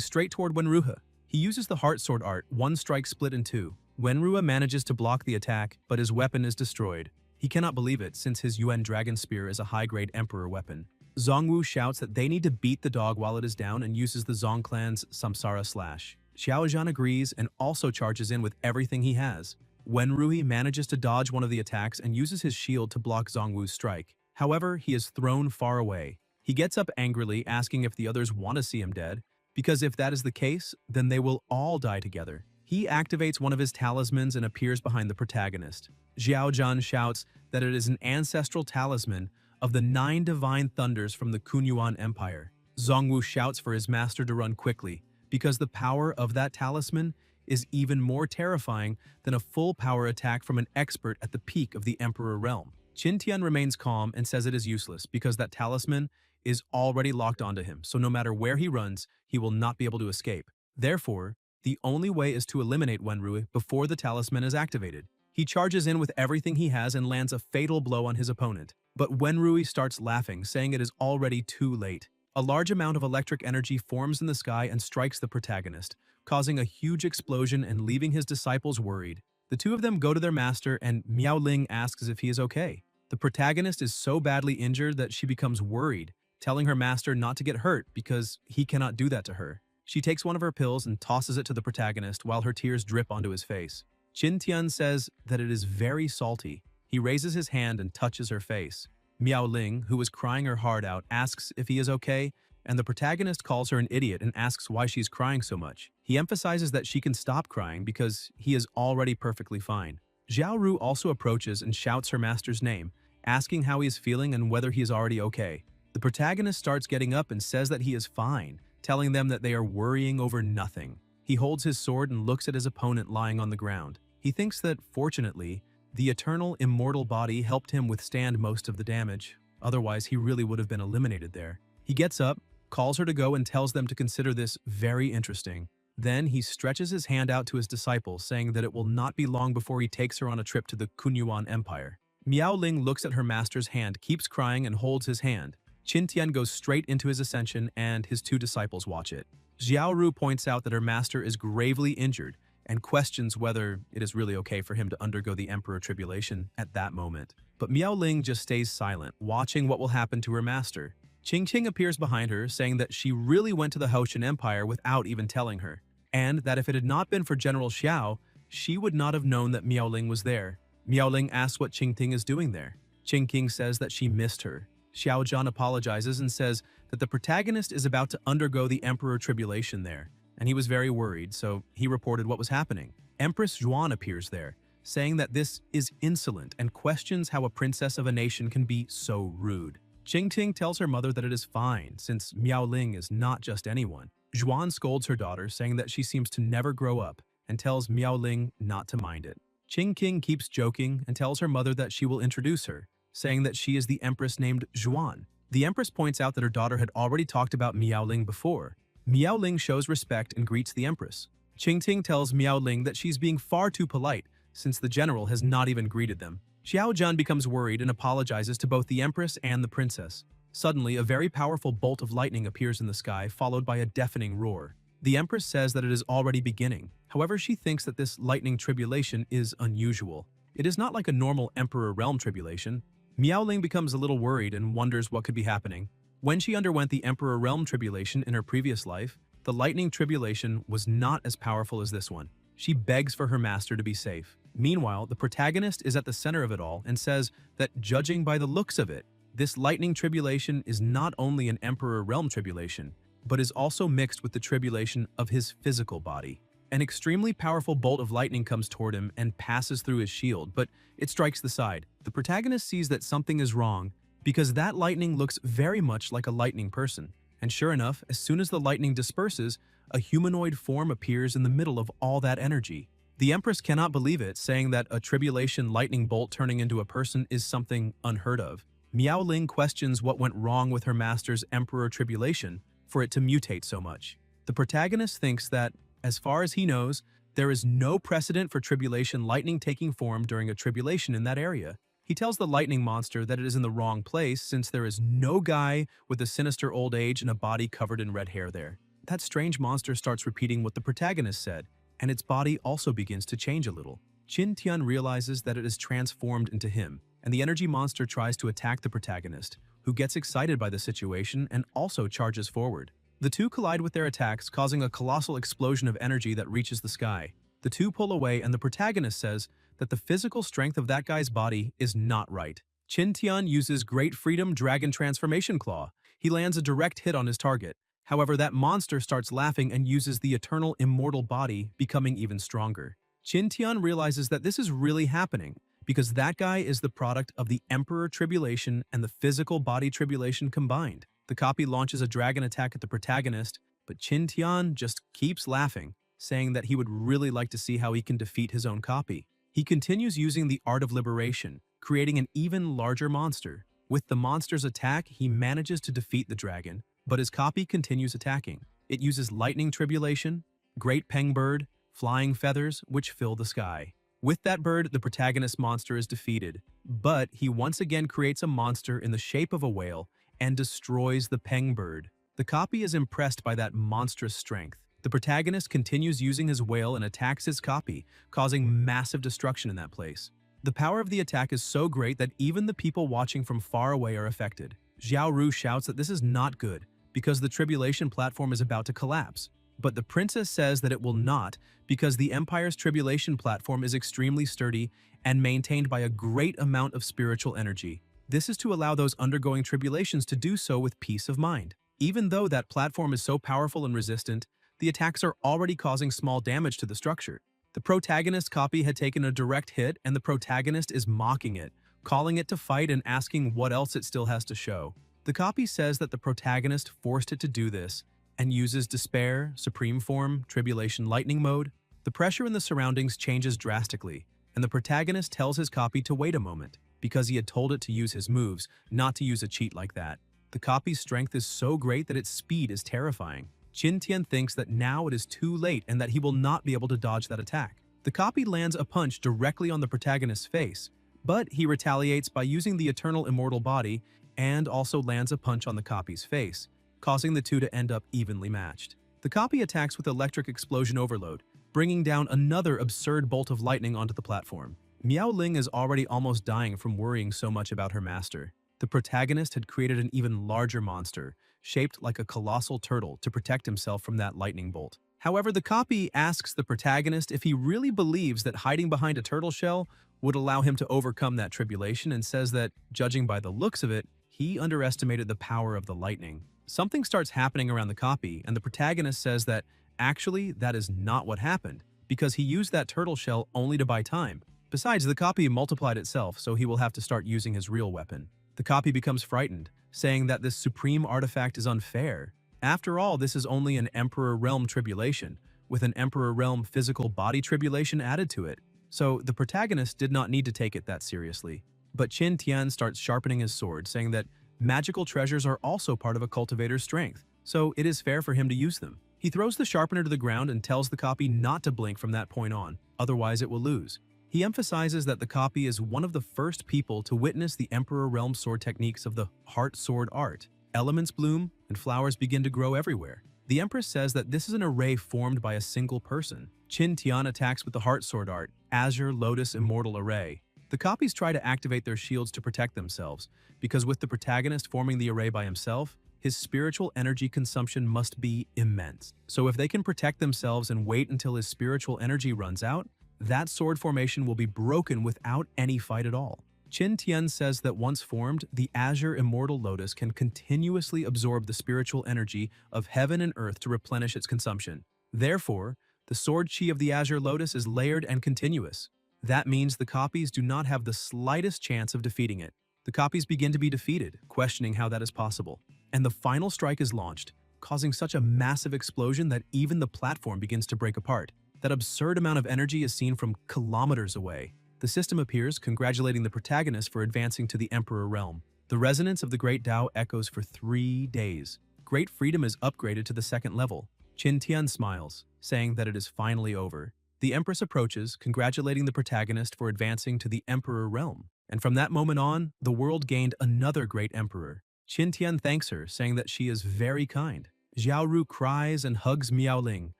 straight toward Wenruhe. He uses the heart sword art, one strike split in two. Wenruhe manages to block the attack, but his weapon is destroyed. He cannot believe it, since his Yuan Dragon Spear is a high-grade emperor weapon. Zhongwu shouts that they need to beat the dog while it is down and uses the Zong clan's Samsara Slash. Xiaozhan agrees and also charges in with everything he has. Wenruhe manages to dodge one of the attacks and uses his shield to block Zhongwu's strike. However, he is thrown far away. He gets up angrily, asking if the others want to see him dead, because if that is the case, then they will all die together. He activates one of his talismans and appears behind the protagonist. Xiaozhan shouts that it is an ancestral talisman of the 9 divine thunders from the Kunyuan Empire. Zhongwu shouts for his master to run quickly, because the power of that talisman is even more terrifying than a full power attack from an expert at the peak of the Emperor realm. Qin Tian remains calm and says it is useless because that talisman is already locked onto him, so no matter where he runs, he will not be able to escape. Therefore, the only way is to eliminate Wenruhe before the talisman is activated. He charges in with everything he has and lands a fatal blow on his opponent. But Wenruhe starts laughing, saying it is already too late. A large amount of electric energy forms in the sky and strikes the protagonist, causing a huge explosion and leaving his disciples worried. The two of them go to their master, and Miao Ling asks if he is okay. The protagonist is so badly injured that she becomes worried, telling her master not to get hurt because he cannot do that to her. She takes one of her pills and tosses it to the protagonist while her tears drip onto his face. Qin Tian says that it is very salty. He raises his hand and touches her face. Miao Ling, who was crying her heart out, asks if he is okay, and the protagonist calls her an idiot and asks why she's crying so much. He emphasizes that she can stop crying because he is already perfectly fine. Xiao Ru also approaches and shouts her master's name, asking how he is feeling and whether he is already okay. The protagonist starts getting up and says that he is fine, telling them that they are worrying over nothing. He holds his sword and looks at his opponent lying on the ground. He thinks that, fortunately, the eternal, immortal body helped him withstand most of the damage. Otherwise, he really would have been eliminated there. He gets up, calls her to go, and tells them to consider this very interesting. Then he stretches his hand out to his disciple, saying that it will not be long before he takes her on a trip to the Kunyuan Empire. Miao Ling looks at her master's hand, keeps crying, and holds his hand. Qin Tian goes straight into his ascension, and his two disciples watch it. Xiao Ru points out that her master is gravely injured, and questions whether it is really okay for him to undergo the Emperor Tribulation at that moment. But Miao Ling just stays silent, watching what will happen to her master. Qing Qing appears behind her, saying that she really went to the Hoshin Empire without even telling her, and that if it had not been for General Xiao, she would not have known that Miao Ling was there. Miao Ling asks what Qing Ting is doing there. Qing Qing says that she missed her. Xiao Zhan apologizes and says that the protagonist is about to undergo the Emperor Tribulation there, and he was very worried, so he reported what was happening. Empress Zhuan appears there, saying that this is insolent and questions how a princess of a nation can be so rude. Qing Ting tells her mother that it is fine, since Miao Ling is not just anyone. Zhuan scolds her daughter, saying that she seems to never grow up, and tells Miao Ling not to mind it. Qing Qing keeps joking and tells her mother that she will introduce her, saying that she is the empress named Zhuan. The Empress points out that her daughter had already talked about Miao Ling before. Miao Ling shows respect and greets the Empress. Qingting tells Miao Ling that she's being far too polite, since the general has not even greeted them. Xiao Zhan becomes worried and apologizes to both the Empress and the Princess. Suddenly, a very powerful bolt of lightning appears in the sky, followed by a deafening roar. The Empress says that it is already beginning. However, she thinks that this lightning tribulation is unusual. It is not like a normal Emperor Realm tribulation. Miao Ling becomes a little worried and wonders what could be happening. When she underwent the Emperor Realm tribulation in her previous life, the lightning tribulation was not as powerful as this one. She begs for her master to be safe. Meanwhile, the protagonist is at the center of it all and says that judging by the looks of it, this lightning tribulation is not only an Emperor Realm tribulation, but is also mixed with the tribulation of his physical body. An extremely powerful bolt of lightning comes toward him and passes through his shield, but it strikes the side. The protagonist sees that something is wrong because that lightning looks very much like a lightning person. And sure enough, as soon as the lightning disperses, a humanoid form appears in the middle of all that energy. The Empress cannot believe it, saying that a tribulation lightning bolt turning into a person is something unheard of. Miao Ling questions what went wrong with her master's Emperor tribulation for it to mutate so much. The protagonist thinks that, as far as he knows, there is no precedent for tribulation lightning taking form during a tribulation in that area. He tells the lightning monster that it is in the wrong place since there is no guy with a sinister old age and a body covered in red hair there. That strange monster starts repeating what the protagonist said, and its body also begins to change a little. Qin Tian realizes that it is transformed into him, and the energy monster tries to attack the protagonist, who gets excited by the situation and also charges forward. The two collide with their attacks, causing a colossal explosion of energy that reaches the sky. The two pull away, and the protagonist says that the physical strength of that guy's body is not right. Qin Tian uses Great Freedom Dragon Transformation Claw. He lands a direct hit on his target. However, that monster starts laughing and uses the eternal immortal body, becoming even stronger. Qin Tian realizes that this is really happening, because that guy is the product of the Emperor Tribulation and the physical body tribulation combined. The copy launches a dragon attack at the protagonist, but Qin Tian just keeps laughing, saying that he would really like to see how he can defeat his own copy. He continues using the Art of Liberation, creating an even larger monster. With the monster's attack, he manages to defeat the dragon, but his copy continues attacking. It uses Lightning Tribulation, Great Peng Bird, Flying Feathers, which fill the sky. With that bird, the protagonist monster is defeated, but he once again creates a monster in the shape of a whale and destroys the Peng Bird. The copy is impressed by that monstrous strength. The protagonist continues using his whale and attacks his copy, causing massive destruction in that place. The power of the attack is so great that even the people watching from far away are affected. Xiao Ru shouts that this is not good, because the tribulation platform is about to collapse. But the princess says that it will not, because the Empire's tribulation platform is extremely sturdy and maintained by a great amount of spiritual energy. This is to allow those undergoing tribulations to do so with peace of mind. Even though that platform is so powerful and resistant, the attacks are already causing small damage to the structure. The protagonist's copy had taken a direct hit, and the protagonist is mocking it, calling it to fight and asking what else it still has to show. The copy says that the protagonist forced it to do this, and uses Despair, Supreme Form, Tribulation Lightning Mode. The pressure in the surroundings changes drastically, and the protagonist tells his copy to wait a moment, because he had told it to use his moves, not to use a cheat like that. The copy's strength is so great that its speed is terrifying. Qin Tian thinks that now it is too late and that he will not be able to dodge that attack. The copy lands a punch directly on the protagonist's face, but he retaliates by using the eternal immortal body and also lands a punch on the copy's face, causing the two to end up evenly matched. The copy attacks with electric explosion overload, bringing down another absurd bolt of lightning onto the platform. Miao Ling is already almost dying from worrying so much about her master. The protagonist had created an even larger monster, shaped like a colossal turtle, to protect himself from that lightning bolt. However, the copy asks the protagonist if he really believes that hiding behind a turtle shell would allow him to overcome that tribulation, and says that, judging by the looks of it, he underestimated the power of the lightning. Something starts happening around the copy, and the protagonist says that, actually, that is not what happened, because he used that turtle shell only to buy time. Besides, the copy multiplied itself, so he will have to start using his real weapon. The copy becomes frightened, saying that this supreme artifact is unfair. After all, this is only an Emperor Realm tribulation, with an Emperor Realm physical body tribulation added to it. So the protagonist did not need to take it that seriously. But Qin Tian starts sharpening his sword, saying that Magical treasures are also part of a cultivator's strength, so it is fair for him to use them. He throws the sharpener to the ground and tells the copy not to blink from that point on, otherwise it will lose. He emphasizes that the copy is one of the first people to witness the Emperor Realm sword techniques of the heart sword art. Elements bloom, and flowers begin to grow everywhere. The Empress says that this is an array formed by a single person. Qin Tian attacks with the heart sword art, Azure Lotus Immortal Array. The copies try to activate their shields to protect themselves, because with the protagonist forming the array by himself, his spiritual energy consumption must be immense. So if they can protect themselves and wait until his spiritual energy runs out, that sword formation will be broken without any fight at all. Qin Tian says that once formed, the Azure Immortal Lotus can continuously absorb the spiritual energy of heaven and earth to replenish its consumption. Therefore, the sword chi of the Azure Lotus is layered and continuous. That means the copies do not have the slightest chance of defeating it. The copies begin to be defeated, questioning how that is possible. And the final strike is launched, causing such a massive explosion that even the platform begins to break apart. That absurd amount of energy is seen from kilometers away. The system appears, congratulating the protagonist for advancing to the Emperor Realm. The resonance of the Great Tao echoes for 3 days. Great Freedom is upgraded to the 2nd level. Qin Tian smiles, saying that it is finally over. The Empress approaches, congratulating the protagonist for advancing to the Emperor Realm. And from that moment on, the world gained another great emperor. Qin Tian thanks her, saying that she is very kind. Xiao Ru cries and hugs Miao Ling,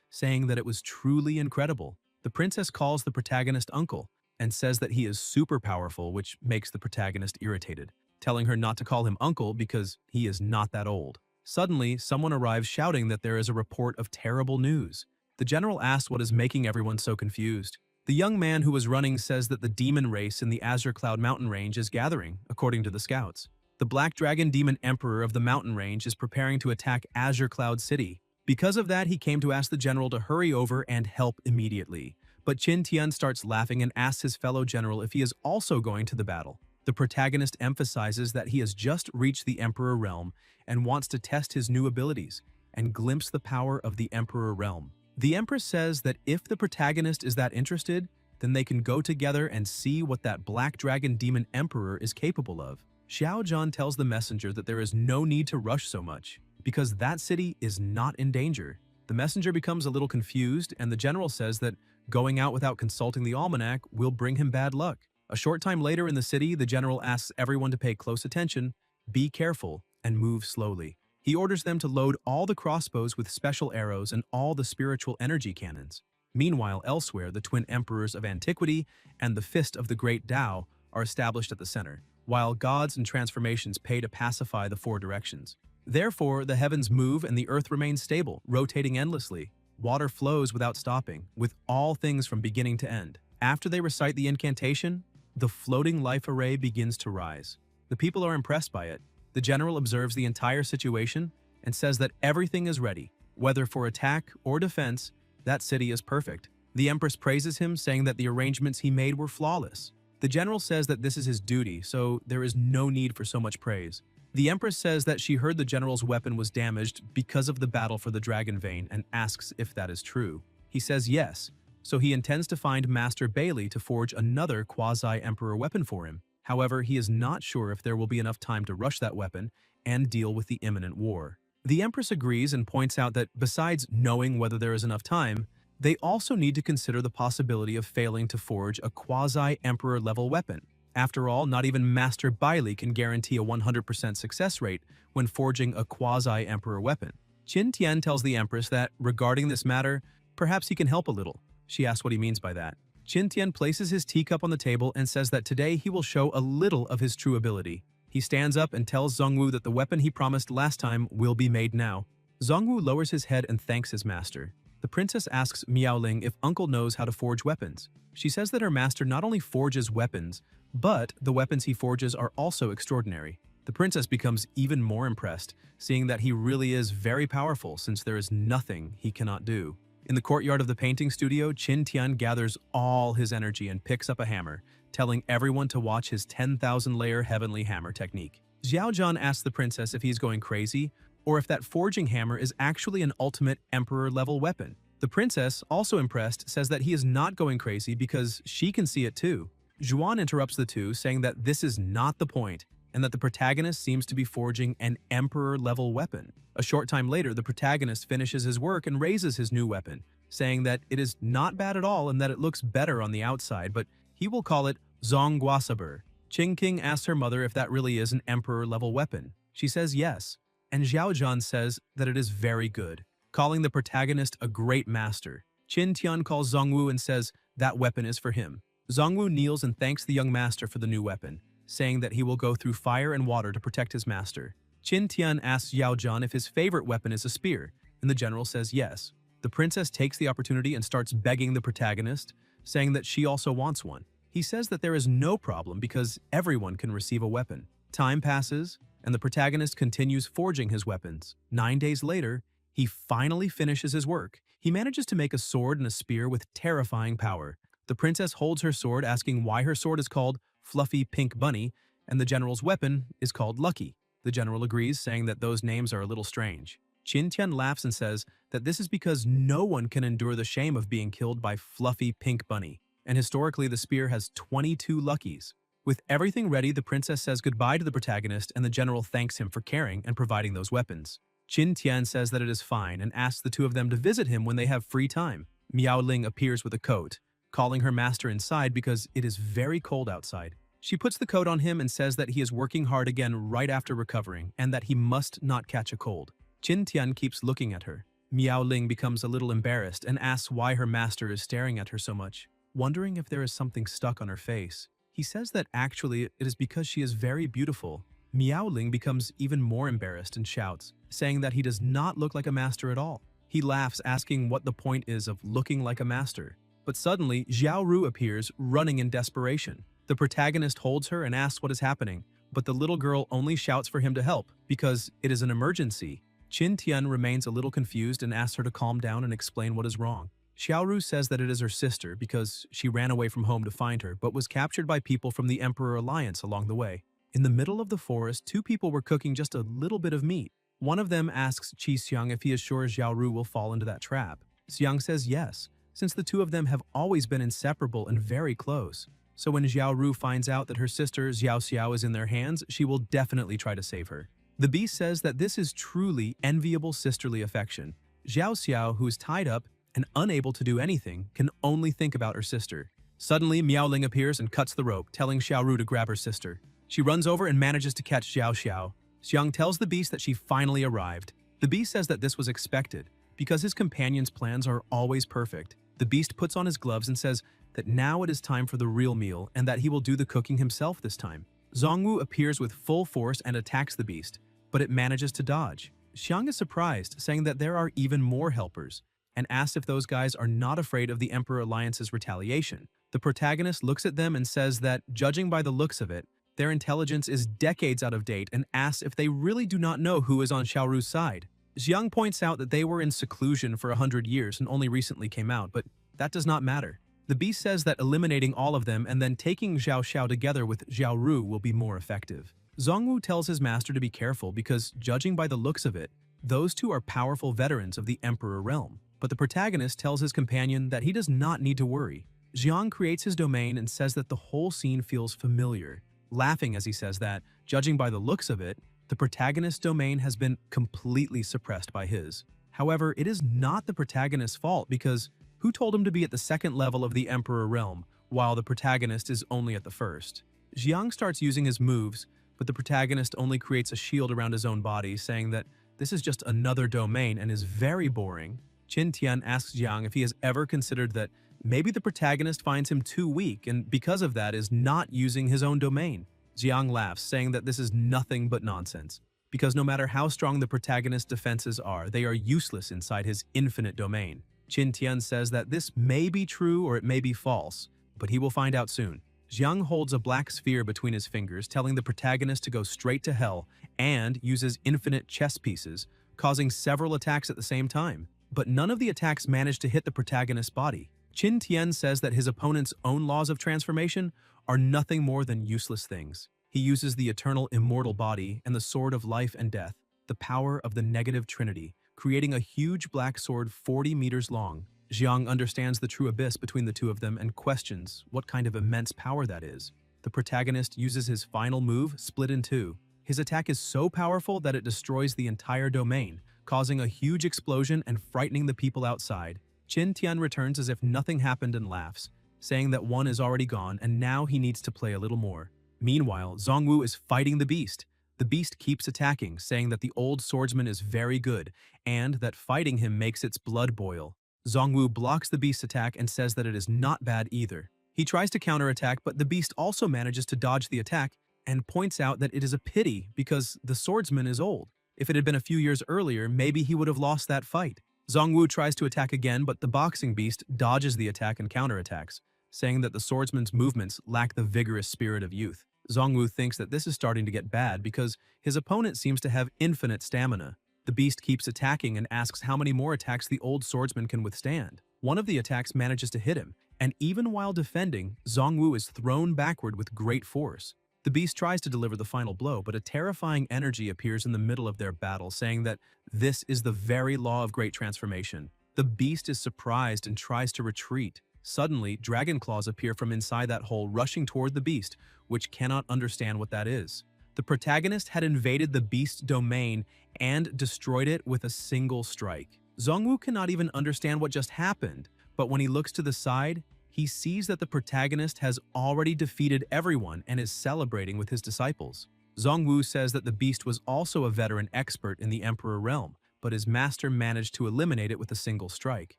saying that it was truly incredible. The princess calls the protagonist uncle, and says that he is super powerful, which makes the protagonist irritated, telling her not to call him uncle because he is not that old. Suddenly, someone arrives shouting that there is a report of terrible news. The general asks what is making everyone so confused. The young man who was running says that the demon race in the Azure Cloud mountain range is gathering, according to the scouts. The Black Dragon Demon Emperor of the mountain range is preparing to attack Azure Cloud City. Because of that, he came to ask the general to hurry over and help immediately. But Qin Tian starts laughing and asks his fellow general if he is also going to the battle. The protagonist emphasizes that he has just reached the Emperor Realm and wants to test his new abilities and glimpse the power of the Emperor Realm. The Empress says that if the protagonist is that interested, then they can go together and see what that Black Dragon Demon Emperor is capable of. Xiao Zhan tells the messenger that there is no need to rush so much, because that city is not in danger. The messenger becomes a little confused, and the general says that going out without consulting the almanac will bring him bad luck. A short time later in the city, the general asks everyone to pay close attention, be careful, and move slowly. He orders them to load all the crossbows with special arrows and all the spiritual energy cannons. Meanwhile, elsewhere, the twin emperors of antiquity and the fist of the great Tao are established at the center, while gods and transformations pay to pacify the 4 directions. Therefore, the heavens move and the earth remains stable, rotating endlessly. Water flows without stopping, with all things from beginning to end. After they recite the incantation, the floating life array begins to rise. The people are impressed by it. The general observes the entire situation and says that everything is ready. Whether for attack or defense, that city is perfect. The Empress praises him, saying that the arrangements he made were flawless. The general says that this is his duty, so there is no need for so much praise. The Empress says that she heard the general's weapon was damaged because of the battle for the Dragon Vein and asks if that is true. He says yes, so he intends to find Master Bailey to forge another quasi-emperor weapon for him. However, he is not sure if there will be enough time to rush that weapon and deal with the imminent war. The Empress agrees and points out that besides knowing whether there is enough time, they also need to consider the possibility of failing to forge a quasi-emperor level weapon. After all, not even Master Bailey can guarantee a 100% success rate when forging a quasi-emperor weapon. Qin Tian tells the Empress that, regarding this matter, perhaps he can help a little. She asks what he means by that. Qin Tian places his teacup on the table and says that today he will show a little of his true ability. He stands up and tells Zhongwu that the weapon he promised last time will be made now. Zhongwu lowers his head and thanks his master. The princess asks Miao Ling if uncle knows how to forge weapons. She says that her master not only forges weapons, but the weapons he forges are also extraordinary. The princess becomes even more impressed, seeing that he really is very powerful since there is nothing he cannot do. In the courtyard of the painting studio, Qin Tian gathers all his energy and picks up a hammer, telling everyone to watch his 10,000-layer heavenly hammer technique. Xiao Zhan asks the princess if he's going crazy, or if that forging hammer is actually an ultimate emperor-level weapon. The princess, also impressed, says that he is not going crazy because she can see it too. Zhuan interrupts the two, saying that this is not the point. and that the protagonist seems to be forging an emperor-level weapon. A short time later, the protagonist finishes his work and raises his new weapon, saying that it is not bad at all and that it looks better on the outside, but he will call it Zongguasaber. Qingqing asks her mother if that really is an emperor-level weapon. She says yes, and Zhaozhan says that it is very good, calling the protagonist a great master. Qin Tian calls Zongwu and says that weapon is for him. Zongwu kneels and thanks the young master for the new weapon, saying that he will go through fire and water to protect his master. Qin Tian asks Zhaozhan if his favorite weapon is a spear, and the general says yes. The princess takes the opportunity and starts begging the protagonist, saying that she also wants one. He says that there is no problem because everyone can receive a weapon. Time passes, and the protagonist continues forging his weapons. 9 days later, he finally finishes his work. He manages to make a sword and a spear with terrifying power. The princess holds her sword, asking why her sword is called Fluffy Pink Bunny, and the general's weapon is called Lucky. The general agrees, saying that those names are a little strange. Qin Tian laughs and says that this is because no one can endure the shame of being killed by Fluffy Pink Bunny, and historically the spear has 22 luckies. With everything ready, the princess says goodbye to the protagonist and the general thanks him for caring and providing those weapons. Qin Tian says that it is fine and asks the two of them to visit him when they have free time. Miao Ling appears with a coat, calling her master inside because it is very cold outside. She puts the coat on him and says that he is working hard again right after recovering and that he must not catch a cold. Qin Tian keeps looking at her. Miao Ling becomes a little embarrassed and asks why her master is staring at her so much, wondering if there is something stuck on her face. He says that actually it is because she is very beautiful. Miao Ling becomes even more embarrassed and shouts, saying that he does not look like a master at all. He laughs, asking what the point is of looking like a master. But suddenly, Xiao Ru appears, running in desperation. The protagonist holds her and asks what is happening, but the little girl only shouts for him to help, because it is an emergency. Qin Tian remains a little confused and asks her to calm down and explain what is wrong. Xiaoru says that it is her sister because she ran away from home to find her but was captured by people from the Emperor Alliance along the way. In the middle of the forest, two people were cooking just a little bit of meat. One of them asks Qi Xiang if he is sure Xiaoru will fall into that trap. Xiang says yes, since the two of them have always been inseparable and very close. So when Xiaoru finds out that her sister Xiao Xiao is in their hands, she will definitely try to save her. The beast says that this is truly enviable sisterly affection. Xiao Xiao, who is tied up and unable to do anything, can only think about her sister. Suddenly, Miao Ling appears and cuts the rope, telling Xiaoru to grab her sister. She runs over and manages to catch Xiao Xiao. Xiang tells the beast that she finally arrived. The beast says that this was expected, because his companion's plans are always perfect. The beast puts on his gloves and says that now it is time for the real meal and that he will do the cooking himself this time. Zongwu appears with full force and attacks the beast, but it manages to dodge. Xiang is surprised, saying that there are even more helpers, and asks if those guys are not afraid of the Emperor Alliance's retaliation. The protagonist looks at them and says that, judging by the looks of it, their intelligence is decades out of date and asks if they really do not know who is on Xiaoru's side. Xiang points out that they were in seclusion for 100 years and only recently came out, but that does not matter. The beast says that eliminating all of them and then taking Xiao Xiao together with Xiao Ru will be more effective. Zongwu tells his master to be careful because, judging by the looks of it, those two are powerful veterans of the Emperor realm. But the protagonist tells his companion that he does not need to worry. Xiang creates his domain and says that the whole scene feels familiar, laughing as he says that, judging by the looks of it, the protagonist's domain has been completely suppressed by his. However, it is not the protagonist's fault because who told him to be at the second level of the Emperor realm, while the protagonist is only at the first? Xiang starts using his moves, but the protagonist only creates a shield around his own body, saying that this is just another domain and is very boring. Qin Tian asks Xiang if he has ever considered that maybe the protagonist finds him too weak and because of that is not using his own domain. Xiang laughs, saying that this is nothing but nonsense, because no matter how strong the protagonist's defenses are, they are useless inside his infinite domain. Qin Tian says that this may be true or it may be false, but he will find out soon. Xiang holds a black sphere between his fingers, telling the protagonist to go straight to hell and uses infinite chess pieces, causing several attacks at the same time. But none of the attacks manage to hit the protagonist's body. Qin Tian says that his opponent's own laws of transformation are nothing more than useless things. He uses the eternal immortal body and the sword of life and death, the power of the negative trinity, creating a huge black sword 40 meters long. Xiang understands the true abyss between the two of them and questions what kind of immense power that is. the protagonist uses his final move, Split in Two. His attack is so powerful that it destroys the entire domain, causing a huge explosion and frightening the people outside. Qin Tian returns as if nothing happened and laughs, saying that one is already gone and now he needs to play a little more. Meanwhile, Zhongwu is fighting the beast. The beast keeps attacking, saying that the old swordsman is very good and that fighting him makes its blood boil. Zhongwu blocks the beast's attack and says that it is not bad either. He tries to counterattack, but the beast also manages to dodge the attack and points out that it is a pity because the swordsman is old. If it had been a few years earlier, maybe he would have lost that fight. Zhongwu tries to attack again, but the boxing beast dodges the attack and counterattacks, saying that the swordsman's movements lack the vigorous spirit of youth. Zhongwu thinks that this is starting to get bad because his opponent seems to have infinite stamina. The beast keeps attacking and asks how many more attacks the old swordsman can withstand. One of the attacks manages to hit him, and even while defending, Zhongwu is thrown backward with great force. The beast tries to deliver the final blow, but a terrifying energy appears in the middle of their battle, saying that this is the very law of great transformation. The beast is surprised and tries to retreat. Suddenly, dragon claws appear from inside that hole, rushing toward the beast, which cannot understand what that is. The protagonist had invaded the beast's domain and destroyed it with a single strike. Zhongwu cannot even understand what just happened, but when he looks to the side, he sees that the protagonist has already defeated everyone and is celebrating with his disciples. Zhongwu says that the beast was also a veteran expert in the Emperor realm, but his master managed to eliminate it with a single strike.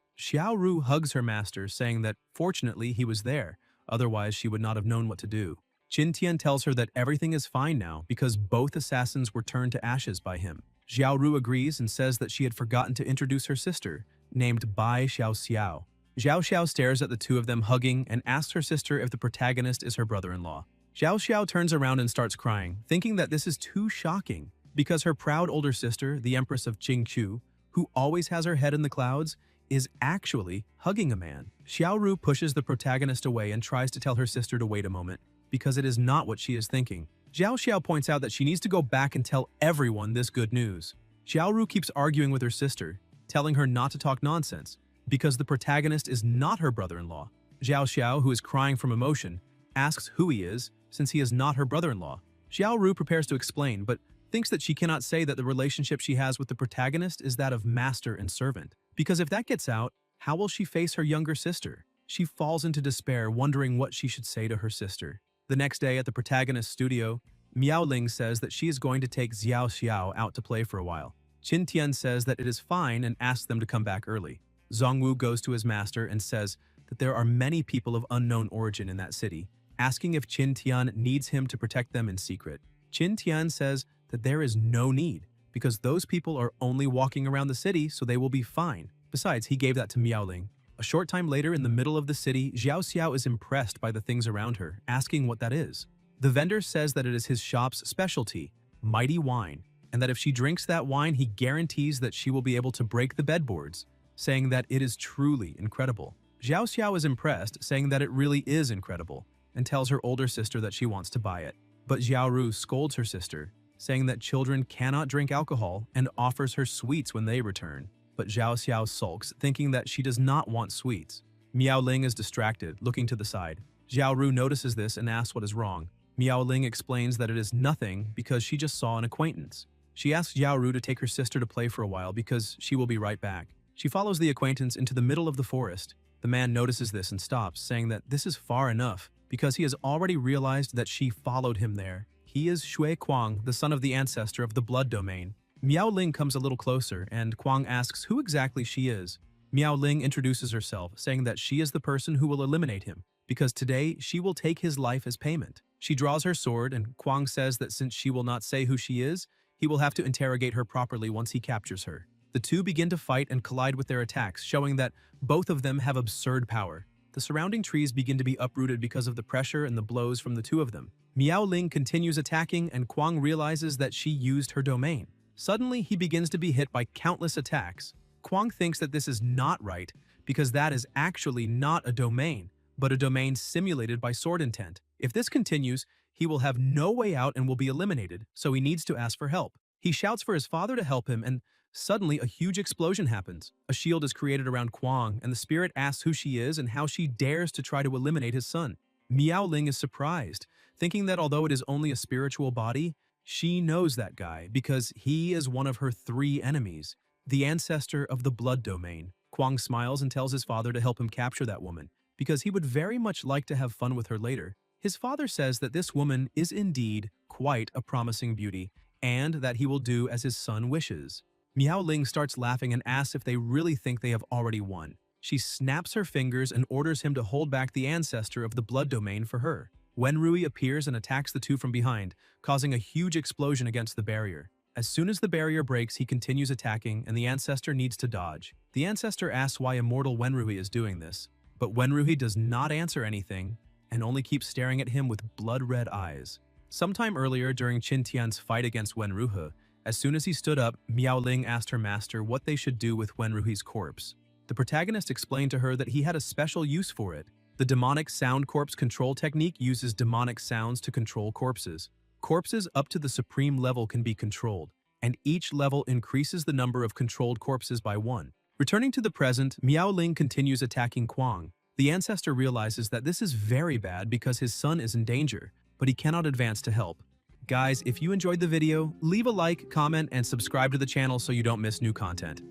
Xiaoru hugs her master, saying that fortunately he was there, otherwise she would not have known what to do. Qin Tian tells her that everything is fine now because both assassins were turned to ashes by him. Xiaoru agrees and says that she had forgotten to introduce her sister, named Bai Xiaoxiao. Xiao Xiao stares at the two of them hugging and asks her sister if the protagonist is her brother-in-law. Xiao Xiao turns around and starts crying, thinking that this is too shocking because her proud older sister, the Empress of Qingqiu, who always has her head in the clouds, is actually hugging a man. Xiaoru pushes the protagonist away and tries to tell her sister to wait a moment because it is not what she is thinking. Xiao Xiao points out that she needs to go back and tell everyone this good news. Xiaoru keeps arguing with her sister, telling her not to talk nonsense, because the protagonist is not her brother-in-law. Xiao Xiao, who is crying from emotion, asks who he is, since he is not her brother-in-law. Xiaoru prepares to explain, but thinks that she cannot say that the relationship she has with the protagonist is that of master and servant, because if that gets out, how will she face her younger sister? She falls into despair, wondering what she should say to her sister. The next day at the protagonist's studio, Miao Ling says that she is going to take Xiao Xiao out to play for a while. Qin Tian says that it is fine and asks them to come back early. Zhongwu goes to his master and says that there are many people of unknown origin in that city, asking if Qin Tian needs him to protect them in secret. Qin Tian says that there is no need, because those people are only walking around the city, so they will be fine. Besides, he gave that to Miao Ling. A short time later, in the middle of the city, Xiao Xiao is impressed by the things around her, asking what that is. The vendor says that it is his shop's specialty, mighty wine, and that if she drinks that wine, he guarantees that she will be able to break the bedboards, saying that it is truly incredible. Xiao Xiao is impressed, saying that it really is incredible, and tells her older sister that she wants to buy it. But Xiaoru scolds her sister, saying that children cannot drink alcohol and offers her sweets when they return. But Xiao Xiao sulks, thinking that she does not want sweets. Miao Ling is distracted, looking to the side. Xiaoru notices this and asks what is wrong. Miao Ling explains that it is nothing because she just saw an acquaintance. She asks Xiaoru to take her sister to play for a while because she will be right back. She follows the acquaintance into the middle of the forest. The man notices this and stops, saying that this is far enough because he has already realized that she followed him there. He is Shui Kuang, the son of the ancestor of the blood domain. Miao Ling comes a little closer, and Kuang asks who exactly she is. Miao Ling introduces herself, saying that she is the person who will eliminate him, because today she will take his life as payment. She draws her sword, and Kuang says that since she will not say who she is, he will have to interrogate her properly once he captures her. The two begin to fight and collide with their attacks, showing that both of them have absurd power. The surrounding trees begin to be uprooted because of the pressure and the blows from the two of them. Miao Ling continues attacking, and Kuang realizes that she used her domain. Suddenly, he begins to be hit by countless attacks. Kuang thinks that this is not right because that is actually not a domain, but a domain simulated by sword intent. If this continues, he will have no way out and will be eliminated, so he needs to ask for help. He shouts for his father to help him, and suddenly a huge explosion happens. A shield is created around Kuang, and the spirit asks who she is and how she dares to try to eliminate his son. Miao Ling is surprised, thinking that although it is only a spiritual body, she knows that guy because he is one of her 3 enemies, the ancestor of the blood domain. Kwang smiles and tells his father to help him capture that woman, because he would very much like to have fun with her later. His father says that this woman is indeed quite a promising beauty, and that he will do as his son wishes. Miao Ling starts laughing and asks if they really think they have already won. She snaps her fingers and orders him to hold back the ancestor of the blood domain for her. Wenrui appears and attacks the two from behind, causing a huge explosion against the barrier. As soon as the barrier breaks, he continues attacking, and the ancestor needs to dodge. The ancestor asks why immortal Wenrui is doing this, but Wenrui does not answer anything and only keeps staring at him with blood-red eyes. Sometime earlier, during Qin Tian's fight against Wenruhe, as soon as he stood up, Miao Ling asked her master what they should do with Wenruhe's corpse. The protagonist explained to her that he had a special use for it. The demonic sound corpse control technique uses demonic sounds to control corpses. Corpses up to the supreme level can be controlled, and each level increases the number of controlled corpses by 1. Returning to the present, Miao Ling continues attacking Kwang. The ancestor realizes that this is very bad because his son is in danger, but he cannot advance to help. Guys, if you enjoyed the video, leave a like, comment, and subscribe to the channel so you don't miss new content.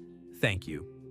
Thank you.